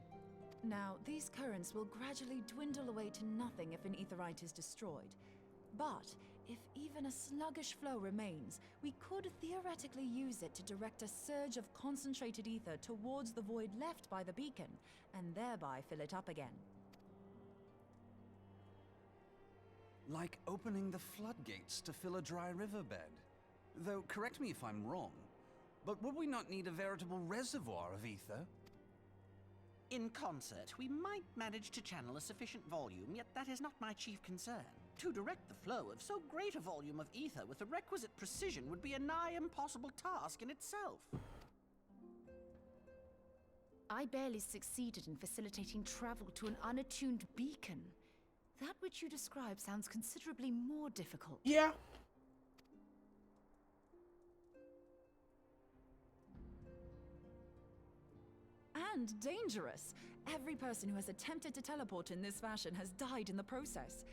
Speaker 7: Now, these currents will gradually dwindle away to nothing if an aetherite is destroyed. But if even a sluggish flow remains, we could theoretically use it to direct a surge of concentrated ether towards the void left by the beacon, and thereby fill it up again.
Speaker 12: Like opening the floodgates to fill a dry riverbed. Though, correct me if I'm wrong, but would we not need a veritable reservoir of ether?
Speaker 10: In concert, we might manage to channel a sufficient volume, yet that is not my chief concern. To direct the flow of so great a volume of ether with the requisite precision would be a nigh impossible task in itself.
Speaker 7: I barely succeeded in facilitating travel to an unattuned beacon. That which you describe sounds considerably more difficult.
Speaker 1: Yeah.
Speaker 7: And dangerous. Every person who has attempted to teleport in this fashion has died in the process.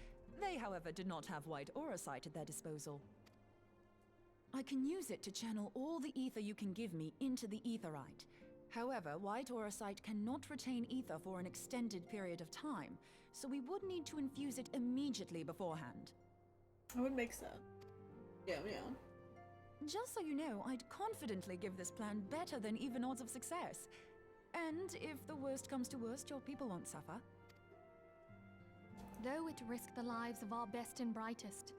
Speaker 7: They, however, did not have white aura sight at their disposal. I can use it to channel all the ether you can give me into the aetherite. However, white aura sight cannot retain ether for an extended period of time, so we would need to infuse it immediately beforehand.
Speaker 1: That would make sense. Yeah.
Speaker 7: Just so you know, I'd confidently give this plan better than even odds of success. And if the worst comes to worst, your people won't suffer.
Speaker 8: Though it risked the lives of our best and brightest,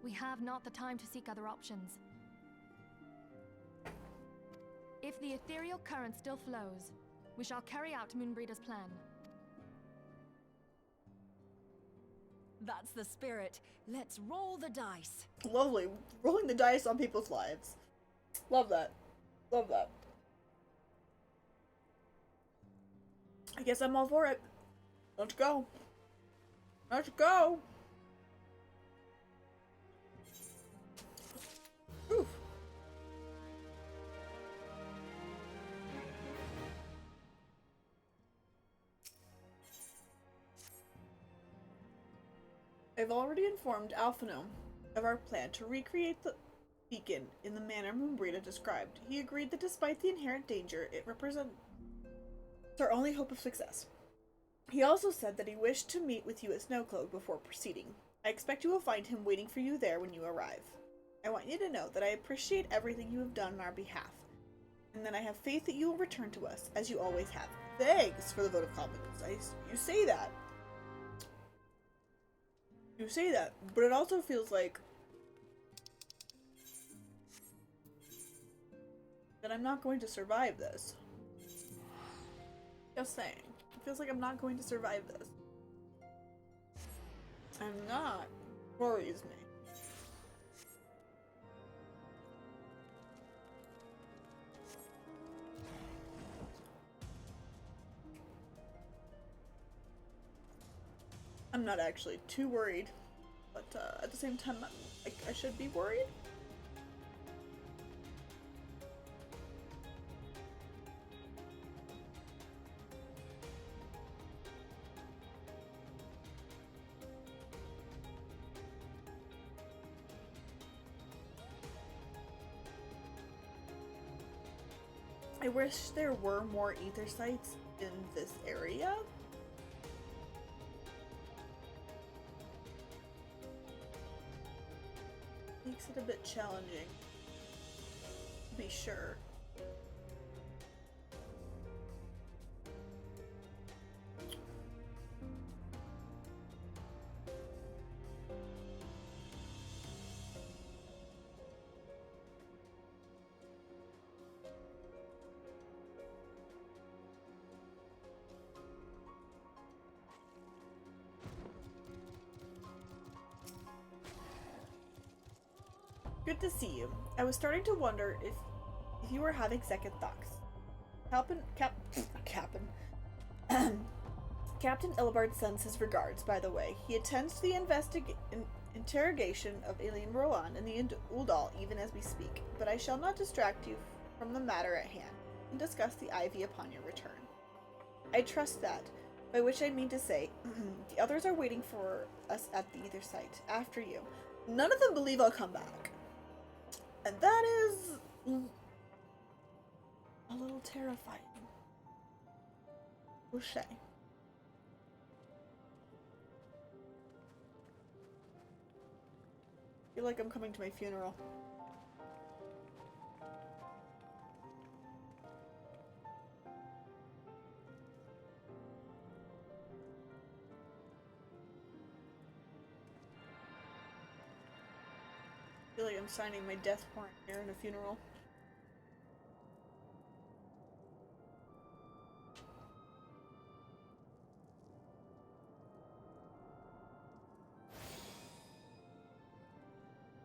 Speaker 8: we have not the time to seek other options. If the ethereal current still flows, we shall carry out Moonbreeder's plan.
Speaker 7: That's the spirit. Let's roll the dice.
Speaker 1: Lovely. Rolling the dice on people's lives. Love that. Love that. I guess I'm all for it. Let's go. Let's go. Oof. I've already informed Alphino of our plan to recreate the beacon in the manner Moonbreeder described. He agreed that despite the inherent danger, it represents our only hope of success. He also said that he wished to meet with you at Snowcloak before proceeding. I expect you will find him waiting for you there when you arrive. I want you to know that I appreciate everything you have done on our behalf, and that I have faith that you will return to us, as you always have. Thanks for the vote of confidence. You say that. You say that, but it also feels like that I'm not going to survive this. Just saying. It feels like I'm not going to survive this. I'm not. Worries me. I'm not actually too worried, but at the same time, I should be worried. I wish there were more ether sites in this area. Makes it a bit challenging, to be sure. Good to see you. I was starting to wonder if you were having second thoughts. Captain Ilbard sends his regards, by the way. He attends to the interrogation of Alien Roland and the Uldal even as we speak, but I shall not distract you from the matter at hand and discuss the Ivy upon your return. I trust that, by which I mean to say, the others are waiting for us at the ether site, after you. None of them believe I'll come back. And that is a little terrifying. Boucher. I feel like I'm coming to my funeral. I feel like I'm signing my death warrant here in a funeral.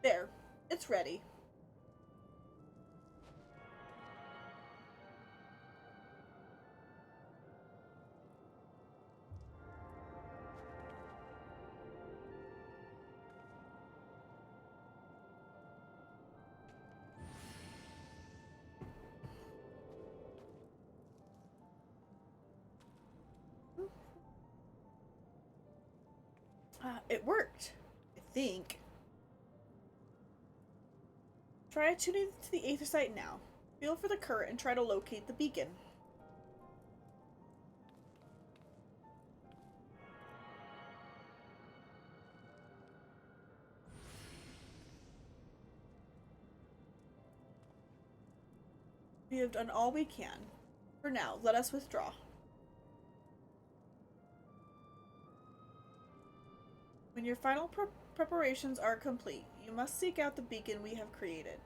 Speaker 1: There. It's ready. It worked, I think. Try attuning to the Aether Site now. Feel for the current and try to locate the beacon. We have done all we can. For now, let us withdraw. When your final preparations are complete, you must seek out the beacon we have created.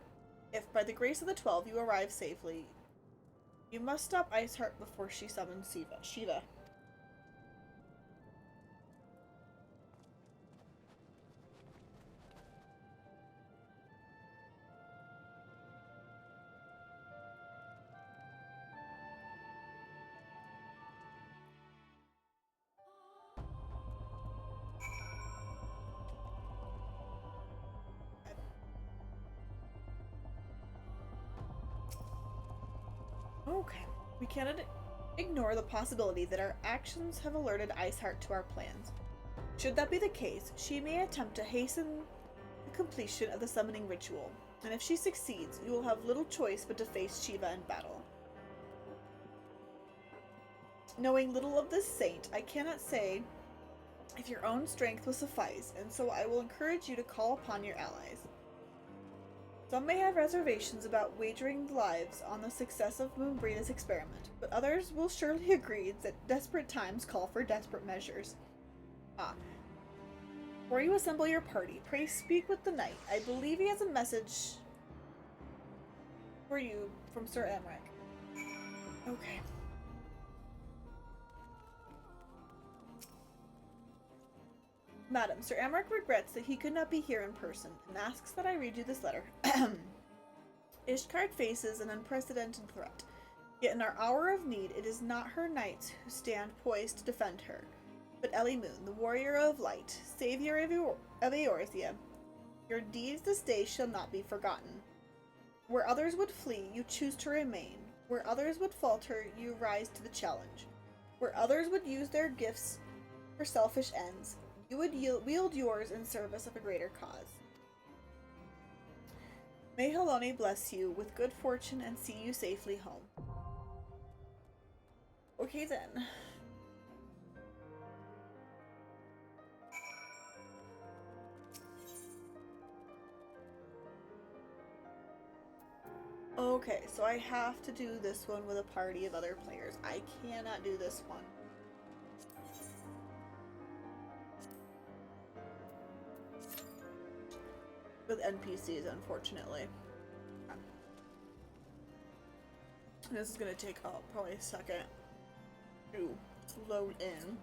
Speaker 1: If, by the grace of the 12, you arrive safely, you must stop Iceheart before she summons Shiva. Okay. We cannot ignore the possibility that our actions have alerted Iceheart to our plans. Should that be the case, she may attempt to hasten the completion of the summoning ritual, and if she succeeds, you will have little choice but to face Shiva in battle. Knowing little of this saint, I cannot say if your own strength will suffice, and so I will encourage you to call upon your allies. Some may have reservations about wagering lives on the success of Moonbreeda's experiment, but others will surely agree that desperate times call for desperate measures. Before you assemble your party, pray speak with the knight. I believe he has a message for you from Sir Emric. Okay. Madam, Sir Emric regrets that he could not be here in person, and asks that I read you this letter. Ishgard faces an unprecedented threat, yet in our hour of need it is not her knights who stand poised to defend her, but Ellie Moon, the warrior of light, savior of Eorzea. Your deeds this day shall not be forgotten. Where others would flee, you choose to remain. Where others would falter, you rise to the challenge. Where others would use their gifts for selfish ends, you would wield yours in service of a greater cause. May Haloni bless you with good fortune and see you safely home. Okay then. Okay, so I have to do this one with a party of other players. I cannot do this one with NPCs, unfortunately. This is gonna take probably a second to load in.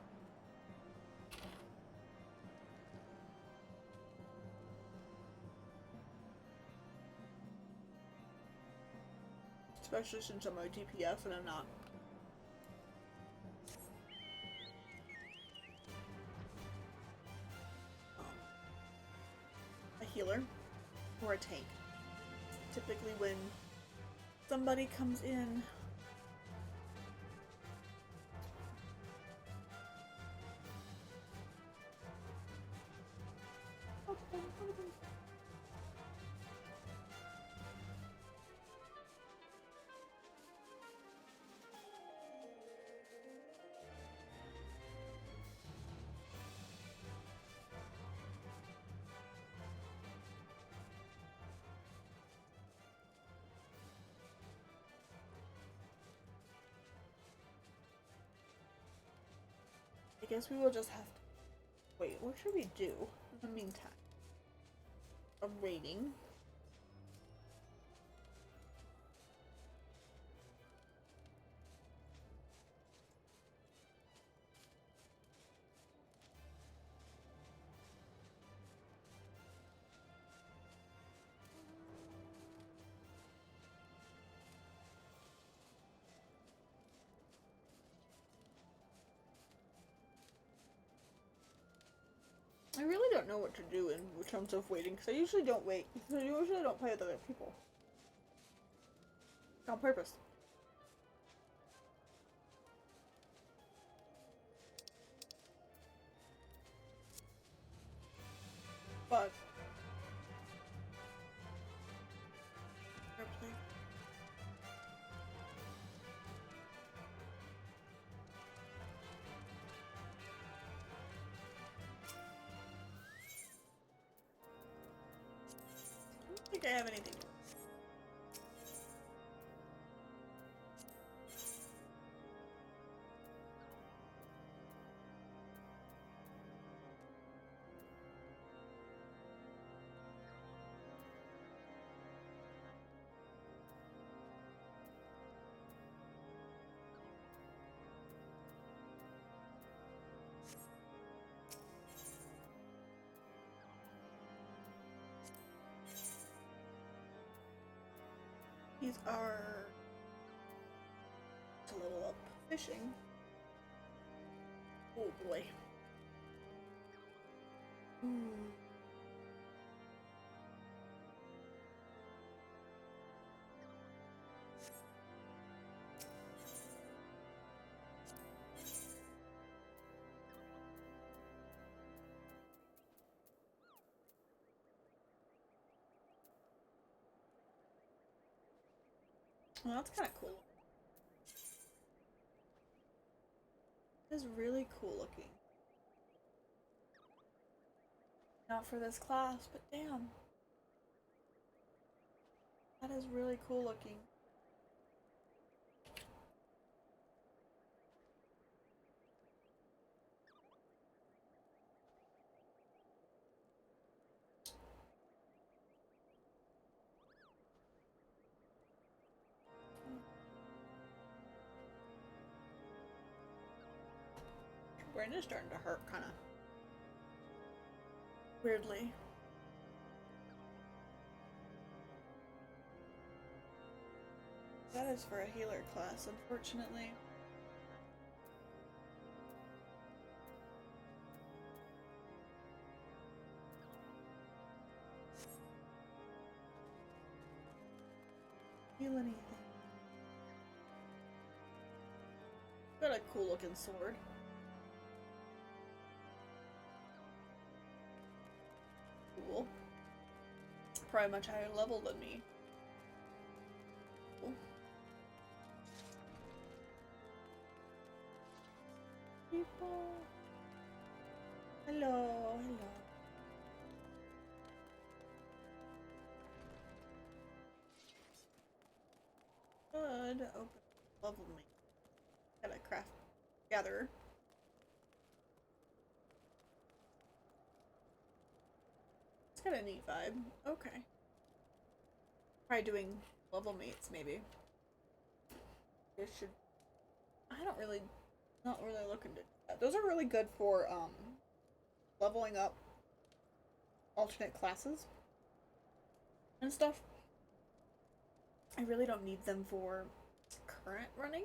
Speaker 1: Especially since I'm a DPS and I'm not. A healer or a tank. Typically when somebody comes in I guess we will just have to wait. What should we do in the meantime? A rating. I really don't know what to do in terms of waiting, because I usually don't wait. I usually don't play with other people. On purpose. think I have anything. These are a little up fishing. Oh boy. Well, that's kind of cool. It's really cool looking. Not for this class, but damn. That is really cool looking. Brain is starting to hurt, kind of weirdly. That is for a healer class, unfortunately. Heal anything. Got a cool looking sword. Cool. Probably much higher level than me. Cool. People. Hello, hello. Good. Open level me. Got a craft gatherer. It's got a neat vibe. Okay. Probably doing level mates, maybe. This should. I don't really. Not really looking to do that. Those are really good for leveling up alternate classes and stuff. I really don't need them for current running.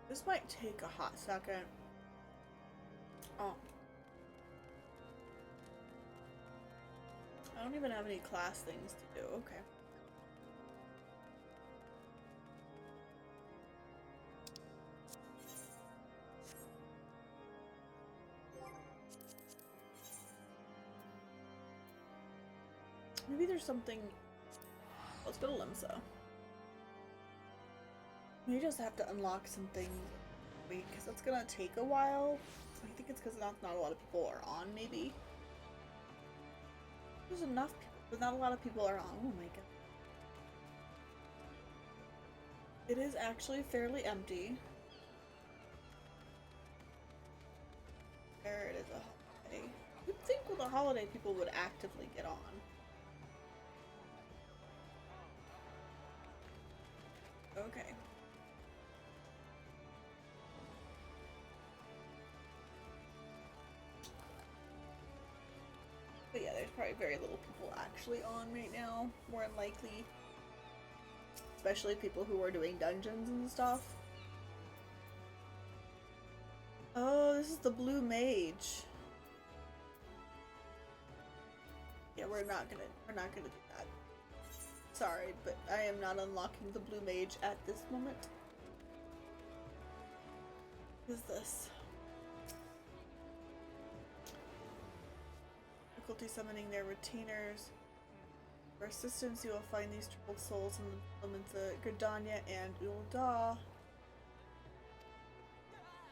Speaker 1: This might take a hot second. Oh. I don't even have any class things to do. Okay. Maybe there's something. Let's go to Limsa. We just have to unlock some things. Wait, because that's gonna take a while. I think it's because not a lot of people are on, maybe. There's enough people, but not a lot of people are on. Oh my god. It is actually fairly empty. There it is, a holiday. You'd think with a holiday people would actively get on. Okay. But yeah, there's probably very little people actually on right now, more than likely. Especially people who are doing dungeons and stuff. Oh, this is the blue mage. Yeah, we're not gonna do that. Sorry, but I am not unlocking the blue mage at this moment. What is this? Difficulty summoning their retainers. For assistance, you will find these troubled souls in the elements of Gridania and Ul'dah.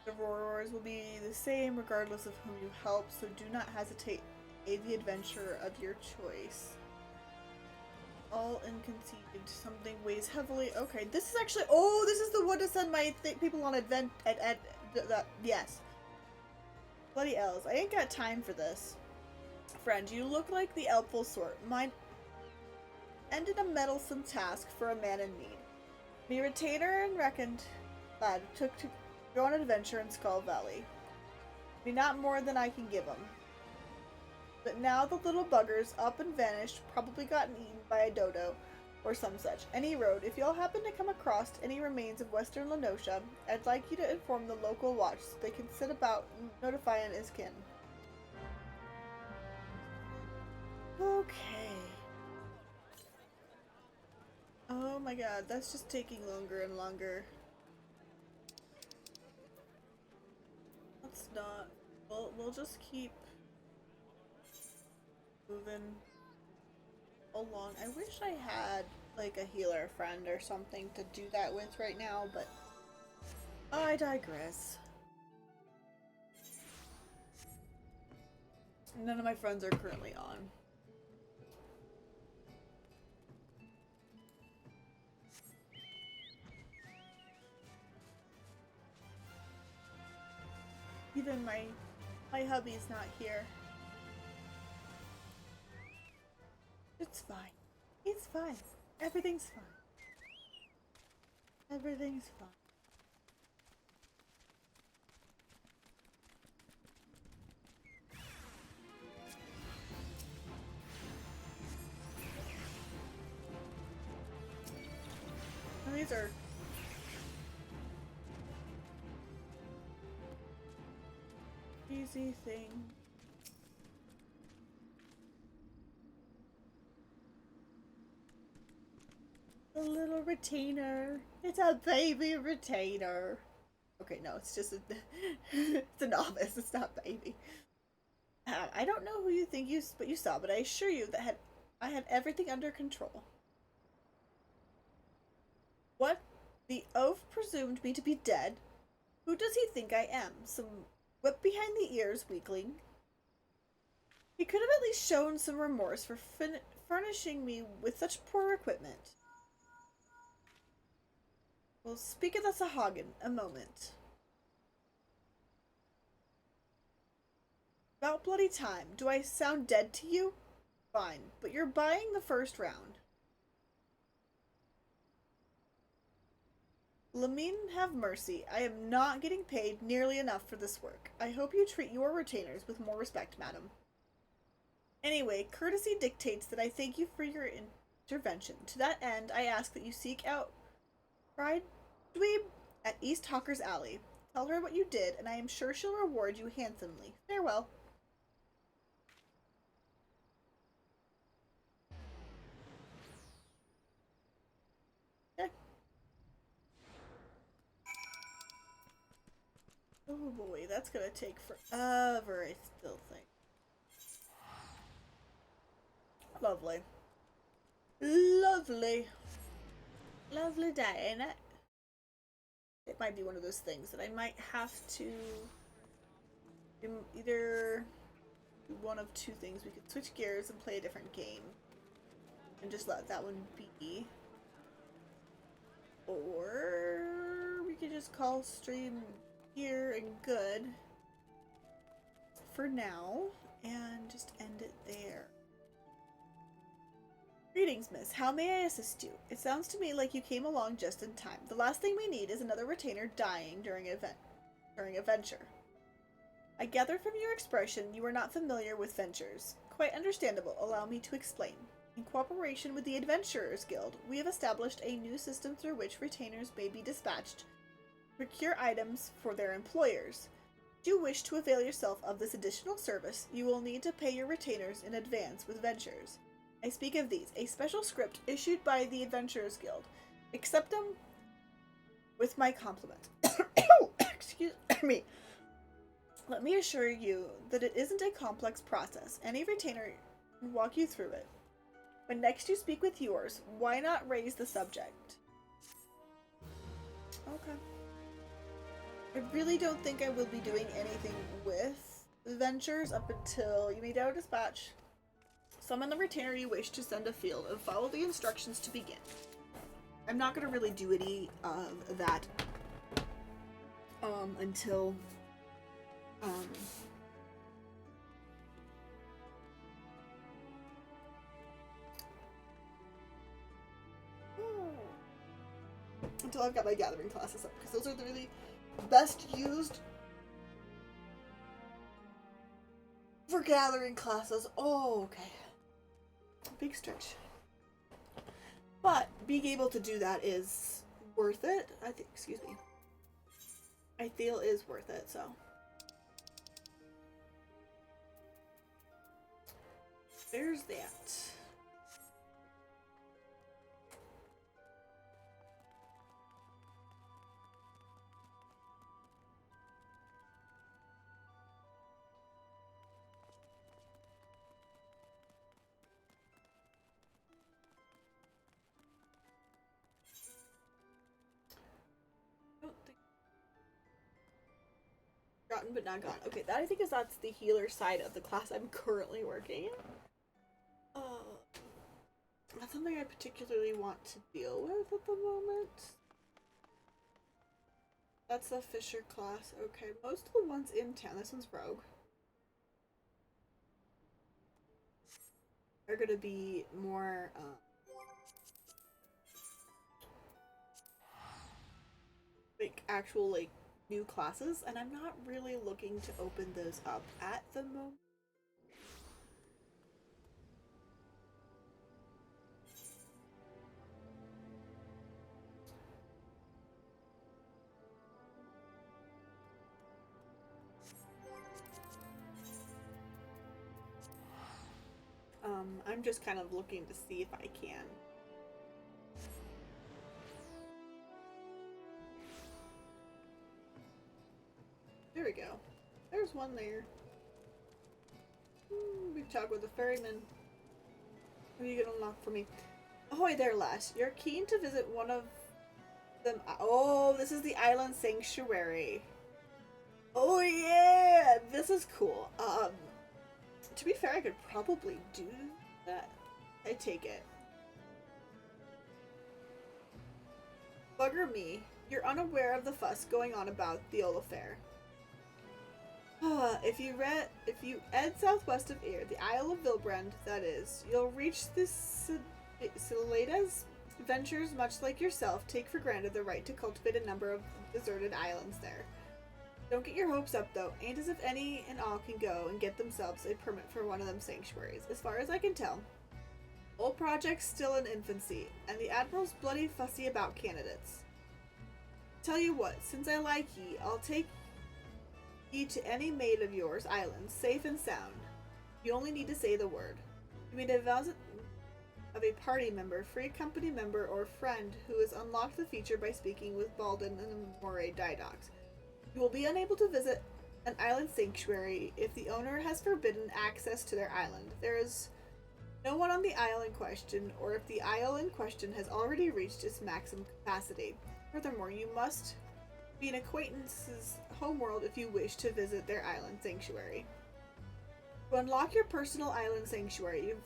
Speaker 1: The Roars will be the same regardless of whom you help, so do not hesitate. Aid the adventurer of your choice. All inconceived. Something weighs heavily. Okay, this is actually. Oh, this is the one to send my people on yes. Bloody elves. I ain't got time for this. Friend, you look like the helpful sort. Mine ended a meddlesome task for a man in need. Me retainer and reckoned lad took to go on an adventure in Skull Valley. Be not more than I can give him. But now the little bugger's up and vanished, probably gotten eaten by a dodo, or some such. Any road, if y'all happen to come across any remains of Western Lenosha, I'd like you to inform the local watch so they can set about notifying his kin. Okay. Oh my god, that's just taking longer and longer. Let's not. We'll just keep moving along. I wish I had like a healer friend or something to do that with right now, but I digress. None of my friends are currently on. Even my hubby's not here. It's fine. It's fine. Everything's fine. Everything's fine. And these are easy thing. A little retainer. It's a baby retainer. Okay, no, it's just a it's a novice. It's not baby. I don't know who you think you saw, but I assure you that I had everything under control. What? The oaf presumed me to be dead? Who does he think I am? Some whip behind the ears weakling? He could have at least shown some remorse for furnishing me with such poor equipment. We'll speak of the Sahagin a moment. About bloody time. Do I sound dead to you? Fine, but you're buying the first round. Lamine, have mercy. I am not getting paid nearly enough for this work. I hope you treat your retainers with more respect, madam. Anyway, courtesy dictates that I thank you for your intervention. To that end, I ask that you seek out Bride Dweeb at East Hawker's Alley. Tell her what you did, and I am sure she'll reward you handsomely. Farewell. Okay. Oh boy, that's gonna take forever, I still think. Lovely. Lovely. Lovely day, ain't it? It might be one of those things that I might have to either do one of two things. We could switch gears and play a different game and just let that one be. Or we could just call stream here and good for now and just end it there. Greetings, miss. How may I assist you? It sounds to me like you came along just in time. The last thing we need is another retainer dying during a venture. I gather from your expression you are not familiar with ventures. Quite understandable. Allow me to explain. In cooperation with the Adventurers Guild, we have established a new system through which retainers may be dispatched to procure items for their employers. If you wish to avail yourself of this additional service, you will need to pay your retainers in advance with ventures. I speak of these, a special script issued by the Adventurers Guild. Accept them with my compliments. Excuse me. Let me assure you that it isn't a complex process. Any retainer can walk you through it. When next you speak with yours, why not raise the subject? Okay. I really don't think I will be doing anything with ventures up until you made out a dispatch. Summon the retainer you wish to send afield and follow the instructions to begin. I'm not going to really do any of that until until I've got my gathering classes up, because those are the really best used for gathering classes. Oh, okay. Big stretch. But being able to do that is worth it. I think, excuse me. I feel is worth it, so. There's that. Gotten but not gone. Okay, that I think that's the healer side of the class I'm currently working in. Not something I particularly want to deal with at the moment. That's the Fisher class. Okay, most of the ones in town, this one's Rogue, are gonna be more like actual like new classes, and I'm not really looking to open those up at the moment. I'm just kind of looking to see if I can. There we go. There's one there. Big talk with the ferryman. What are you gonna unlock for me? Ahoy there, lass. You're keen to visit one of them. Oh, this is the island sanctuary. Oh yeah, this is cool. To be fair, I could probably do that. I take it. Bugger me. You're unaware of the fuss going on about the old affair. If you head southwest of here, the Isle of Vilbrand, that is, you'll reach the Sileda's ventures, much like yourself, take for granted the right to cultivate a number of deserted islands there. Don't get your hopes up, though. Ain't as if any and all can go and get themselves a permit for one of them sanctuaries. As far as I can tell, old project's still in infancy, and the Admiral's bloody fussy about candidates. Tell you what, since I like ye, I'll take ye to any maid of yours island, safe and sound. You only need to say the word. You may advise of a party member, free company member, or friend who has unlocked the feature by speaking with Baldin and the Moray Didocs. You will be unable to visit an island sanctuary if the owner has forbidden access to their island. There is no one on the isle in question, or if the isle in question has already reached its maximum capacity. Furthermore, you must be an acquaintance's homeworld if you wish to visit their island sanctuary. To unlock your personal island sanctuary, you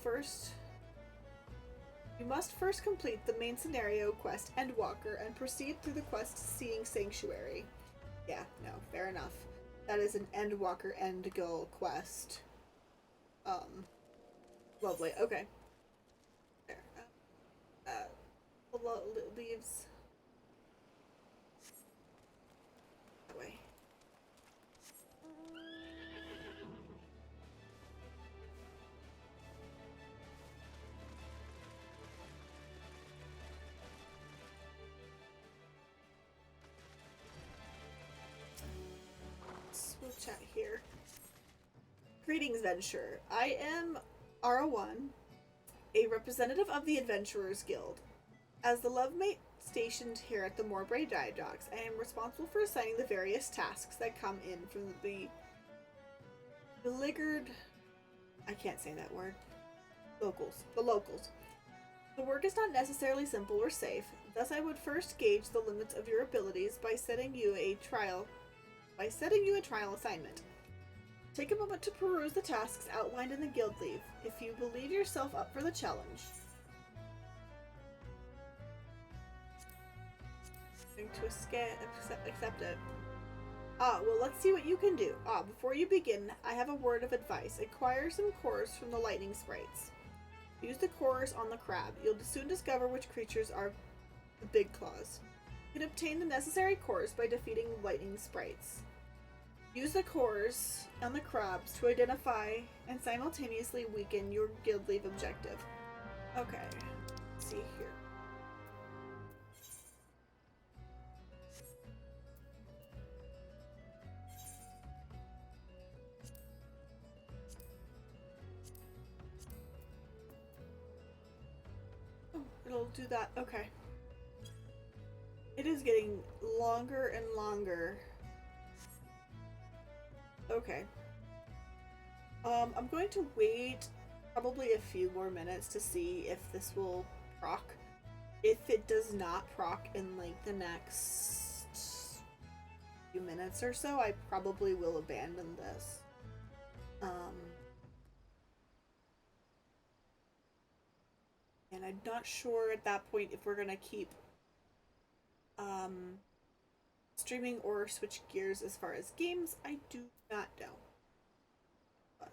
Speaker 1: must first complete the main scenario quest Endwalker and proceed through the quest Seeing Sanctuary. Yeah, no, fair enough. That is an Endwalker end goal quest. Lovely. Okay. There. Leaves. That way. We'll chat here. Greetings, Venture. I am R1, a representative of the Adventurers Guild. As the lovemate stationed here at the Moray Didocs, I am responsible for assigning the various tasks that come in from the beleaguered... I can't say that word. The locals. The work is not necessarily simple or safe, thus I would first gauge the limits of your abilities by setting you a trial assignment. Take a moment to peruse the tasks outlined in the guild leave, if you believe yourself up for the challenge. Going to accept it. Well, let's see what you can do. Before you begin, I have a word of advice. Acquire some cores from the lightning sprites. Use the cores on the crab. You'll soon discover which creatures are the big claws. You can obtain the necessary cores by defeating lightning sprites. Use the cores on the crabs to identify and simultaneously weaken your guild leave objective. Okay, let's see here. Oh, it'll do that. Okay. It is getting longer and longer. Okay. I'm going to wait probably a few more minutes to see if this will proc. If it does not proc in like the next few minutes or so, I probably will abandon this. And I'm not sure at that point if we're gonna keep streaming or switch gears as far as games. I do not know. But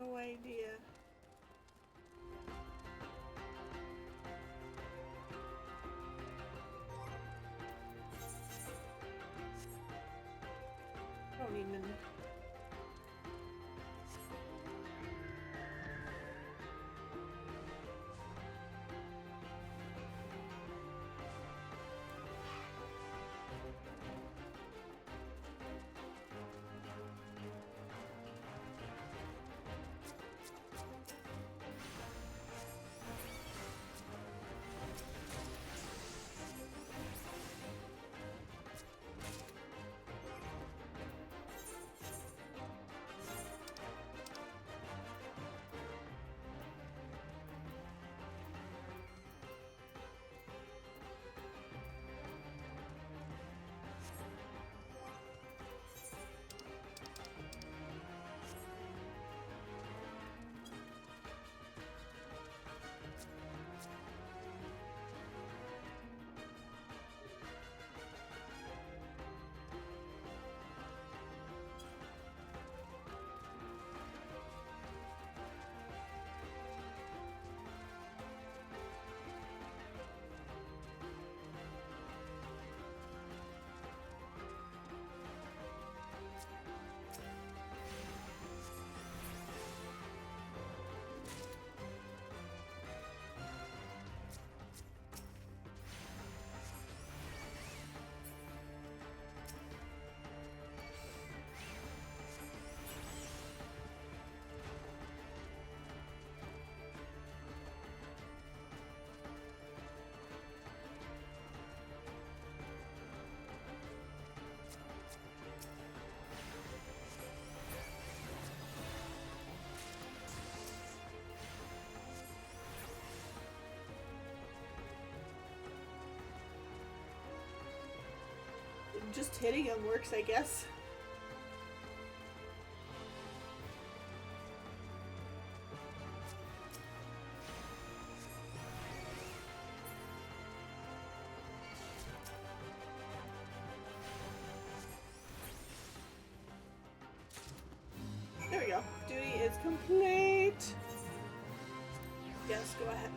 Speaker 1: no idea. Don't even. Just hitting him works, I guess. There we go. Duty is complete. Yes, go ahead.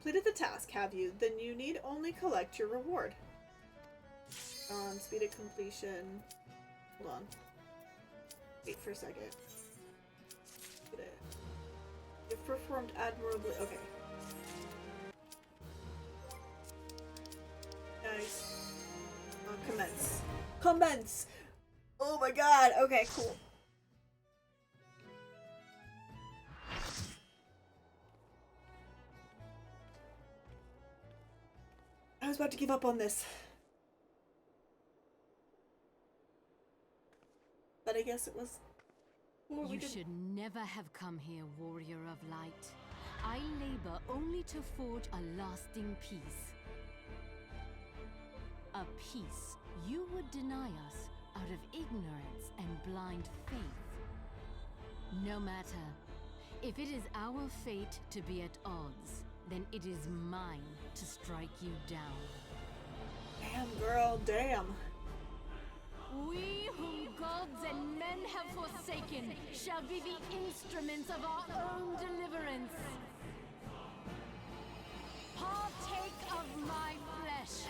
Speaker 1: completed the task, have you? Then you need only collect your reward. Speed of completion. Hold on. Wait for a second. Get it. You've performed admirably. Okay. Nice. Commence. Commence! Oh my god! Okay, cool. I was about to give up on this. But I guess it was...
Speaker 2: You should never have come here, warrior of light. I labor only to forge a lasting peace. A peace you would deny us out of ignorance and blind faith. No matter. If it is our fate to be at odds, then it is mine to strike you down.
Speaker 1: Damn, girl, damn.
Speaker 2: We whom gods and men have forsaken shall be the instruments of our own deliverance. Partake of my flesh.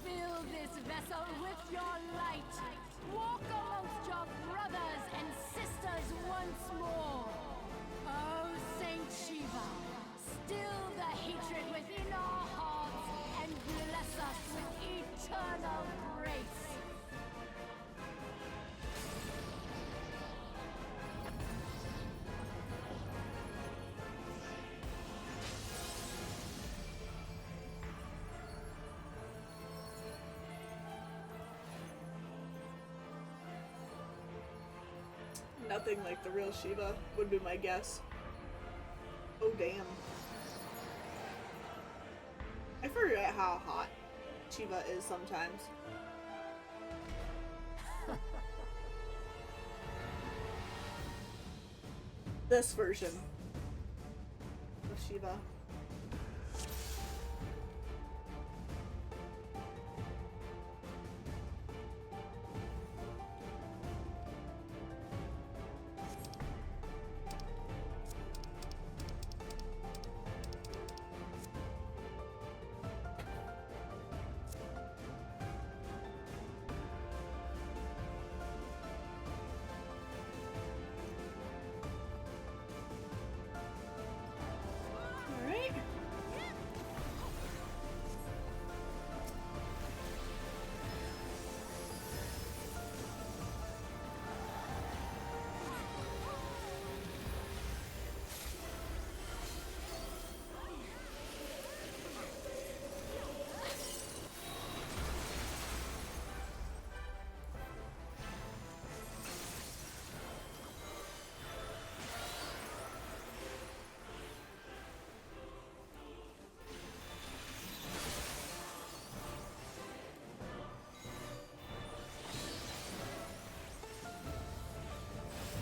Speaker 2: Fill this vessel with your light. Walk amongst your brothers and sisters once more. Oh, Saint Shiva, still the hatred within our hearts and bless us with eternal grace.
Speaker 1: Nothing like the real Shiva would be my guess. Oh damn. I forget how hot Shiva is sometimes. This version of Shiva.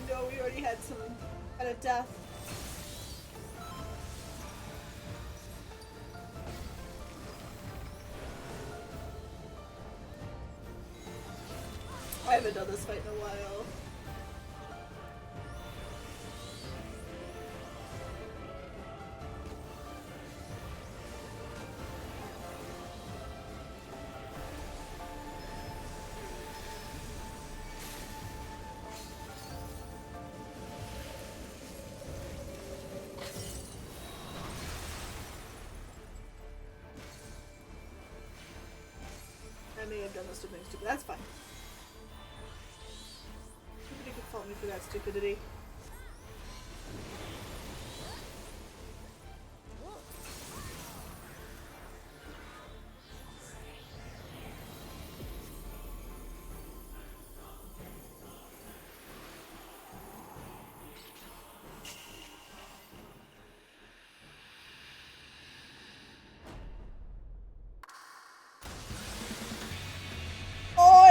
Speaker 1: No, we already had some kind of death. I haven't done this fight in a while. I may have done this stupid, but that's fine. Nobody can fault me for that stupidity.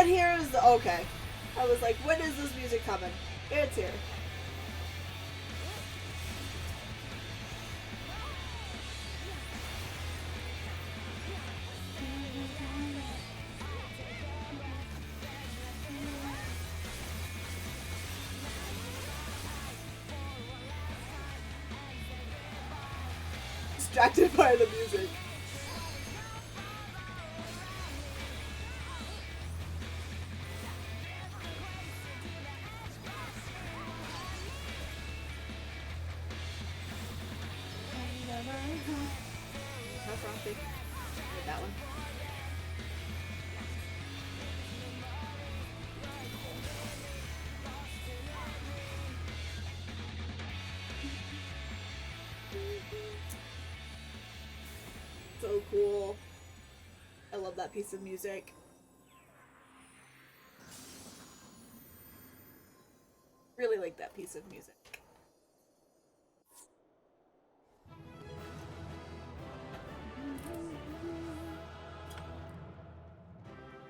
Speaker 1: Here's the okay. I was like, when is this music coming? It's here. distracted by the music. That's wrong. That one. So cool. I love that piece of music. Really like that piece of music.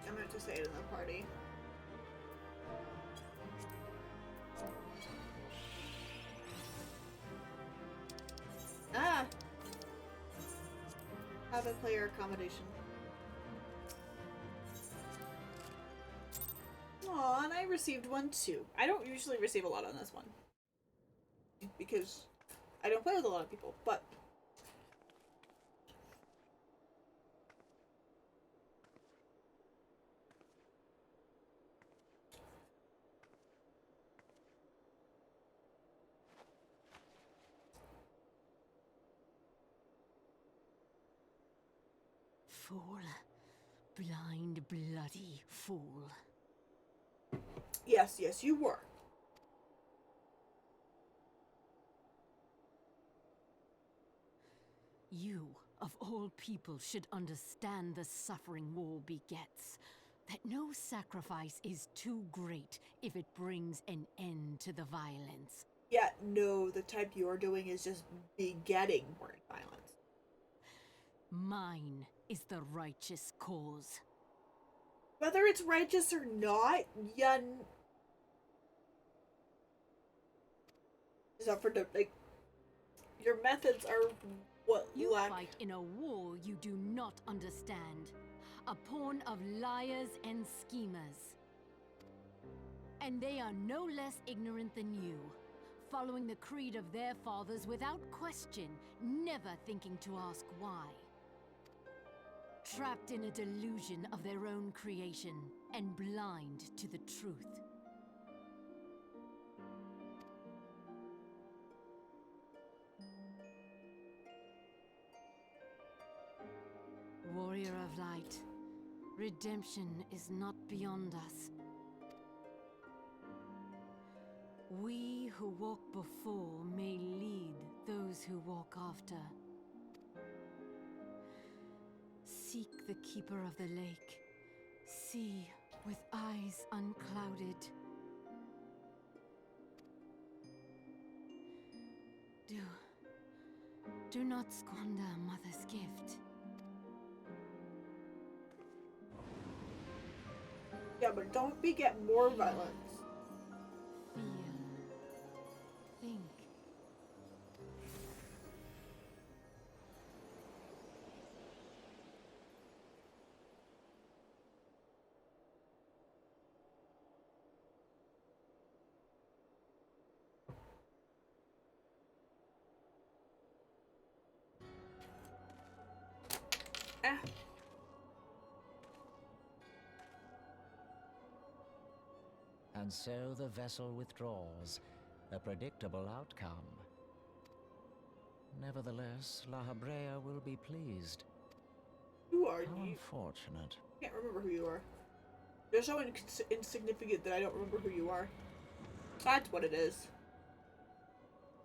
Speaker 1: I meant to say it in the party. Ah! Have a player accommodation. Aw, and I received one too. I don't usually receive a lot on this one. Because I don't play with a lot of people, but
Speaker 2: Fool. Blind, bloody fool.
Speaker 1: yes, you were.
Speaker 2: You, of all people, should understand the suffering war begets. That no sacrifice is too great if it brings an end to the violence.
Speaker 1: Yeah, no, the type you're doing is just begetting more violence.
Speaker 2: Mine is the righteous cause.
Speaker 1: Whether it's righteous or not, is up for like your methods are what
Speaker 2: You
Speaker 1: lack.
Speaker 2: fight in a war you do not understand. A pawn of liars and schemers. And they are no less ignorant than you, following the creed of their fathers without question, never thinking to ask why. Trapped in a delusion of their own creation, and blind to the truth. Warrior of light, redemption is not beyond us. We who walk before may lead those who walk after. Seek the keeper of the lake. See with eyes unclouded. Do not squander Mother's gift.
Speaker 1: Yeah, but don't beget more violence.
Speaker 2: Feel. Think.
Speaker 1: Ah.
Speaker 11: And so the vessel withdraws, a predictable outcome. Nevertheless, La Habrea will be pleased.
Speaker 1: Who are
Speaker 11: How
Speaker 1: you?
Speaker 11: unfortunate.
Speaker 1: I can't remember who you are. You're so insignificant that I don't remember who you are. That's what it is.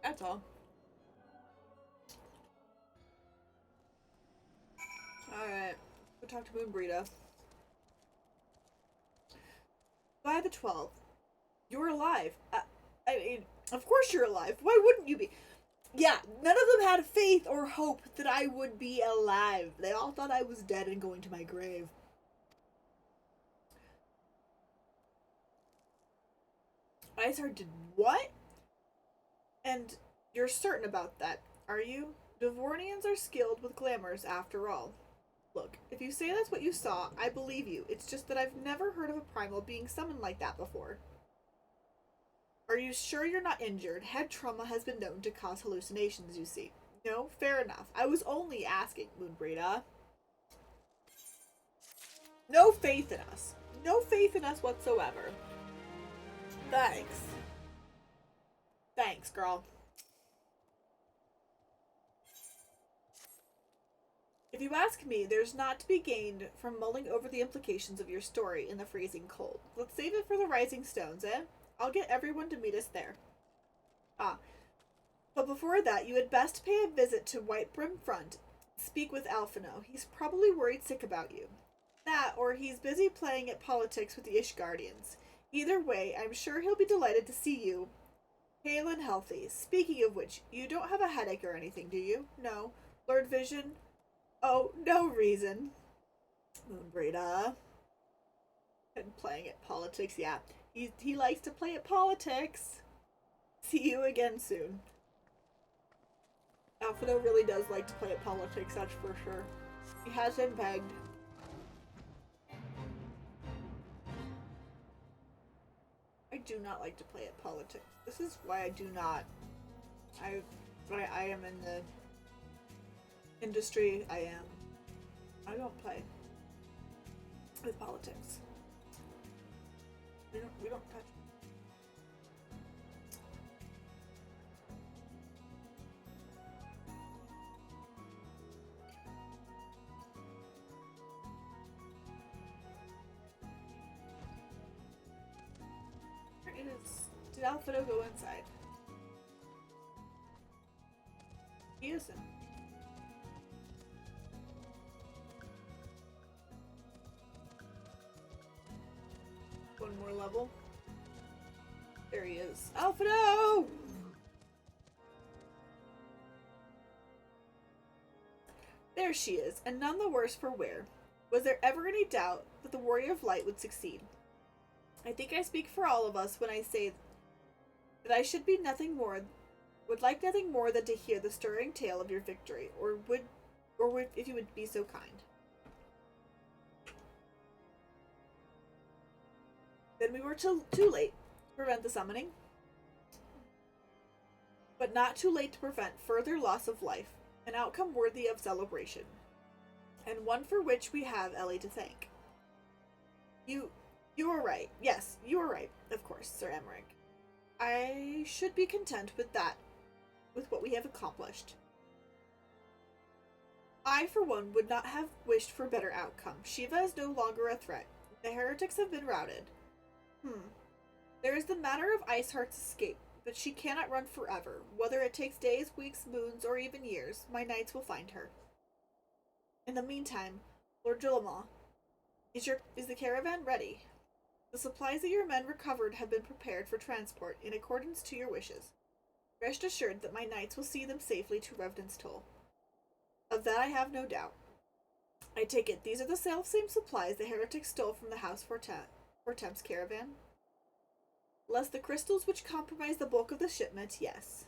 Speaker 1: That's all. Alright. Go talk to Moonbreeda. By the 12th. You're alive. I mean, of course you're alive. Why wouldn't you be? Yeah, none of them had faith or hope that I would be alive. They all thought I was dead and going to my grave. Isar did what? And you're certain about that, are you? Devornians are skilled with glamours after all. Look, if you say that's what you saw, I believe you. It's just that I've never heard of a primal being summoned like that before. Are you sure you're not injured? Head trauma has been known to cause hallucinations, you see. No, fair enough. I was only asking, Moonbrita. No faith in us. No faith in us whatsoever. Thanks. Thanks, girl. If you ask me, there's not to be gained from mulling over the implications of your story in the freezing cold. Let's save it for the Rising Stones, eh? I'll get everyone to meet us there. Ah. But before that, you had best pay a visit to Whitebrim Front. Speak with Alphino. He's probably worried sick about you. That, or he's busy playing at politics with the Ishgardians. Either way, I'm sure he'll be delighted to see you hale and healthy. Speaking of which, you don't have a headache or anything, do you? No. Lord Vision? Oh, no reason. Moonbrita. And playing at politics, yeah. He likes to play at politics. See you again soon. Alphino really does like to play at politics, that's for sure. He has been begged. I do not like to play at politics. This is why I do not. I am in the industry. I don't play with politics. We don't touch. Did Alphino go inside? He isn't. One more level. There he is. Alphino! There she is, and none the worse for wear. Was there ever any doubt that the Warrior of Light would succeed? I think I speak for all of us when I say that I should be would like nothing more than to hear the stirring tale of your victory, or would if you would be so kind. Then we were too late to prevent the summoning, but not too late to prevent further loss of life, an outcome worthy of celebration, and one for which we have Ellie to thank. You are right. Yes, you are right, of course, Sir Emmerich. I should be content with that, with what we have accomplished. I, for one, would not have wished for a better outcome. Shiva is no longer a threat. The heretics have been routed. There is the matter of Iceheart's escape, but she cannot run forever. Whether it takes days, weeks, moons, or even years, my knights will find her. In the meantime, Lord Julama, is the caravan ready? The supplies that your men recovered have been prepared for transport in accordance to your wishes. Rest assured that my knights will see them safely to Revenant's Toll. Of that I have no doubt. I take it these are the self-same supplies the heretics stole from the House Fortemps caravan? Lest the crystals which comprise the bulk of the shipment, yes.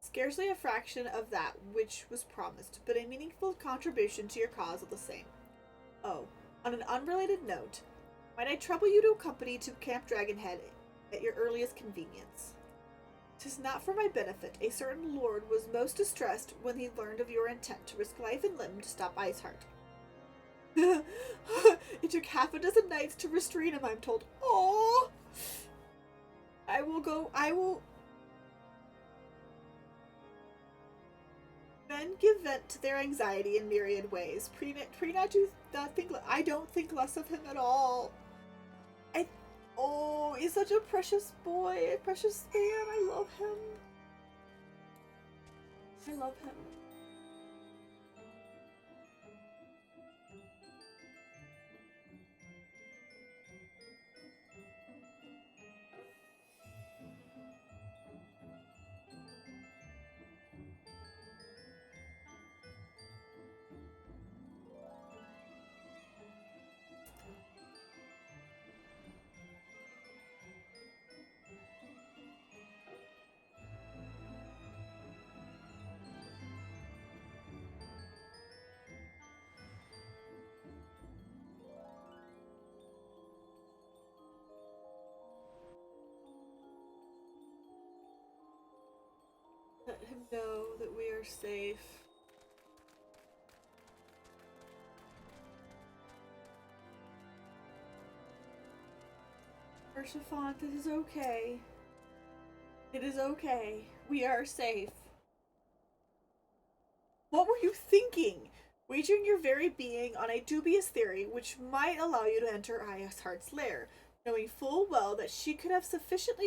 Speaker 1: Scarcely a fraction of that which was promised, but a meaningful contribution to your cause of the same. Oh, on an unrelated note, might I trouble you to accompany to Camp Dragonhead at your earliest convenience? 'Tis not for my benefit. A certain lord was most distressed when he learned of your intent to risk life and limb to stop Iceheart. It took half a dozen knights to restrain him, I'm told. Oh, I will men give vent to their anxiety in myriad ways. I don't think less of him at all. Oh, he's such a precious boy, a precious man. I love him. I love him. know that we are safe. Archifant, it is okay. It is okay. We are safe. What were you thinking? Wagering your very being on a dubious theory which might allow you to enter Aya's heart's lair, knowing full well that she could have sufficient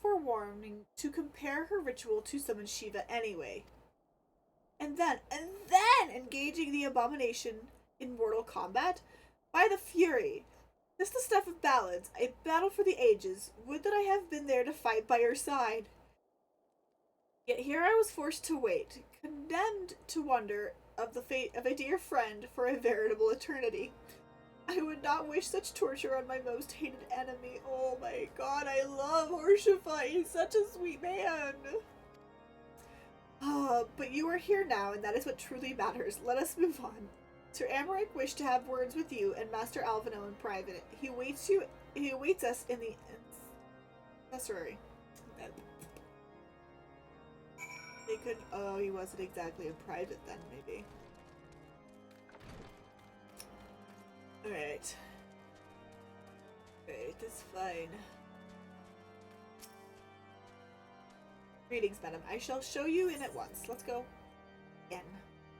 Speaker 1: forewarning to compare her ritual to summon Shiva anyway. And then engaging the abomination in mortal combat? By the Fury! This the stuff of ballads, a battle for the ages. Would that I have been there to fight by your side. Yet here I was forced to wait, condemned to wonder of the fate of a dear friend for a veritable eternity. I would not wish such torture on my most hated enemy. Oh my god, I love Horshafa. He's such a sweet man. But you are here now, and that is what truly matters. Let us move on. Sir Amaric wished to have words with you and Master Alvino in private. He awaits us in the accessory. They could. Oh, he wasn't exactly in private then, maybe. Alright. Alright, that's fine. Greetings, madam. I shall show you in at once. Let's go in.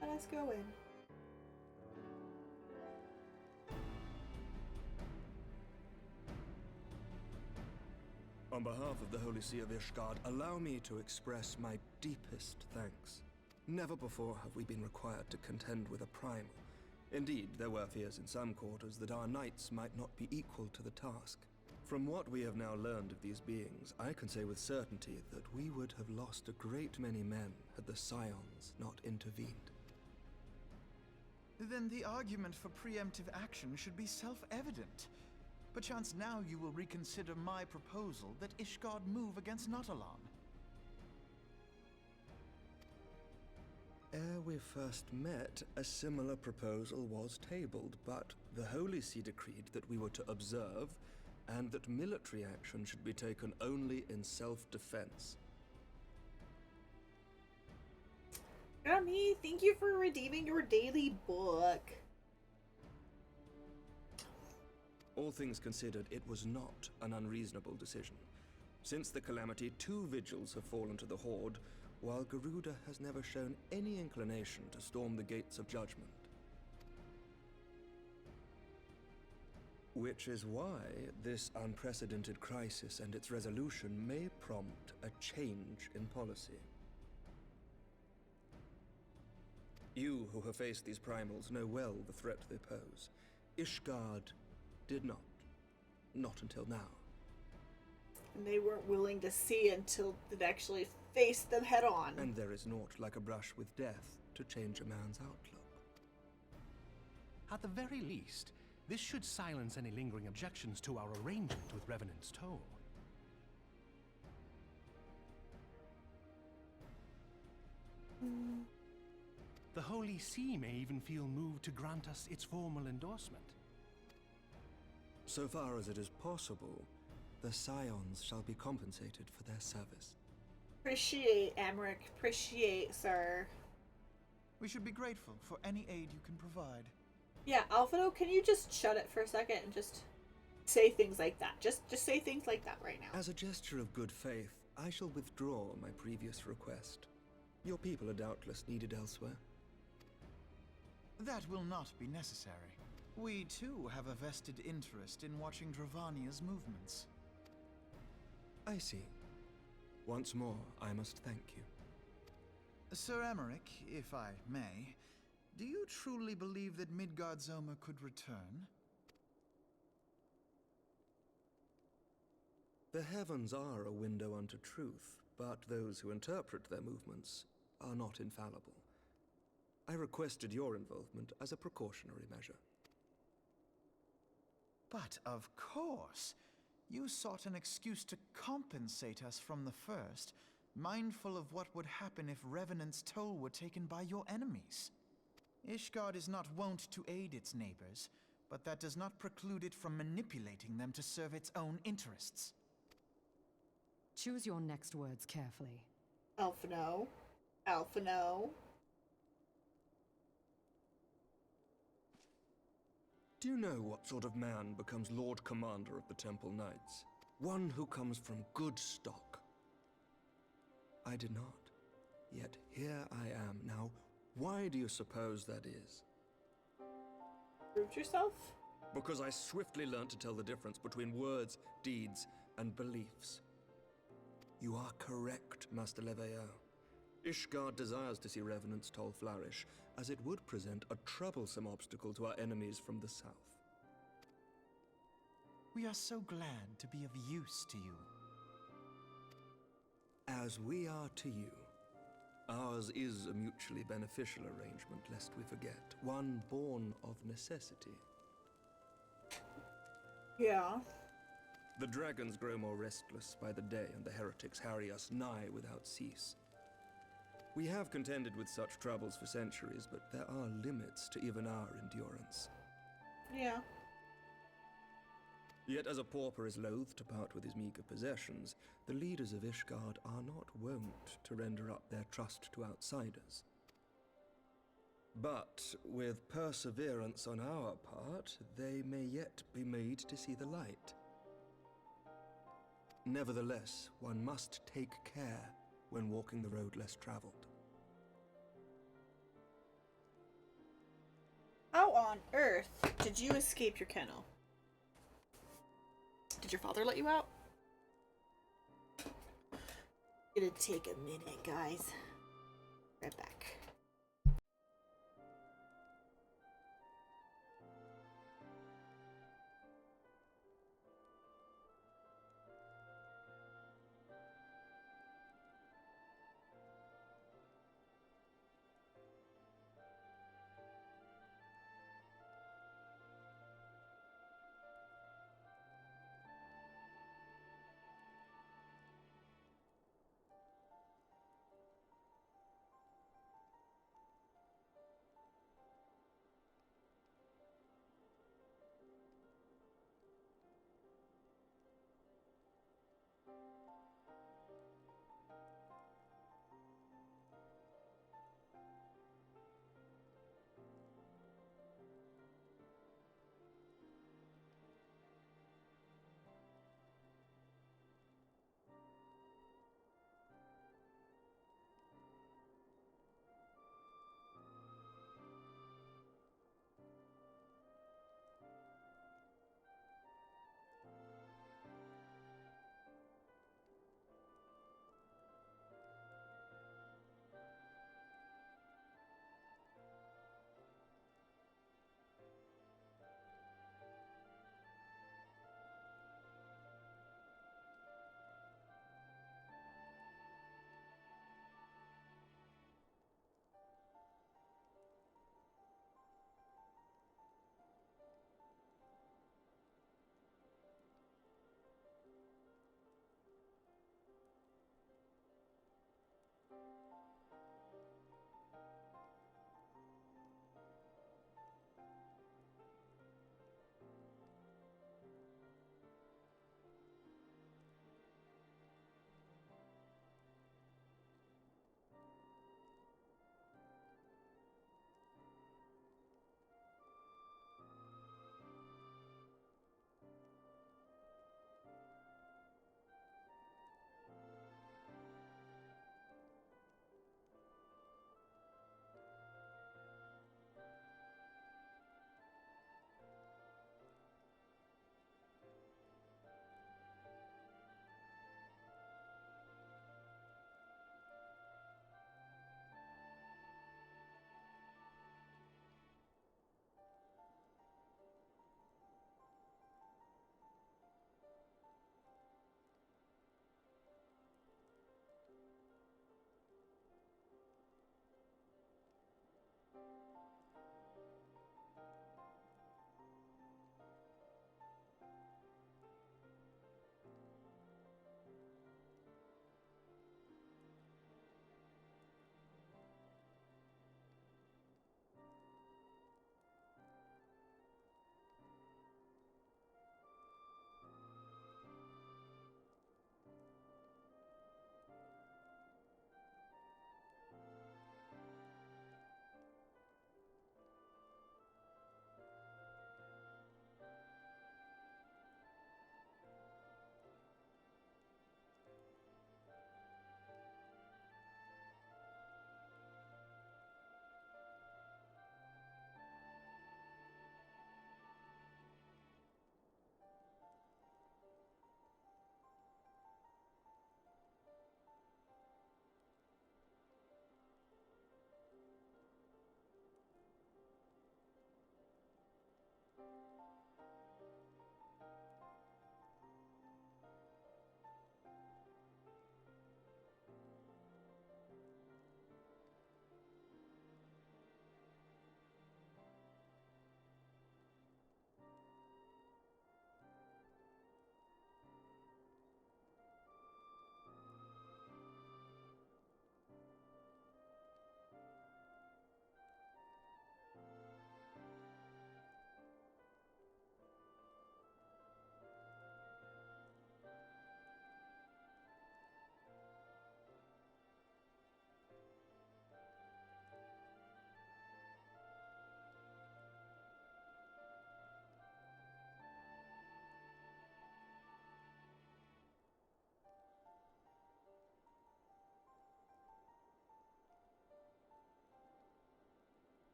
Speaker 1: Let us go in.
Speaker 13: On behalf of the Holy See of Ishgard, allow me to express my deepest thanks. Never before have we been required to contend with a primal. Indeed, there were fears in some quarters that our knights might not be equal to the task. From what we have now learned of these beings, I can say with certainty that we would have lost a great many men had the Scions not intervened.
Speaker 6: Then the argument for preemptive action should be self-evident. Perchance now you will reconsider my proposal that Ishgard move against Nautalon.
Speaker 13: Ere we first met, a similar proposal was tabled, but the Holy See decreed that we were to observe, and that military action should be taken only in self-defense.
Speaker 1: Gummy, thank you for redeeming your daily book.
Speaker 13: All things considered, it was not an unreasonable decision. Since the calamity, 2 vigils have fallen to the Horde, while Garuda has never shown any inclination to storm the gates of judgment. Which is why this unprecedented crisis and its resolution may prompt a change in policy. You who have faced these primals know well the threat they pose. Ishgard did not. Not until now.
Speaker 1: And they weren't willing to see until it actually faced them head on.
Speaker 13: And there is naught like a brush with death to change a man's outlook.
Speaker 14: At the very least, this should silence any lingering objections to our arrangement with Revenant's Toll. The Holy See may even feel moved to grant us its formal endorsement.
Speaker 13: So far as it is possible, the Scions shall be compensated for their service.
Speaker 1: Appreciate, Amaric. Appreciate, sir.
Speaker 6: We should be grateful for any aid you can provide.
Speaker 1: Yeah, Alfredo, can you just shut it for a second and just say things like that? Just say things like that right now.
Speaker 13: As a gesture of good faith, I shall withdraw my previous request. Your people are doubtless needed elsewhere.
Speaker 6: That will not be necessary. We too have a vested interest in watching Dravania's movements.
Speaker 13: I see. Once more, I must thank you.
Speaker 6: Sir Amaric, if I may, do you truly believe that Midgard Zoma could return?
Speaker 13: The heavens are a window unto truth, but those who interpret their movements are not infallible. I requested your involvement as a precautionary measure.
Speaker 6: But of course, you sought an excuse to compensate us from the first, mindful of what would happen if Revenant's Toll were taken by your enemies. Ishgard is not wont to aid its neighbors, but that does not preclude it from manipulating them to serve its own interests.
Speaker 7: Choose your next words carefully.
Speaker 1: Alphino. Alphino.
Speaker 13: Do you know what sort of man becomes Lord Commander of the Temple Knights? One who comes from good stock. I did not. Yet here I am. Now, why do you suppose that is?
Speaker 1: Proved yourself?
Speaker 13: Because I swiftly learned to tell the difference between words, deeds, and beliefs. You are correct, Master Leveilleur. Ishgard desires to see Revenant's toll flourish, as it would present a troublesome obstacle to our enemies from the south.
Speaker 6: We are so glad to be of use to you.
Speaker 13: As we are to you. Ours is a mutually beneficial arrangement, lest we forget. One born of necessity.
Speaker 1: Yeah.
Speaker 13: The dragons grow more restless by the day, and the heretics harry us nigh without cease. We have contended with such troubles for centuries, but there are limits to even our endurance.
Speaker 1: Yeah.
Speaker 13: Yet as a pauper is loath to part with his meager possessions, the leaders of Ishgard are not wont to render up their trust to outsiders. But with perseverance on our part, they may yet be made to see the light. Nevertheless, one must take care when walking the road less traveled.
Speaker 1: How on earth did you escape your kennel? Did your father let you out? It'll take a minute, guys. Right back.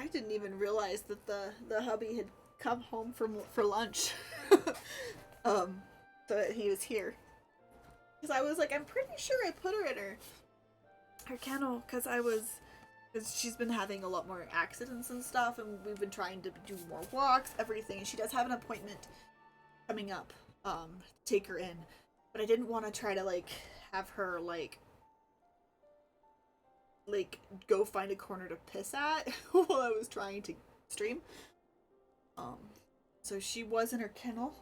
Speaker 1: I didn't even realize that the hubby had come home for lunch. So that he was here. Because I was like, I'm pretty sure I put her in her kennel because she's been having a lot more accidents and stuff, and we've been trying to do more walks, everything. And she does have an appointment coming up, to take her in, but I didn't want to try to like have her like go find a corner to piss at while I was trying to stream. So she was in her kennel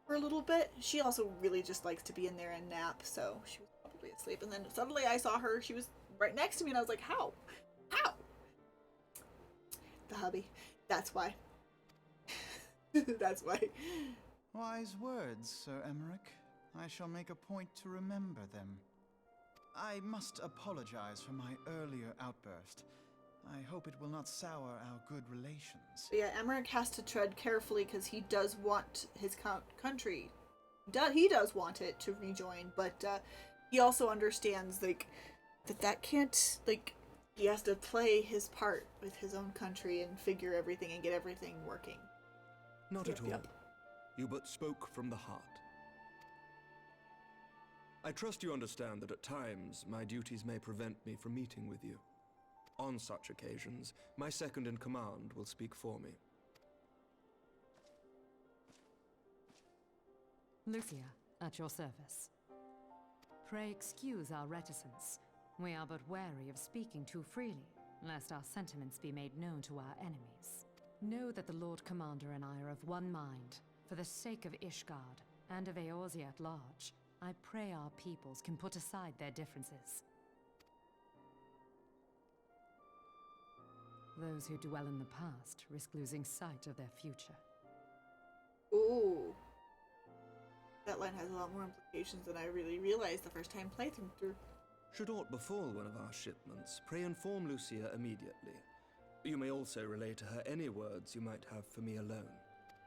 Speaker 1: for a little bit. She also really just likes to be in there and nap, so she was probably asleep. And then suddenly I saw her. She was right next to me, and I was like, "How? How?" The hubby. That's why. That's why.
Speaker 6: Wise words, Sir Emmerich. I shall make a point to remember them. I must apologize for my earlier outburst. I hope it will not sour our good relations.
Speaker 1: But yeah, Emmerich has to tread carefully because he does want his country. He does want it to rejoin, but he also understands like that can't, like, he has to play his part with his own country and figure everything and get everything working.
Speaker 13: Not
Speaker 1: Yep,
Speaker 13: at all.
Speaker 1: yep.
Speaker 13: You but spoke from the heart. I trust you understand that at times my duties may prevent me from meeting with you. On such occasions, my second-in-command will speak for me.
Speaker 15: Lucia, at your service. Pray excuse our reticence. We are but wary of speaking too freely, lest our sentiments be made known to our enemies. Know that the Lord Commander and I are of one mind. For the sake of Ishgard, and of Eorzea at large, I pray our peoples can put aside their differences. Those who dwell in the past risk losing sight of their future.
Speaker 1: Ooh. That line has a lot more implications than I really realized the first time playing through.
Speaker 13: Should aught befall one of our shipments, pray inform Lucia immediately. You may also relay to her any words you might have for me alone.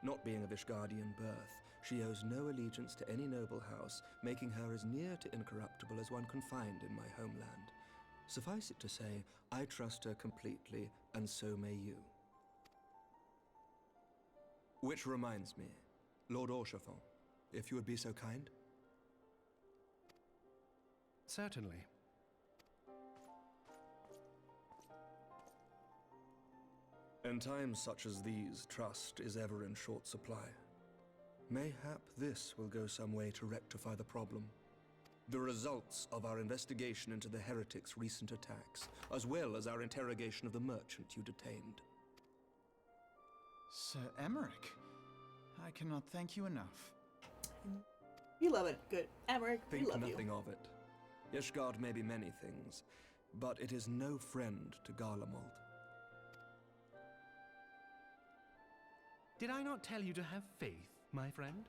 Speaker 13: Not being of Ishgardian birth, she owes no allegiance to any noble house, making her as near to incorruptible as one can find in my homeland. Suffice it to say, I trust her completely, and so may you. Which reminds me, Lord Orchefort, if you would be so kind?
Speaker 14: Certainly.
Speaker 13: In times such as these, trust is ever in short supply. Mayhap this will go some way to rectify the problem. The results of our investigation into the heretics' recent attacks, as well as our interrogation of the merchant you detained.
Speaker 6: Sir Emmerich, I cannot thank you enough.
Speaker 1: We love it. Good. Emmerich, we
Speaker 13: Think
Speaker 1: love
Speaker 13: nothing
Speaker 1: you.
Speaker 13: of it. Ishgard may be many things, but it is no friend to Garlemald.
Speaker 14: Did I not tell you to have faith, my friend?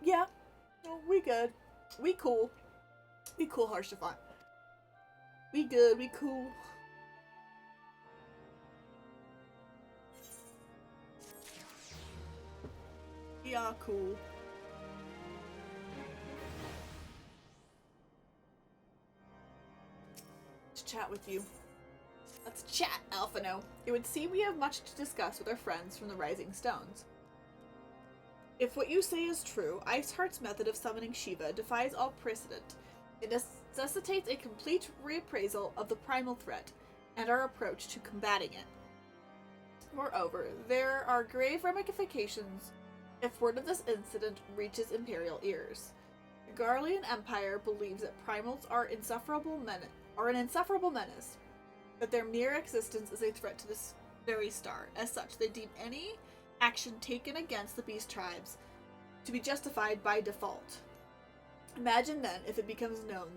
Speaker 1: Yeah. No, we good. We cool. We cool, Harshafon. We good. We cool. We are cool. Let's chat with you. Let's chat, Alphino. It would seem we have much to discuss with our friends from the Rising Stones. If what you say is true, Iceheart's method of summoning Shiva defies all precedent. It necessitates a complete reappraisal of the primal threat and our approach to combating it. Moreover, there are grave ramifications if word of this incident reaches Imperial ears. The Garlean Empire believes that primals are an insufferable menace, that their mere existence is a threat to this very star. As such, they deem any action taken against the beast tribes to be justified by default. Imagine then if it becomes known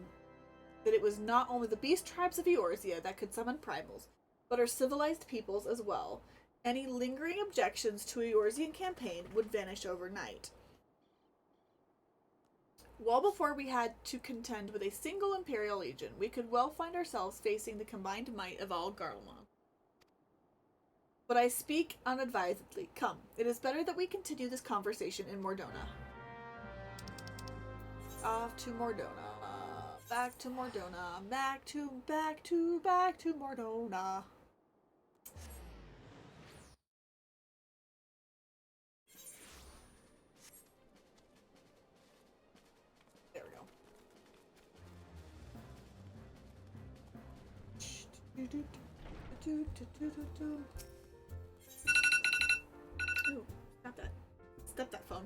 Speaker 1: that it was not only the beast tribes of Eorzea that could summon primals, but our civilized peoples as well. Any lingering objections to a Eorzean campaign would vanish overnight. Well before we had to contend with a single Imperial legion, we could well find ourselves facing the combined might of all Garlemald. But I speak unadvisedly. Come, it is better that we continue this conversation in Mordona. Off to Mordona. Back to Mordona. Back to Mordona. Ooh, stop that. Stop that phone.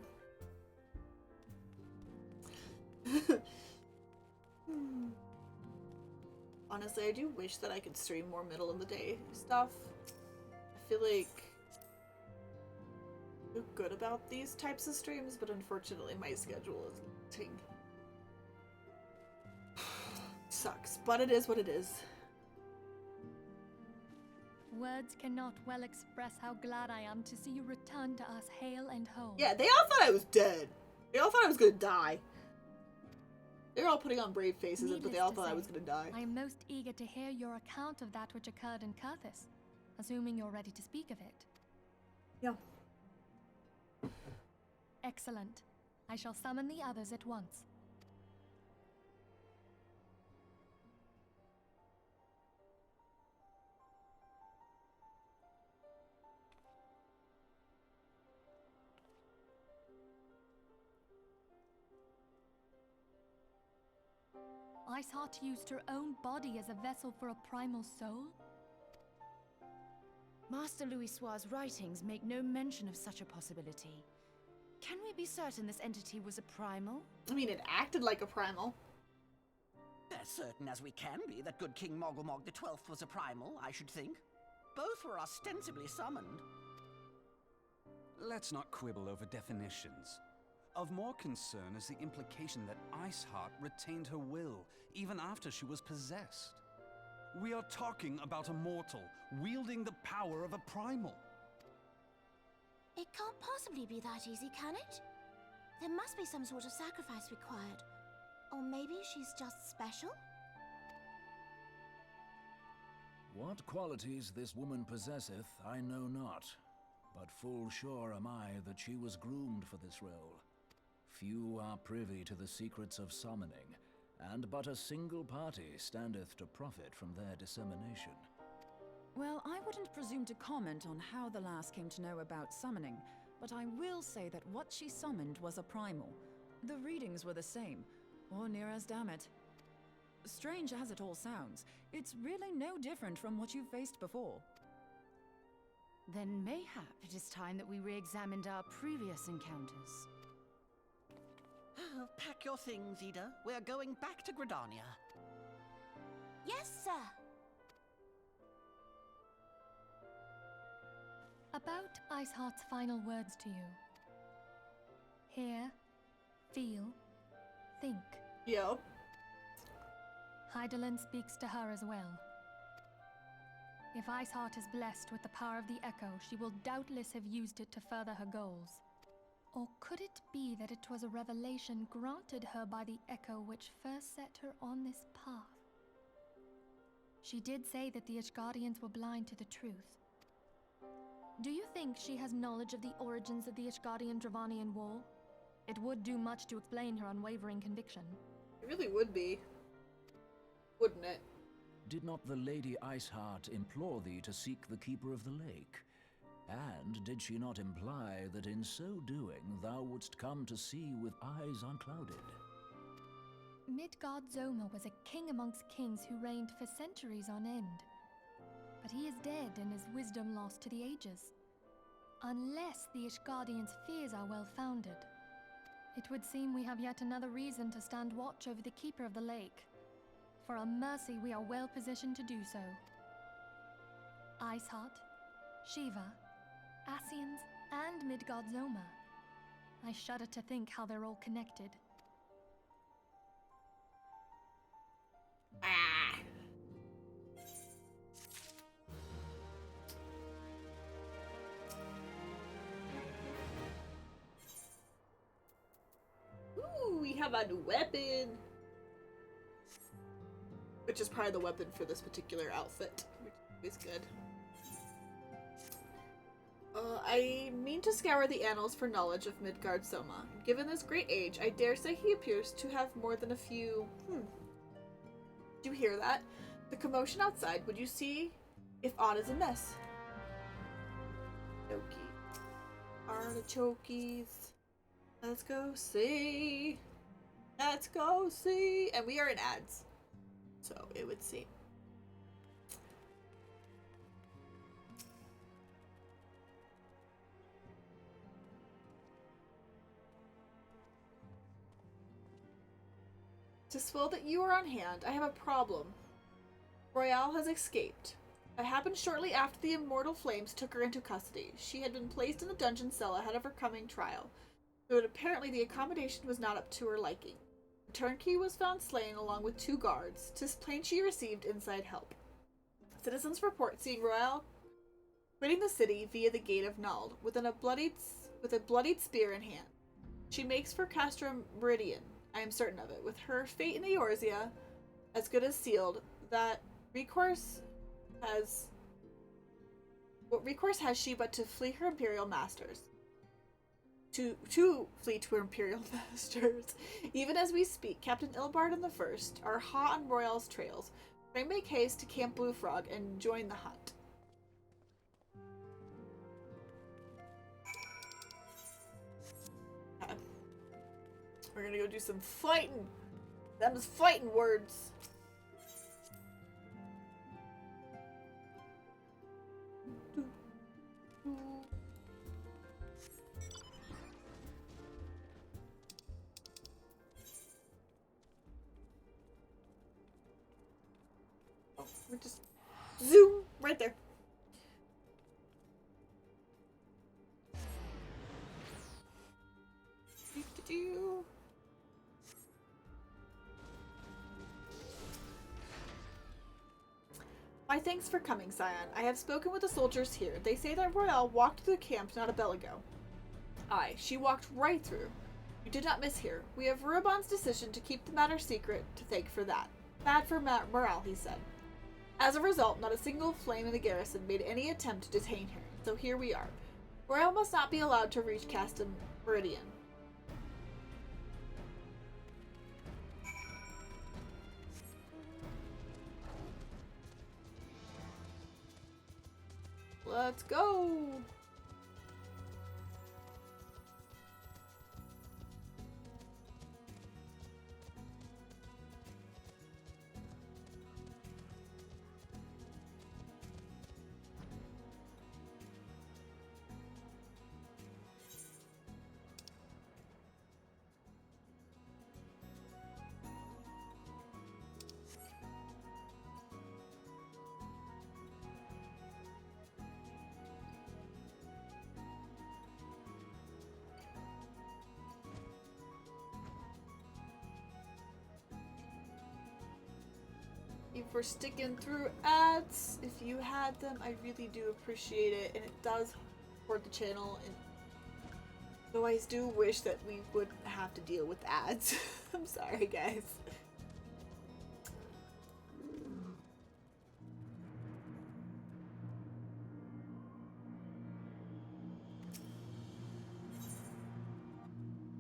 Speaker 1: Honestly, I do wish that I could stream more middle of the day stuff. I feel like I feel good about these types of streams, but unfortunately my schedule is limiting. Sucks, but it is what it is.
Speaker 8: Words cannot well express how glad I am to see you return to us hale and whole.
Speaker 1: Yeah, they all thought I was dead. They all thought I was gonna die. They're all putting on brave faces, but they all thought I was gonna die.
Speaker 8: I am most eager to hear your account of that which occurred in Kurthis, assuming you're ready to speak of it.
Speaker 1: Yeah.
Speaker 8: Excellent. I shall summon the others at once. Iceheart used her own body as a vessel for a primal soul?
Speaker 16: Master Louisoir's writings make no mention of such a possibility. Can we be certain this entity was a primal?
Speaker 1: I mean, it acted like a primal.
Speaker 10: As certain as we can be that good King Mogglmog the 12th was a primal, I should think. Both were ostensibly summoned.
Speaker 12: Let's not quibble over definitions. Of more concern is the implication that Iceheart retained her will, even after she was possessed. We are talking about a mortal, wielding the power of a primal.
Speaker 9: It can't possibly be that easy, can it? There must be some sort of sacrifice required. Or maybe she's just special?
Speaker 11: What qualities this woman possesseth, I know not. But full sure am I that she was groomed for this role. Few are privy to the secrets of summoning, and but a single party standeth to profit from their dissemination.
Speaker 7: Well, I wouldn't presume to comment on how the lass came to know about summoning, but I will say that what she summoned was a primal. The readings were the same, or near as damn it. Strange as it all sounds, it's really no different from what you've faced before.
Speaker 16: Then mayhap it is time that we re-examined our previous encounters.
Speaker 10: Pack your things, Ida. We're going back to Gridania.
Speaker 9: Yes, sir.
Speaker 8: About Iceheart's final words to you. Hear, feel, think.
Speaker 1: Yep.
Speaker 8: Hydaelyn speaks to her as well. If Iceheart is blessed with the power of the Echo, she will doubtless have used it to further her goals. Or could it be that it was a revelation granted her by the Echo which first set her on this path? She did say that the Ishgardians were blind to the truth. Do you think she has knowledge of the origins of the Ishgardian-Dravanian War? It would do much to explain her unwavering conviction.
Speaker 1: It really would be. Wouldn't it?
Speaker 11: Did not the Lady Iceheart implore thee to seek the Keeper of the Lake? And did she not imply that in so doing thou wouldst come to see with eyes unclouded?
Speaker 8: Midgard-Zoma was a king amongst kings who reigned for centuries on end. But he is dead and his wisdom lost to the ages. Unless the Ishgardians' fears are well-founded. It would seem we have yet another reason to stand watch over the Keeper of the Lake. For a mercy, we are well positioned to do so. Iceheart, Shiva, Ascians, and Midgard-Zoma. I shudder to think how they're all connected.
Speaker 1: Ah. Ooh, we have a new weapon. Which is probably the weapon for this particular outfit, which is good. I mean to scour the annals for knowledge of Midgard-Zoma. Given this great age, I dare say he appears to have more than a few... Do you hear that? The commotion outside. Would you see if aught is amiss? Artichokes. Let's go see. Let's go see. And we are in ads. So it would seem. 'Tis well that you are on hand. I have a problem. Royale has escaped. It happened shortly after the immortal flames took her into custody. She had been placed in the dungeon cell ahead of her coming trial, but apparently the accommodation was not up to her liking. The turnkey was found slain along with 2 guards. 'Tis plain she received inside help. Citizens report seeing Royale quitting the city via the Gate of Nald with a bloodied spear in hand. She makes for Castro Meridian, I am certain of it, with her fate in Eorzea as good as sealed. What recourse has she but to flee her imperial masters? To flee to her imperial masters. Even as we speak, Captain Ilbard and the First are hot on Royale's trails. They make haste to Camp Blue Frog and join the hunt. Okay. We're gonna go do some fighting. Them's fighting words. Oh, we're just zoom right there. Do. My thanks for coming, Scion. I have spoken with the soldiers here. They say that Royale walked through the camp not a bell ago. Aye, she walked right through. You did not miss here. We have Rubon's decision to keep the matter secret to thank for that. Bad for morale, he said. As a result, not a single flame in the garrison made any attempt to detain her, so here we are. Royale must not be allowed to reach Castro Meridian. Let's go! For sticking through ads. If you had them, I really do appreciate it, and it does support the channel. And though I do wish that we wouldn't have to deal with ads. I'm sorry, guys.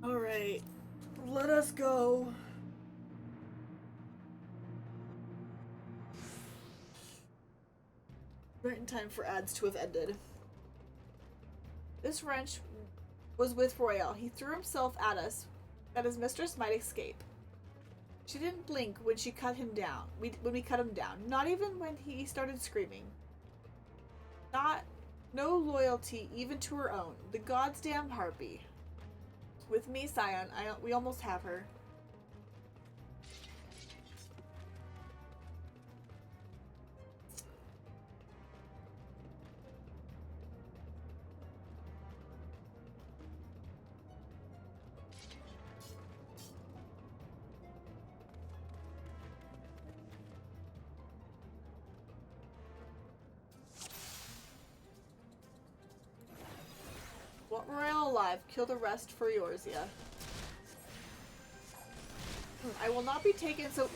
Speaker 1: All right, let us go. Right in time for ads to have ended. This wrench was with Royale. He threw himself at us that his mistress might escape. She didn't blink when she cut him down. When we cut him down. Not even when he started screaming. No loyalty even to her own. The goddamn harpy. With me, Scion, we almost have her. Want Royale alive, kill the rest for Eorzea. I will not be taken so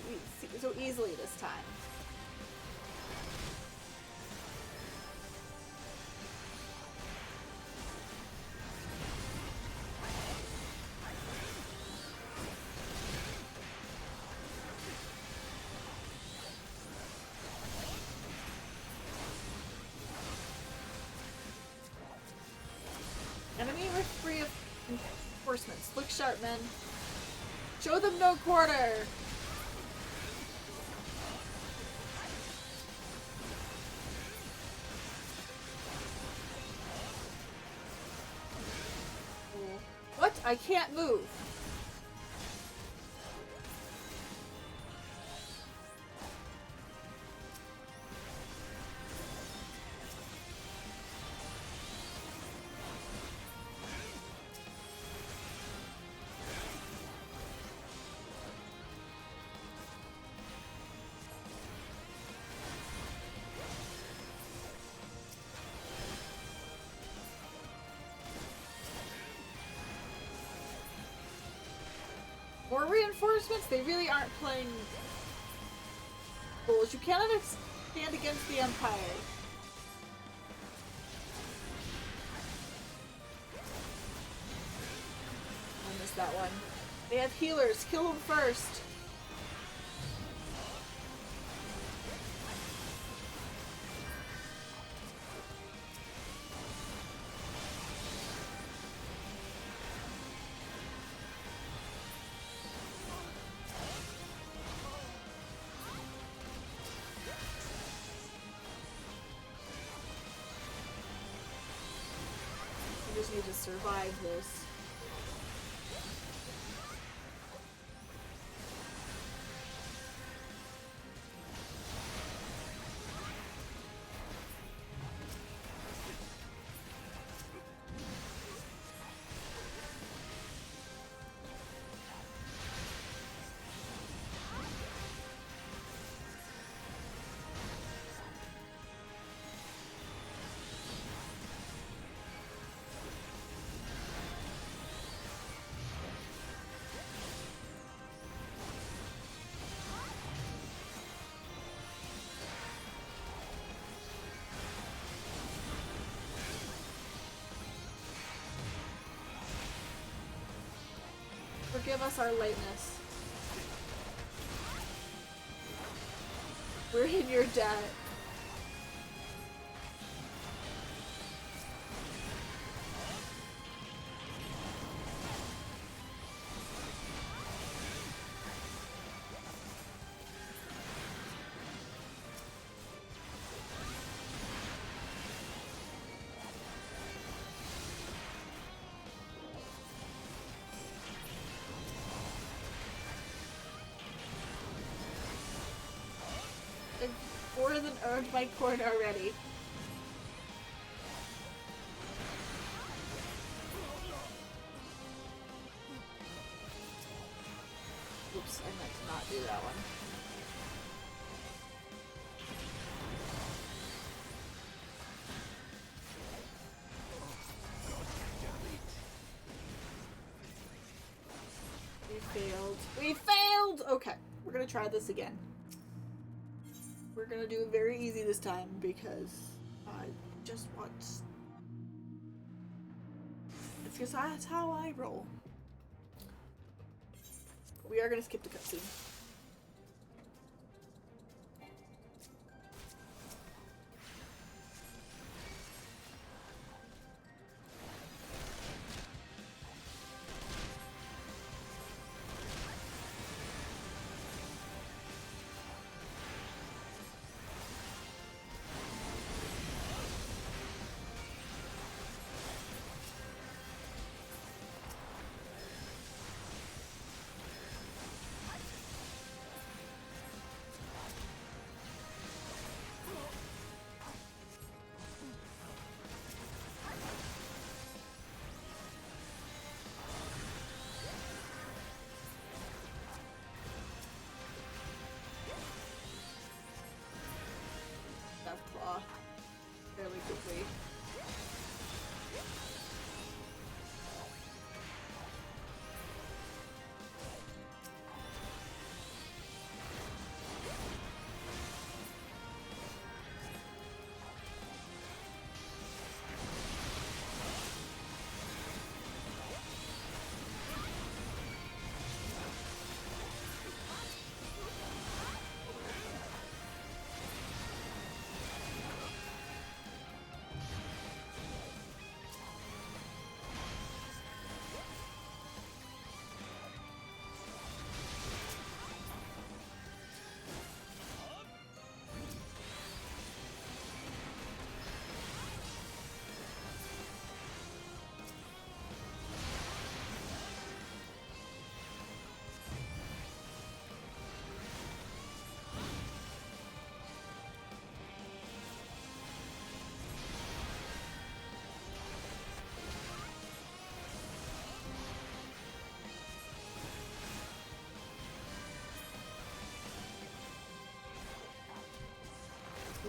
Speaker 1: easily this time. Enemy free of reinforcements. Look sharp, men. Show them no quarter! What? I can't move. reinforcements, they really aren't playing roles. You cannot stand against the Empire. I missed that one. They have healers. Kill them first. We just need to survive this. Forgive us our lateness. We're in your debt. More than earned my coin already. Oops, I meant to not do that one. We failed. We failed! Okay, we're gonna try this again. We're gonna do it very easy this time because I just want... It's just that's how I roll. We are gonna skip the cutscene. Claw fairly quickly.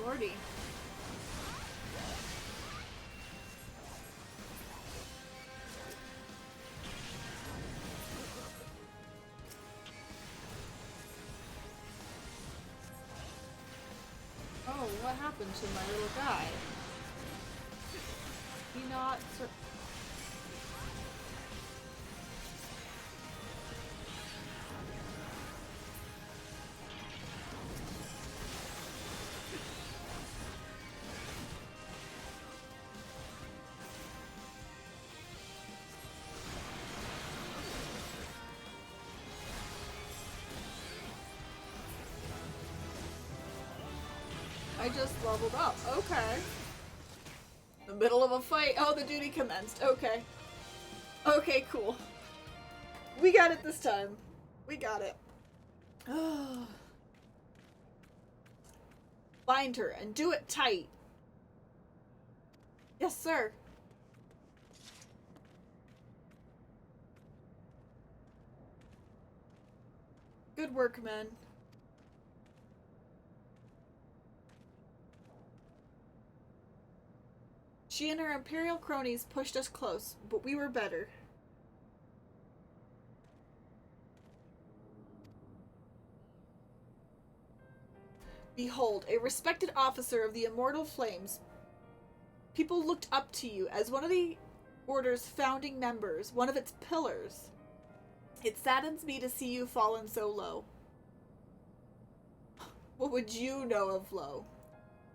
Speaker 1: Lordy. what happened to my little guy? He not... I just leveled up. Okay. The middle of a fight. Oh, the duty commenced. Okay. Okay, cool. We got it this time. We got it. Bind her and do it tight. Yes, sir. Good work, men. She and her Imperial cronies pushed us close, but we were better. Behold, a respected officer of the Immortal Flames. People looked up to you as one of the Order's founding members, one of its pillars. It saddens me to see you fallen so low. What would you know of low?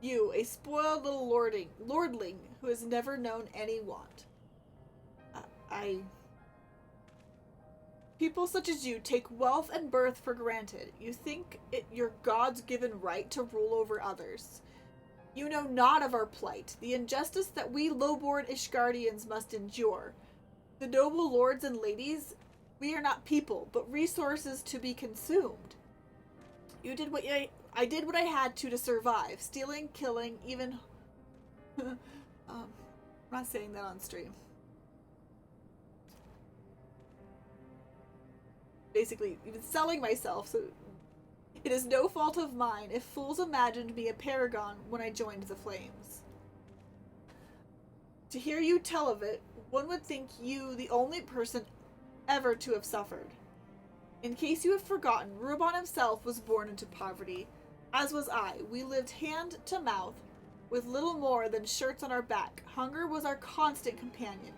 Speaker 1: You, a spoiled little lordling who has never known any want. People such as you take wealth and birth for granted. You think it your God's given right to rule over others. You know not of our plight, the injustice that we low-born Ishgardians must endure. The noble lords and ladies, we are not people, but resources to be consumed. You did what I did what I had to survive. Stealing, killing, even... I'm not saying that on stream. Basically, even selling myself, so... It is no fault of mine if fools imagined me a paragon when I joined the Flames. To hear you tell of it, one would think you the only person ever to have suffered. In case you have forgotten, Ruban himself was born into poverty. As was I. We lived hand to mouth, with little more than shirts on our back. Hunger was our constant companion.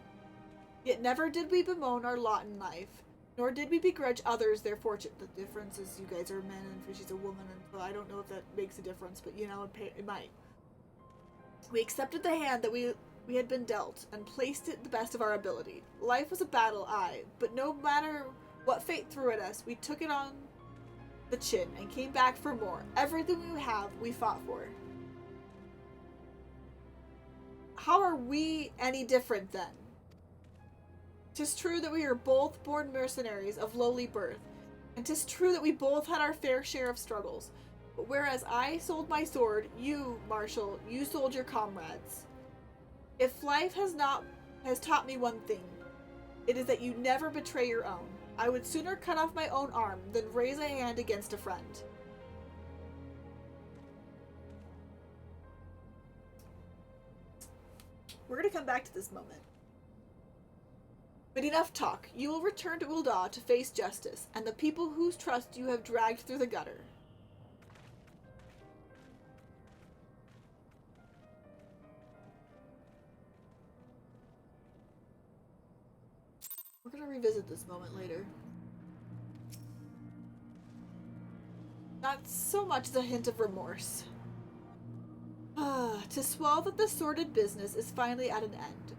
Speaker 1: Yet never did we bemoan our lot in life, nor did we begrudge others their fortune. The difference is you guys are men and she's a woman, and so I don't know if that makes a difference, but you know, it might. We accepted the hand that we had been dealt, and placed it the best of our ability. Life was a battle, aye, but no matter what fate threw at us, we took it on the chin and came back for more. Everything we have, we fought for. How are we any different then? 'Tis true that we are both born mercenaries of lowly birth, and 'tis true that we both had our fair share of struggles. But whereas I sold my sword, you, Marshal, you sold your comrades. If life has taught me one thing, it is that you never betray your own. I would sooner cut off my own arm than raise a hand against a friend. We're gonna come back to this moment. But enough talk. You will return to Ul'dah to face justice, and the people whose trust you have dragged through the gutter. We're gonna revisit this moment later. Not so much as a hint of remorse. To swell that the sordid business is finally at an end.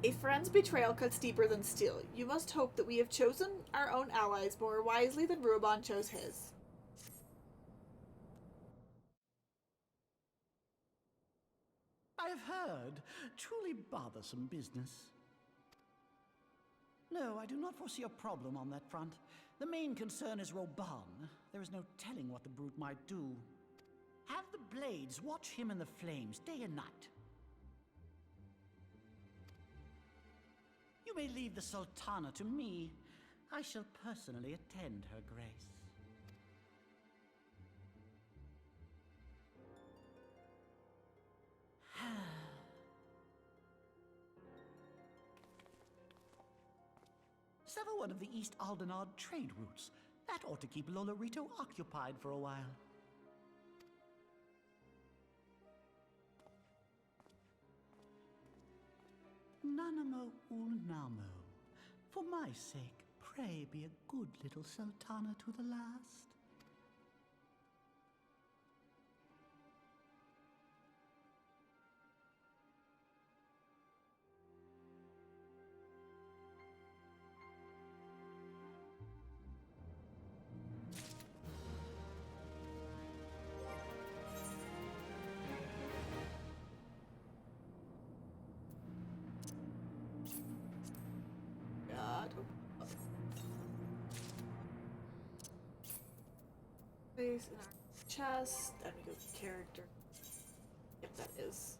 Speaker 1: A friend's betrayal cuts deeper than steel. You must hope that we have chosen our own allies more wisely than Ruban chose his.
Speaker 17: I have heard. Truly bothersome business. No, I do not foresee a problem on that front. The main concern is Roban. There is no telling what the brute might do. Have the Blades watch him in the flames day and night. You may leave the Sultana to me. I shall personally attend her grace. Sever one of the East Aldenard trade routes. That ought to keep Lolorito occupied for a while. Unanimo ulnamo. For my sake, pray be a good little sultana to the last.
Speaker 1: God. Place in our chest, then we go to character. Yep, that is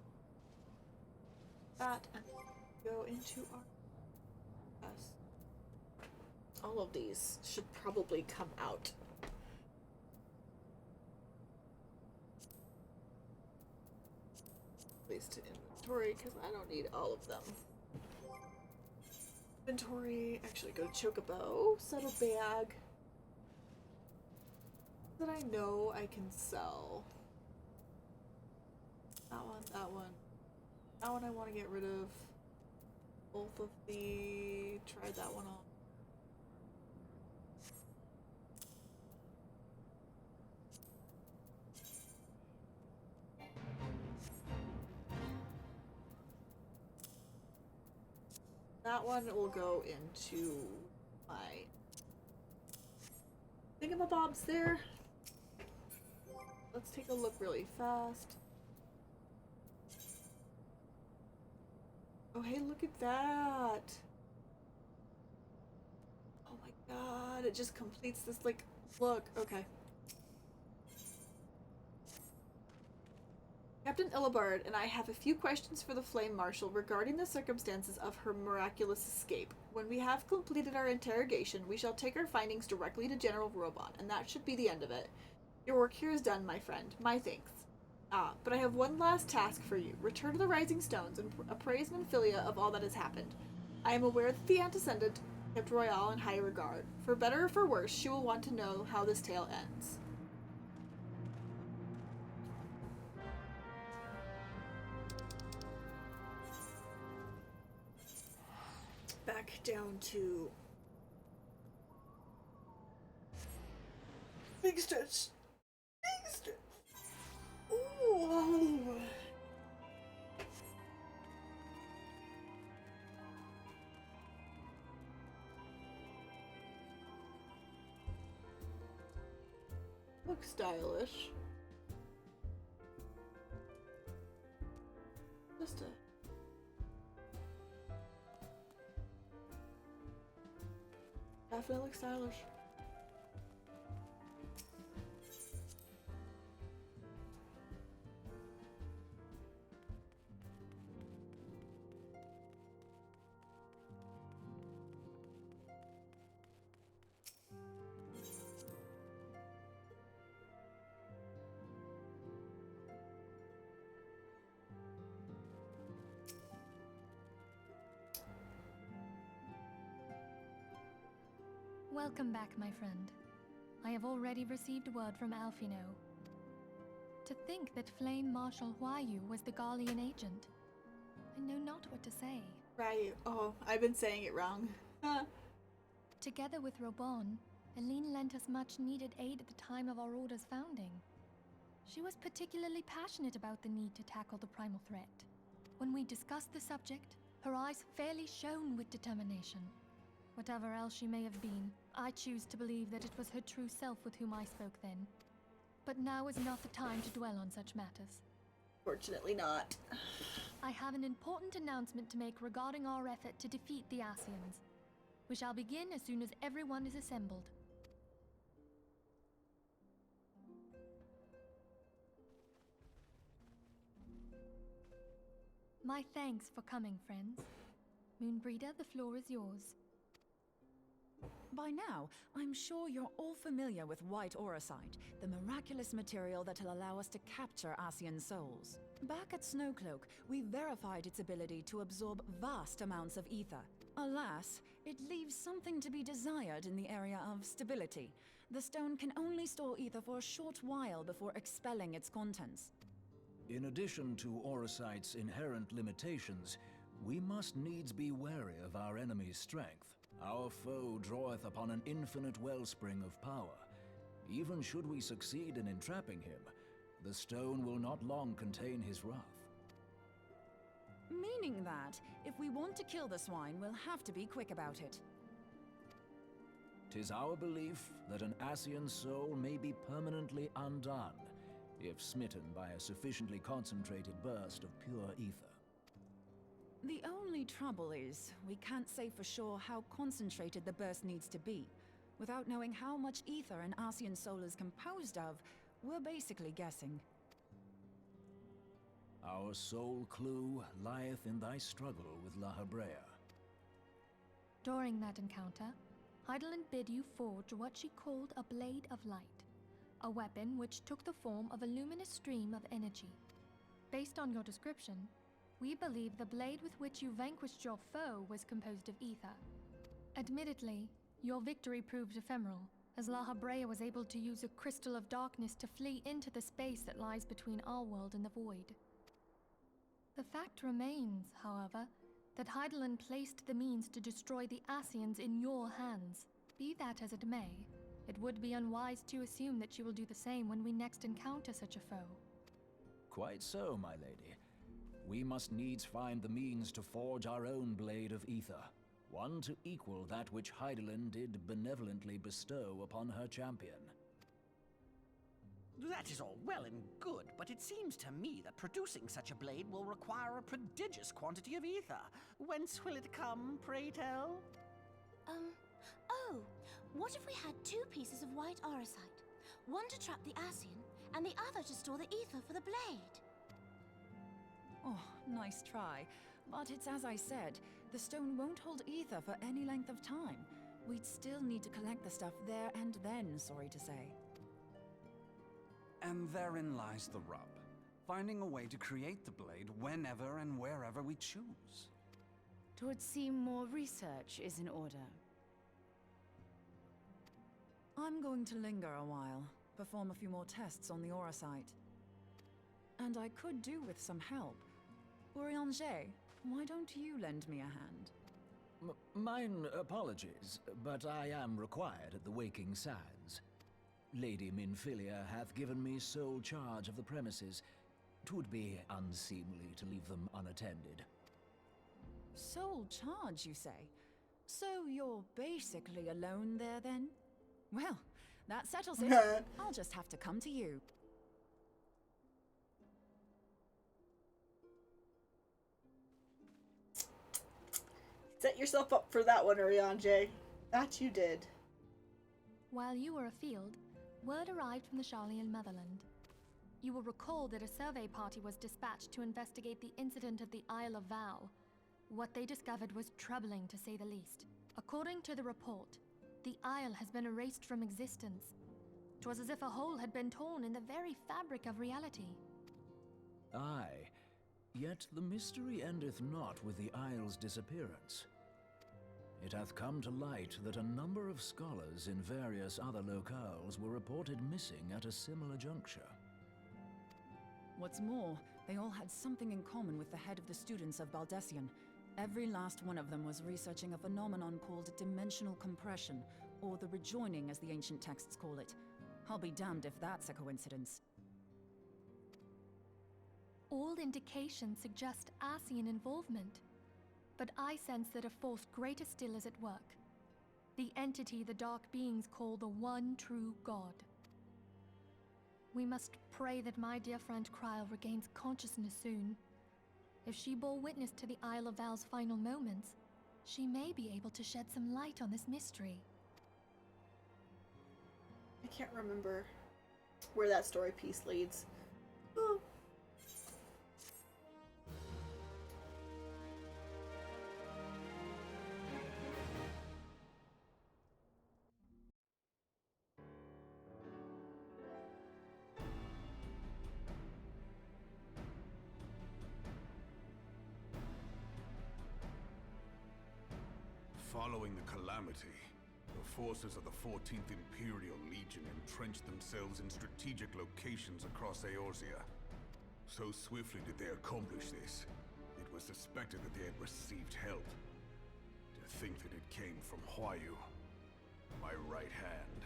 Speaker 1: that, and go into our chest. All of these should probably come out. Place to inventory, because I don't need all of them. Inventory, actually go to Chocobo, settle bag that I know I can sell. That one, that one. That one I want to get rid of. Both of the... try that one on. That one will go into my thingamabobs there. Let's take a look really fast. Oh, hey, look at that. Oh my god, it just completes this, like, look. Okay. Captain Illibard and I have a few questions for the Flame Marshal regarding the circumstances of her miraculous escape. When we have completed our interrogation, we shall take our findings directly to General Robon, and that should be the end of it. Your work here is done, my friend. My thanks. But I have one last task for you. Return to the Rising Stones and appraise Minfilia of all that has happened. I am aware that the antecedent kept Royale in high regard. For better or for worse, she will want to know how this tale ends. Back down to Big Stitch. Big Stitch. Ooh. Looks stylish. Just a definitely looks stylish.
Speaker 8: Welcome back, my friend. I have already received word from Alfino. To think that Flame Marshal Huayu was the Garlean agent. I know not what to say.
Speaker 1: Ryu. Oh, I've been saying it wrong.
Speaker 8: Together with Robon, Aline lent us much-needed aid at the time of our Order's founding. She was particularly passionate about the need to tackle the primal threat. When we discussed the subject, her eyes fairly shone with determination. Whatever else she may have been, I choose to believe that it was her true self with whom I spoke then. But now is not the time to dwell on such matters.
Speaker 1: Fortunately not.
Speaker 8: I have an important announcement to make regarding our effort to defeat the Ascians. We shall begin as soon as everyone is assembled. My thanks for coming, friends. Moonbreeder, the floor is yours.
Speaker 16: By now, I'm sure you're all familiar with white auracite, the miraculous material that'll allow us to capture Ascian souls. Back at Snowcloak, we verified its ability to absorb vast amounts of ether. Alas, it leaves something to be desired in the area of stability. The stone can only store ether for a short while before expelling its contents.
Speaker 11: In addition to auracite's inherent limitations, We must needs be wary of our enemy's strength. Our foe draweth upon an infinite wellspring of power. Even should we succeed in entrapping him, the stone will not long contain his wrath.
Speaker 16: Meaning that, if we want to kill the swine, we'll have to be quick about it.
Speaker 11: 'Tis our belief that an Ascian soul may be permanently undone, if smitten by a sufficiently concentrated burst of pure ether.
Speaker 16: The only trouble is, we can't say for sure how concentrated the burst needs to be. Without knowing how much ether an Ascian soul is composed of, we're basically guessing.
Speaker 11: Our sole clue lieth in thy struggle with La Habrea.
Speaker 8: During that encounter, Heidelin bid you forge what she called a Blade of Light, a weapon which took the form of a luminous stream of energy. Based on your description, we believe the blade with which you vanquished your foe was composed of ether. Admittedly, your victory proved ephemeral, as La Habrea was able to use a crystal of darkness to flee into the space that lies between our world and the void. The fact remains, however, that Heidelin placed the means to destroy the Ascians in your hands. Be that as it may, it would be unwise to assume that you will do the same when we next encounter such a foe.
Speaker 11: Quite so, my lady. We must needs find the means to forge our own blade of ether, one to equal that which Heidelin did benevolently bestow upon her champion.
Speaker 10: That is all well and good, but it seems to me that producing such a blade will require a prodigious quantity of ether. Whence will it come, pray tell?
Speaker 9: Oh, what if we had two pieces of white orosite? One to trap the Ascian, and the other to store the ether for the blade.
Speaker 16: Oh, nice try. But it's as I said, the stone won't hold ether for any length of time. We'd still need to collect the stuff there and then, sorry to say.
Speaker 12: And therein lies the rub. Finding a way to create the blade whenever and wherever we choose.
Speaker 18: 'Twould seem more research is in order.
Speaker 16: I'm going to linger a while, perform a few more tests on the orosite. And I could do with some help. Urianger, why don't you lend me a hand?
Speaker 11: Mine apologies, but I am required at the Waking Sands. Lady Minfilia hath given me sole charge of the premises. 'Twould be unseemly to leave them unattended.
Speaker 16: Sole charge, you say? So you're basically alone there, then? Well, that settles it. I'll just have to come to you.
Speaker 1: Set yourself up for that one, Urianger. That you did.
Speaker 8: While you were afield, word arrived from the Charlian motherland. You will recall that a survey party was dispatched to investigate the incident of the Isle of Vow. What they discovered was troubling, to say the least. According to the report, the isle has been erased from existence. 'Twas as if a hole had been torn in the very fabric of reality.
Speaker 11: Aye, yet the mystery endeth not with the isle's disappearance. It hath come to light that a number of scholars in various other locales were reported missing at a similar juncture.
Speaker 16: What's more, they all had something in common with the head of the students of Baldessian. Every last one of them was researching a phenomenon called dimensional compression, or the rejoining as the ancient texts call it. I'll be damned if that's a coincidence.
Speaker 8: All indications suggest Ascian involvement, but I sense that a force greater still is at work. The entity the Dark Beings call the One True God. We must pray that my dear friend Kryl regains consciousness soon. If she bore witness to the Isle of Val's final moments, she may be able to shed some light on this mystery.
Speaker 1: I can't remember where that story piece leads. Oh.
Speaker 5: Following the calamity, the forces of the 14th Imperial Legion entrenched themselves in strategic locations across Eorzea. So swiftly did they accomplish this, it was suspected that they had received help. To think that it came from Huayu, my right hand.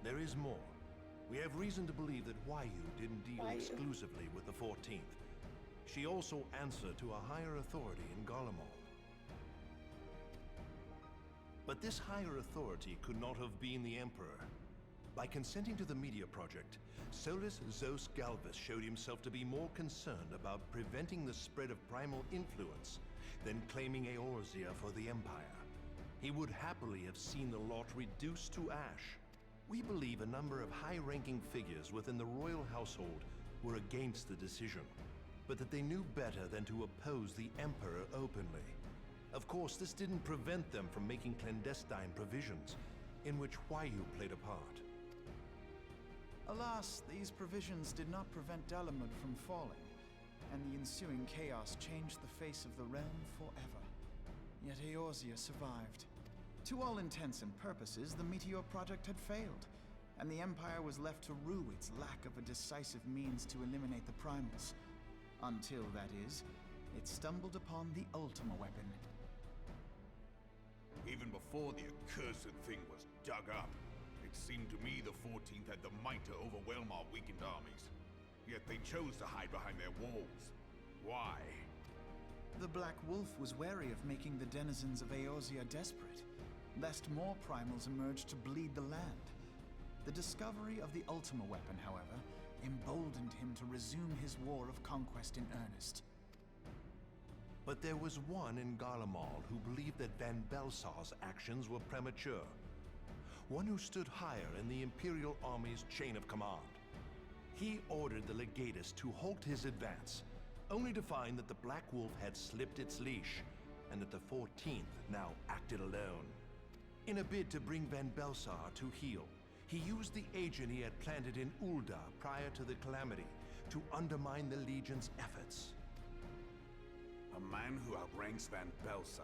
Speaker 19: There is more. We have reason to believe that Huayu didn't deal exclusively with the 14th. She also answered to a higher authority in Garlemald. But this higher authority could not have been the Emperor. By consenting to the Media Project, Solus Zos Galvus showed himself to be more concerned about preventing the spread of primal influence than claiming Eorzea for the Empire. He would happily have seen the lot reduced to ash. We believe a number of high-ranking figures within the royal household were against the decision, but that they knew better than to oppose the Emperor openly. Of course, this didn't prevent them from making clandestine provisions, in which Huayu played a part.
Speaker 6: Alas, these provisions did not prevent Dalamud from falling, and the ensuing chaos changed the face of the realm forever. Yet Eorzea survived. To all intents and purposes, the Meteor Project had failed, and the Empire was left to rue its lack of a decisive means to eliminate the primals. Until, that is, it stumbled upon the Ultima weapon.
Speaker 5: Even before the accursed thing was dug up, it seemed to me the 14th had the might to overwhelm our weakened armies. Yet they chose to hide behind their walls. Why?
Speaker 6: The Black Wolf was wary of making the denizens of Eorzea desperate, lest more primals emerge to bleed the land. The discovery of the Ultima weapon, however, emboldened him to resume his war of conquest in earnest.
Speaker 19: But there was one in Garlemald who believed that Van Belsar's actions were premature. One who stood higher in the Imperial Army's chain of command. He ordered the Legatus to halt his advance, only to find that the Black Wolf had slipped its leash, and that the 14th now acted alone. In a bid to bring Van Belsar to heel, he used the agent he had planted in Ul'dah prior to the Calamity to undermine the Legion's efforts.
Speaker 5: A man who outranks Van Belsar,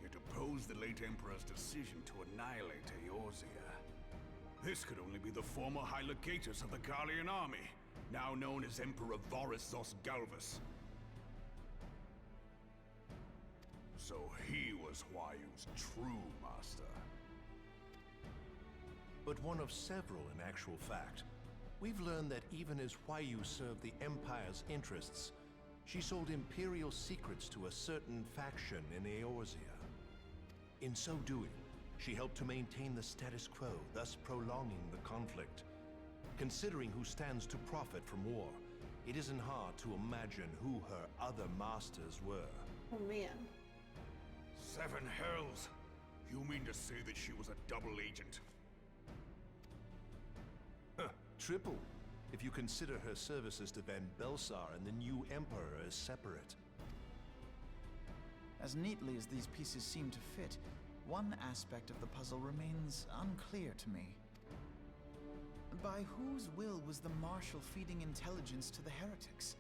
Speaker 5: yet opposed the late Emperor's decision to annihilate Eorzea. This could only be the former High Legatus of the Garlean army, now known as Emperor Varus Zos Galvus. So he was Huayu's true master.
Speaker 19: But one of several in actual fact. We've learned that even as Huayu served the Empire's interests, she sold Imperial secrets to a certain faction in Eorzea. In so doing, she helped to maintain the status quo, thus prolonging the conflict. Considering who stands to profit from war, it isn't hard to imagine who her other masters were.
Speaker 1: Oh man.
Speaker 5: Seven hells! You mean to say that she was a double agent?
Speaker 19: Triple, if you consider her services to Van Belsar and the new Emperor as separate.
Speaker 6: As neatly as these pieces seem to fit, one aspect of the puzzle remains unclear to me. By whose will was the Marshal feeding intelligence to the heretics?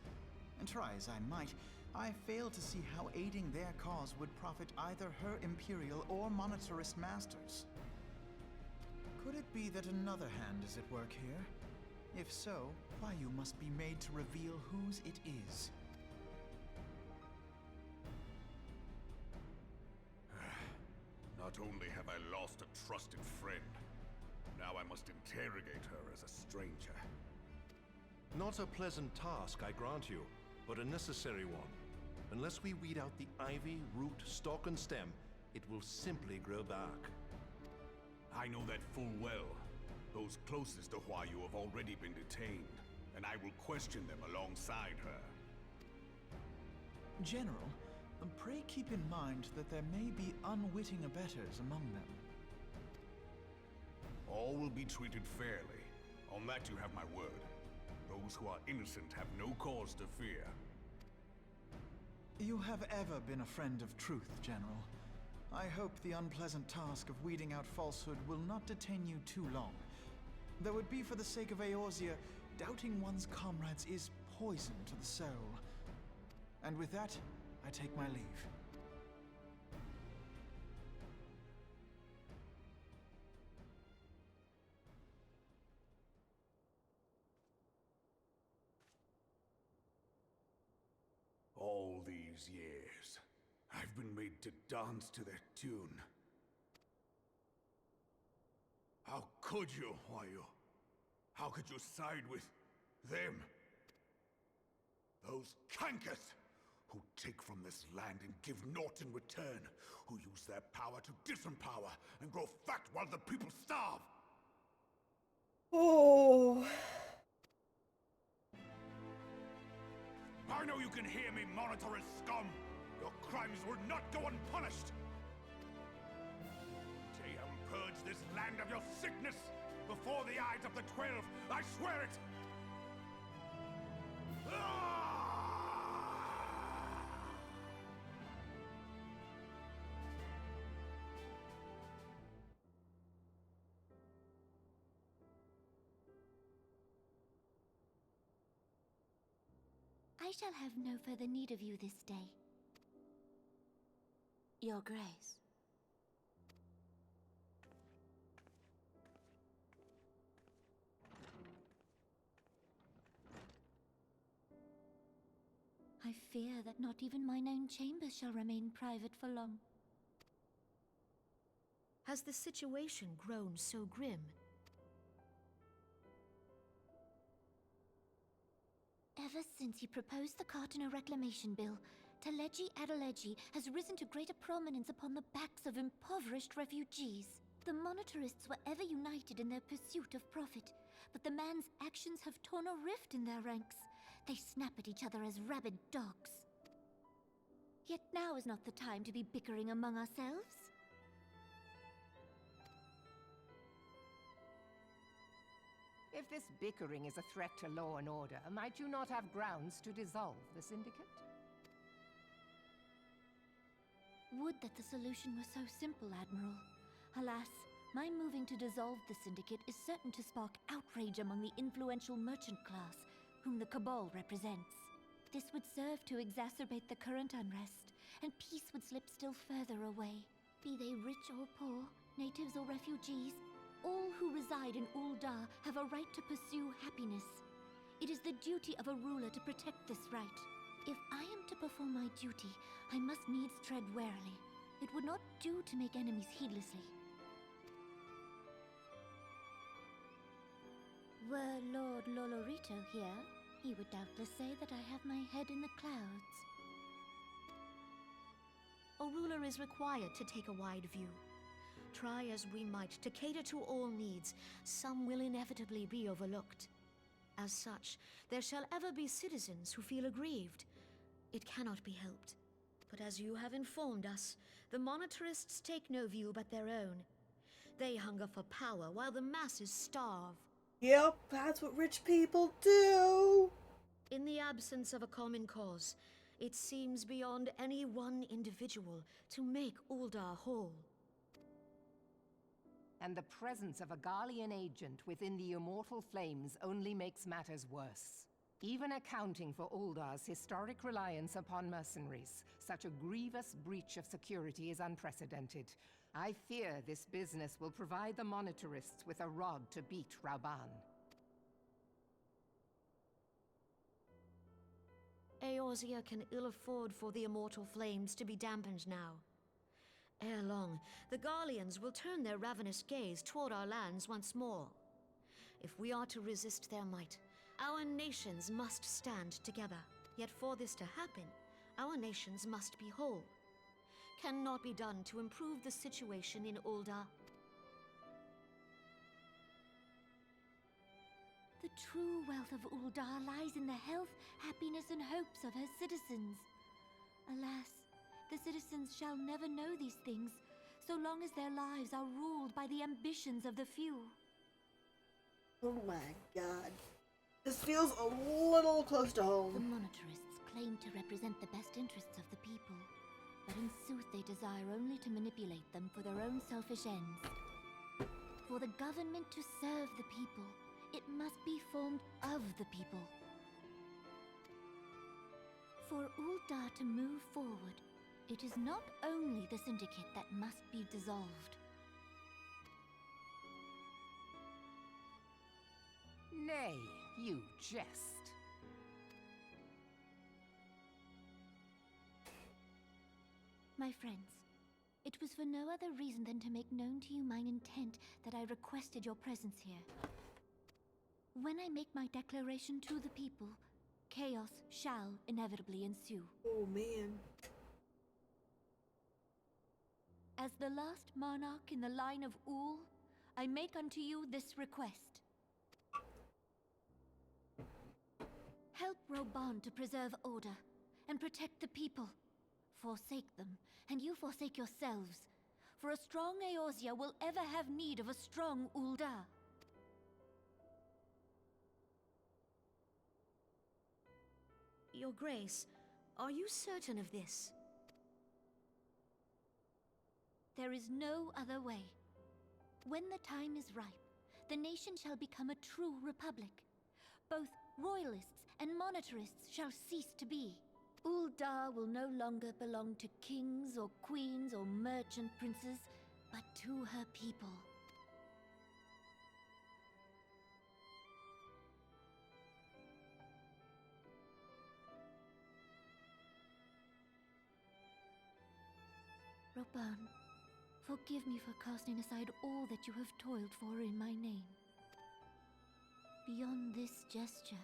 Speaker 6: And try as I might, I fail to see how aiding their cause would profit either her Imperial or Monetarist masters. Could it be that another hand is at work here? If so, Huayu must be made to reveal whose it is.
Speaker 5: Not only have I lost a trusted friend, now I must interrogate her as a stranger.
Speaker 19: Not a pleasant task, I grant you, but a necessary one. Unless we weed out the ivy, root, stalk, and stem, it will simply grow back.
Speaker 5: I know that full well. Those closest to Huayu have already been detained, and I will question them alongside her.
Speaker 6: General, pray keep in mind that there may be unwitting abettors among them.
Speaker 5: All will be treated fairly. On that you have my word. Those who are innocent have no cause to fear.
Speaker 6: You have ever been a friend of truth, General. I hope the unpleasant task of weeding out falsehood will not detain you too long. Though it be for the sake of Eorzea, doubting one's comrades is poison to the soul. And with that, I take my leave.
Speaker 5: these years, I've been made to dance to their tune. How could you, Huayu? How could you side with them? Those cankers who take from this land and give naught in return, who use their power to disempower and grow fat while the people starve.
Speaker 1: Oh.
Speaker 5: I know you can hear me, monitorous scum! Your crimes will not go unpunished! Tayam, purge this land of your sickness! Before the eyes of the 12, I swear it!
Speaker 9: I shall have no further need of you this day. Your Grace. I fear that not even mine own chambers shall remain private for long.
Speaker 3: Has the situation grown so grim?
Speaker 9: Ever since he proposed the Cartiner Reclamation Bill, Teleji Adeleji has risen to greater prominence upon the backs of impoverished refugees. The monetarists were ever united in their pursuit of profit, but the man's actions have torn a rift in their ranks. They snap at each other as rabid dogs. Yet now is not the time to be bickering among ourselves.
Speaker 4: If this bickering is a threat to law and order, might you not have grounds to dissolve the Syndicate?
Speaker 9: Would that the solution were so simple, Admiral. Alas, my moving to dissolve the Syndicate is certain to spark outrage among the influential merchant class, whom the Cabal represents. This would serve to exacerbate the current unrest, and peace would slip still further away. Be they rich or poor, natives or refugees, all who reside in Ul'dah have a right to pursue happiness. It is the duty of a ruler to protect this right. If I am to perform my duty, I must needs tread warily. It would not do to make enemies heedlessly. Were Lord Lolorito here, he would doubtless say that I have my head in the clouds.
Speaker 3: A ruler is required to take a wide view. Try as we might to cater to all needs, some will inevitably be overlooked. As such, there shall ever be citizens who feel aggrieved. It cannot be helped. But as you have informed us, the monetarists take no view but their own. They hunger for power while the masses starve.
Speaker 1: Yep, that's what rich people do.
Speaker 3: In the absence of a common cause, it seems beyond any one individual to make Ul'dah whole.
Speaker 4: And the presence of a Garlean agent within the Immortal Flames only makes matters worse. Even accounting for Ul'dah's historic reliance upon mercenaries, such a grievous breach of security is unprecedented. I fear this business will provide the monetarists with a rod to beat Rauban.
Speaker 3: Eorzea can ill afford for the Immortal Flames to be dampened now. Ere long, the Garleans will turn their ravenous gaze toward our lands once more. If we are to resist their might, our nations must stand together. Yet for this to happen, our nations must be whole. Cannot be done to improve the situation in Ul'dah.
Speaker 9: The true wealth of Ul'dah lies in the health, happiness, and hopes of her citizens. Alas, the citizens shall never know these things, so long as their lives are ruled by the ambitions of the few.
Speaker 1: Oh my god. This feels a little close to
Speaker 9: The
Speaker 1: home.
Speaker 9: monetarists claim to represent the best interests of the people, but in sooth they desire only to manipulate them for their own selfish ends. For the government to serve the people, it must be formed of the people. For Ul'dah to move forward, it is not only the Syndicate that must be dissolved.
Speaker 4: Nay, you jest.
Speaker 9: My friends, it was for no other reason than to make known to you mine intent that I requested your presence here. When I make my declaration to the people, chaos shall inevitably ensue.
Speaker 1: Oh, man.
Speaker 9: As the last monarch in the line of Ul, I make unto you this request. Help Roban to preserve order and protect the people. Forsake them, and you forsake yourselves. For a strong Eorzea will ever have need of a strong Ul'dah.
Speaker 3: Your Grace, are you certain of this?
Speaker 9: There is no other way. When the time is ripe, the nation shall become a true republic. Both royalists and monetarists shall cease to be. Ul'dah will no longer belong to kings or queens or merchant princes, but to her people. Roban, forgive me for casting aside all that you have toiled for in my name. Beyond this gesture,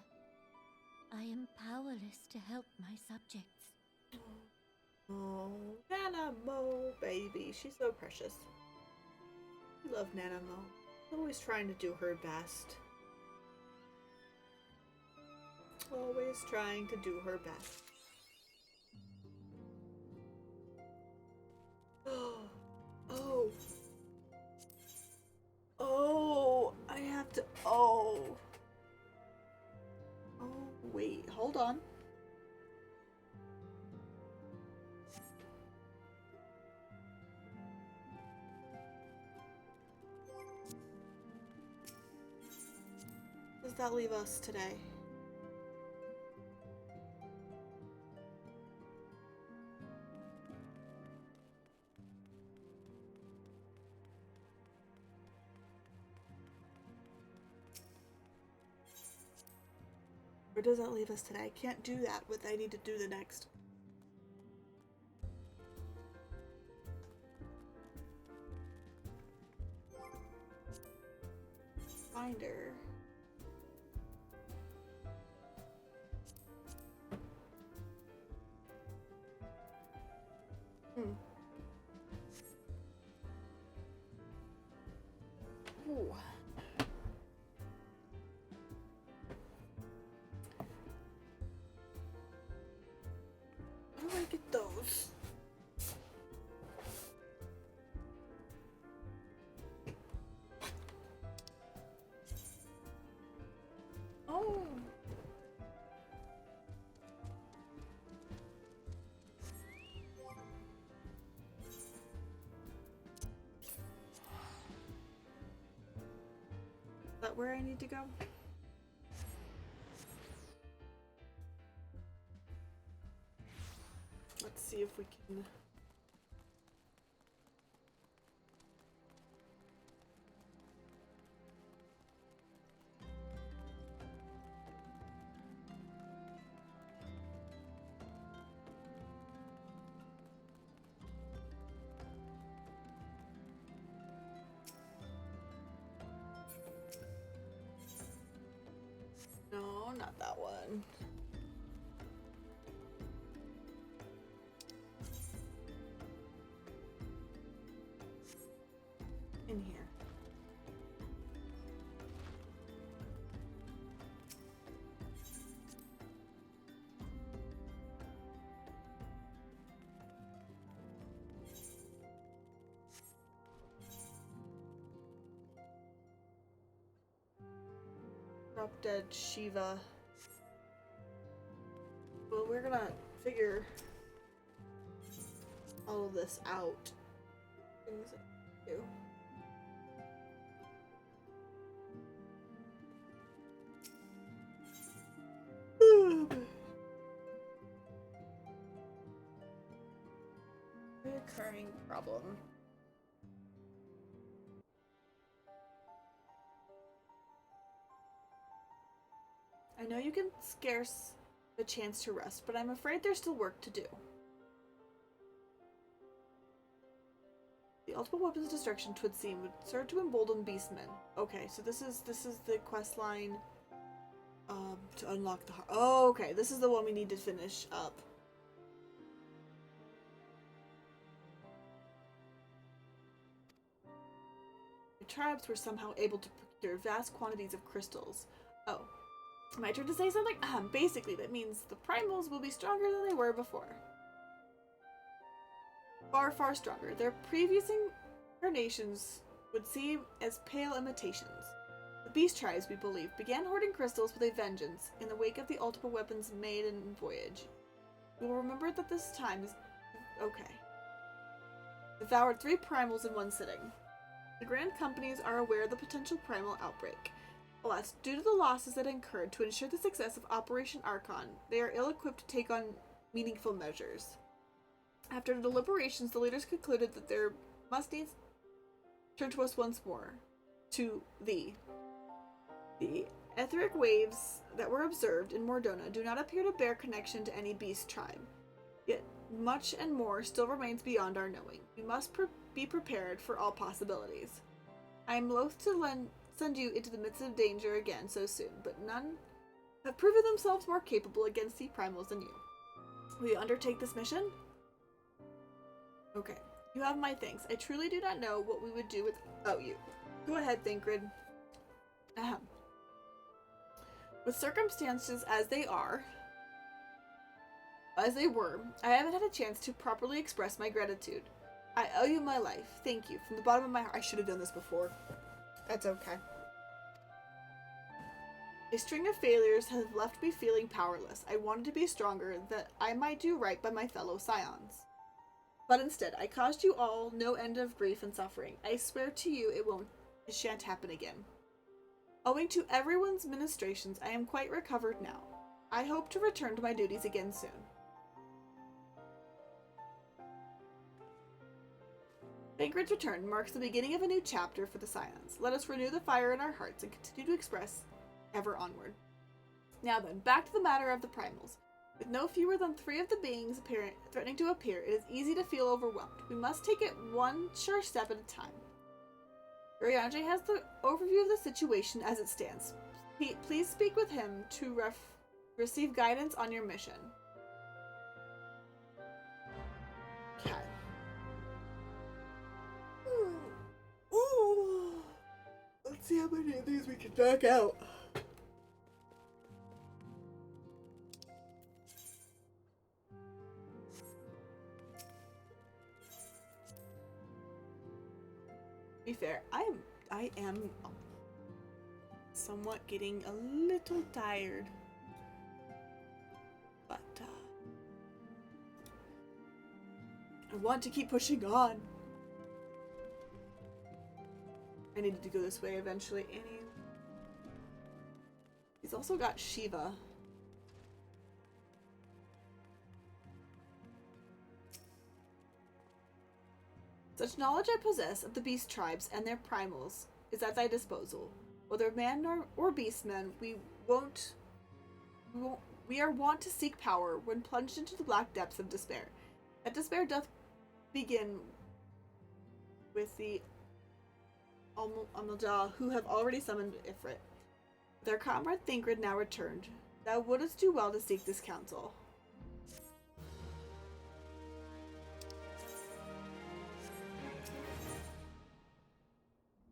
Speaker 9: I am powerless to help my subjects.
Speaker 1: Oh, Nana Mo, baby. She's so precious. We love Nana Mo. Always trying to do her best. Always trying to do her best. Oh. Oh, I have to. Oh. Oh, wait. Hold on. Does that leave us today? Or does that leave us today? I can't do that, but I need to do the next. Finder. Ooh. How do I get those? Oh. Is that where I need to go? Let's see if we can. No, not that one. In here. Drop dead Shiva. Well, we're gonna figure all of this out. Things I do. Reoccurring problem. I know you can scarce a chance to rest, but I'm afraid there's still work to do. The ultimate weapons of destruction, 'twould seem, would serve to embolden beastmen. Okay, so this is the quest line to unlock the heart. Oh, okay, this is the one we need to finish up. The tribes were somehow able to procure vast quantities of crystals. Oh, my turn to say something? Basically, that means the primals will be stronger than they were before. Far, far stronger. Their previous incarnations would seem as pale imitations. The beast tribes, we believe, began hoarding crystals with a vengeance in the wake of the ultimate weapons maiden voyage. We will remember that this time is... okay. Devoured 3 primals in one sitting. The Grand Companies are aware of the potential primal outbreak. Alas, due to the losses it incurred to ensure the success of Operation Archon, they are ill-equipped to take on meaningful measures. After deliberations, the leaders concluded that there must needs turn to us once more. To thee. The etheric waves that were observed in Mordona do not appear to bear connection to any beast tribe. Yet much and more still remains beyond our knowing. We must be prepared for all possibilities. I am loath to send you into the midst of danger again so soon, but none have proven themselves more capable against the primals than you. Will you undertake this mission? Okay. You have my thanks. I truly do not know what we would do without you. Go ahead, Thancred. Ahem. With circumstances as they were, I haven't had a chance to properly express my gratitude. I owe you my life. Thank you. From the bottom of my heart. I should have done this before. That's okay. A string of failures has left me feeling powerless. I wanted to be stronger, that I might do right by my fellow scions. But instead, I caused you all no end of grief and suffering. I swear to you it shan't happen again. Owing to everyone's ministrations, I am quite recovered now. I hope to return to my duties again soon. Thancred's return marks the beginning of a new chapter for the Scions. Let us renew the fire in our hearts and continue to express ever onward. Now then, back to the matter of the primals. With no fewer than 3 of the beings threatening to appear, it is easy to feel overwhelmed. We must take it one sure step at a time. Urianger has the overview of the situation as it stands. Please speak with him to receive guidance on your mission. Okay. Ooh. Let's see how many of these we can knock out. To be fair, I am somewhat getting a little tired, but I want to keep pushing on. I needed to go this way eventually. He's also got Shiva. Such knowledge I possess of the beast tribes and their primals is at thy disposal. Whether man or beastmen, we are wont to seek power when plunged into the black depths of despair. That despair doth begin with the Amalda, who have already summoned Ifrit. Their comrade Thancred now returned. Thou wouldst do well to seek this counsel.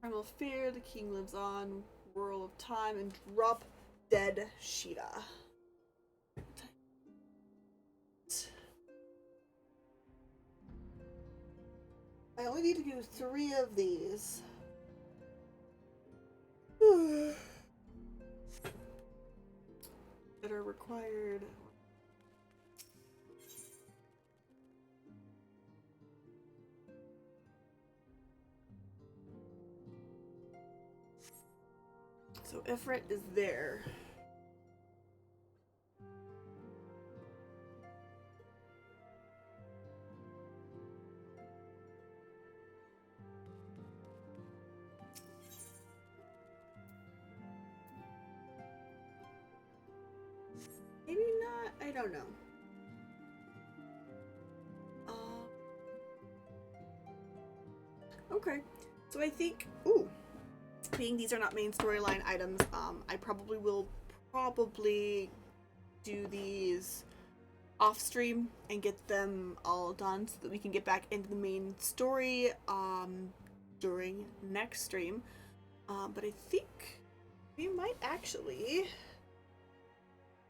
Speaker 1: Primal fear, the king lives on, whirl of time, and drop dead Shiva. I only need to do 3 of these. That are required. So Ifrit is there. Maybe not, I don't know. Okay. So I think, ooh, being these are not main storyline items, I probably will do these off stream and get them all done so that we can get back into the main story during next stream. But I think we might actually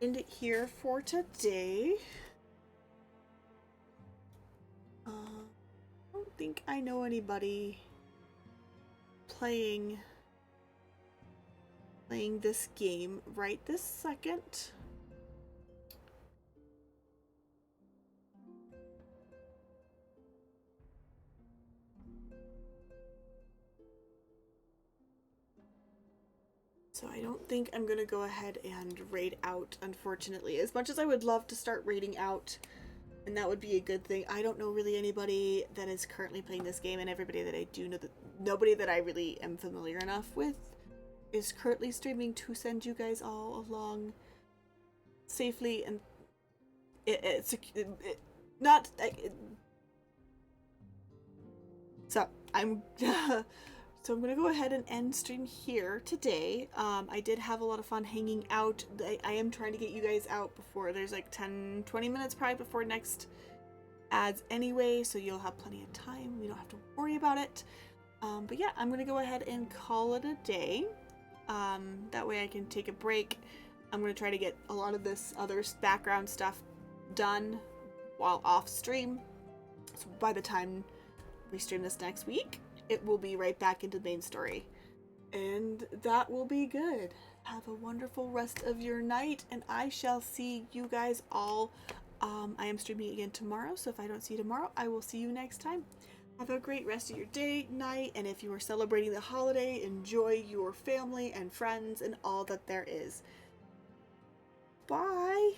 Speaker 1: end it here for today. I don't think I know anybody playing this game right this second. So I don't think I'm gonna go ahead and raid out, unfortunately. As much as I would love to start raiding out, and that would be a good thing, I don't know really anybody that is currently playing this game, and everybody that I do know, that nobody that I really am familiar enough with is currently streaming to send you guys all along safely, and so I'm so I'm gonna go ahead and end stream here today. I did have a lot of fun hanging out. I am trying to get you guys out before there's like 10-20 minutes probably before next ads anyway, so you'll have plenty of time. We don't have to worry about it. But yeah, I'm gonna go ahead and call it a day. That way I can take a break. I'm gonna try to get a lot of this other background stuff done while off stream. So by the time we stream this next week, it will be right back into the main story. And that will be good. Have a wonderful rest of your night, and I shall see you guys all. I am streaming again tomorrow, so if I don't see you tomorrow, I will see you next time. Have a great rest of your day, night, and if you are celebrating the holiday, enjoy your family and friends and all that there is. Bye!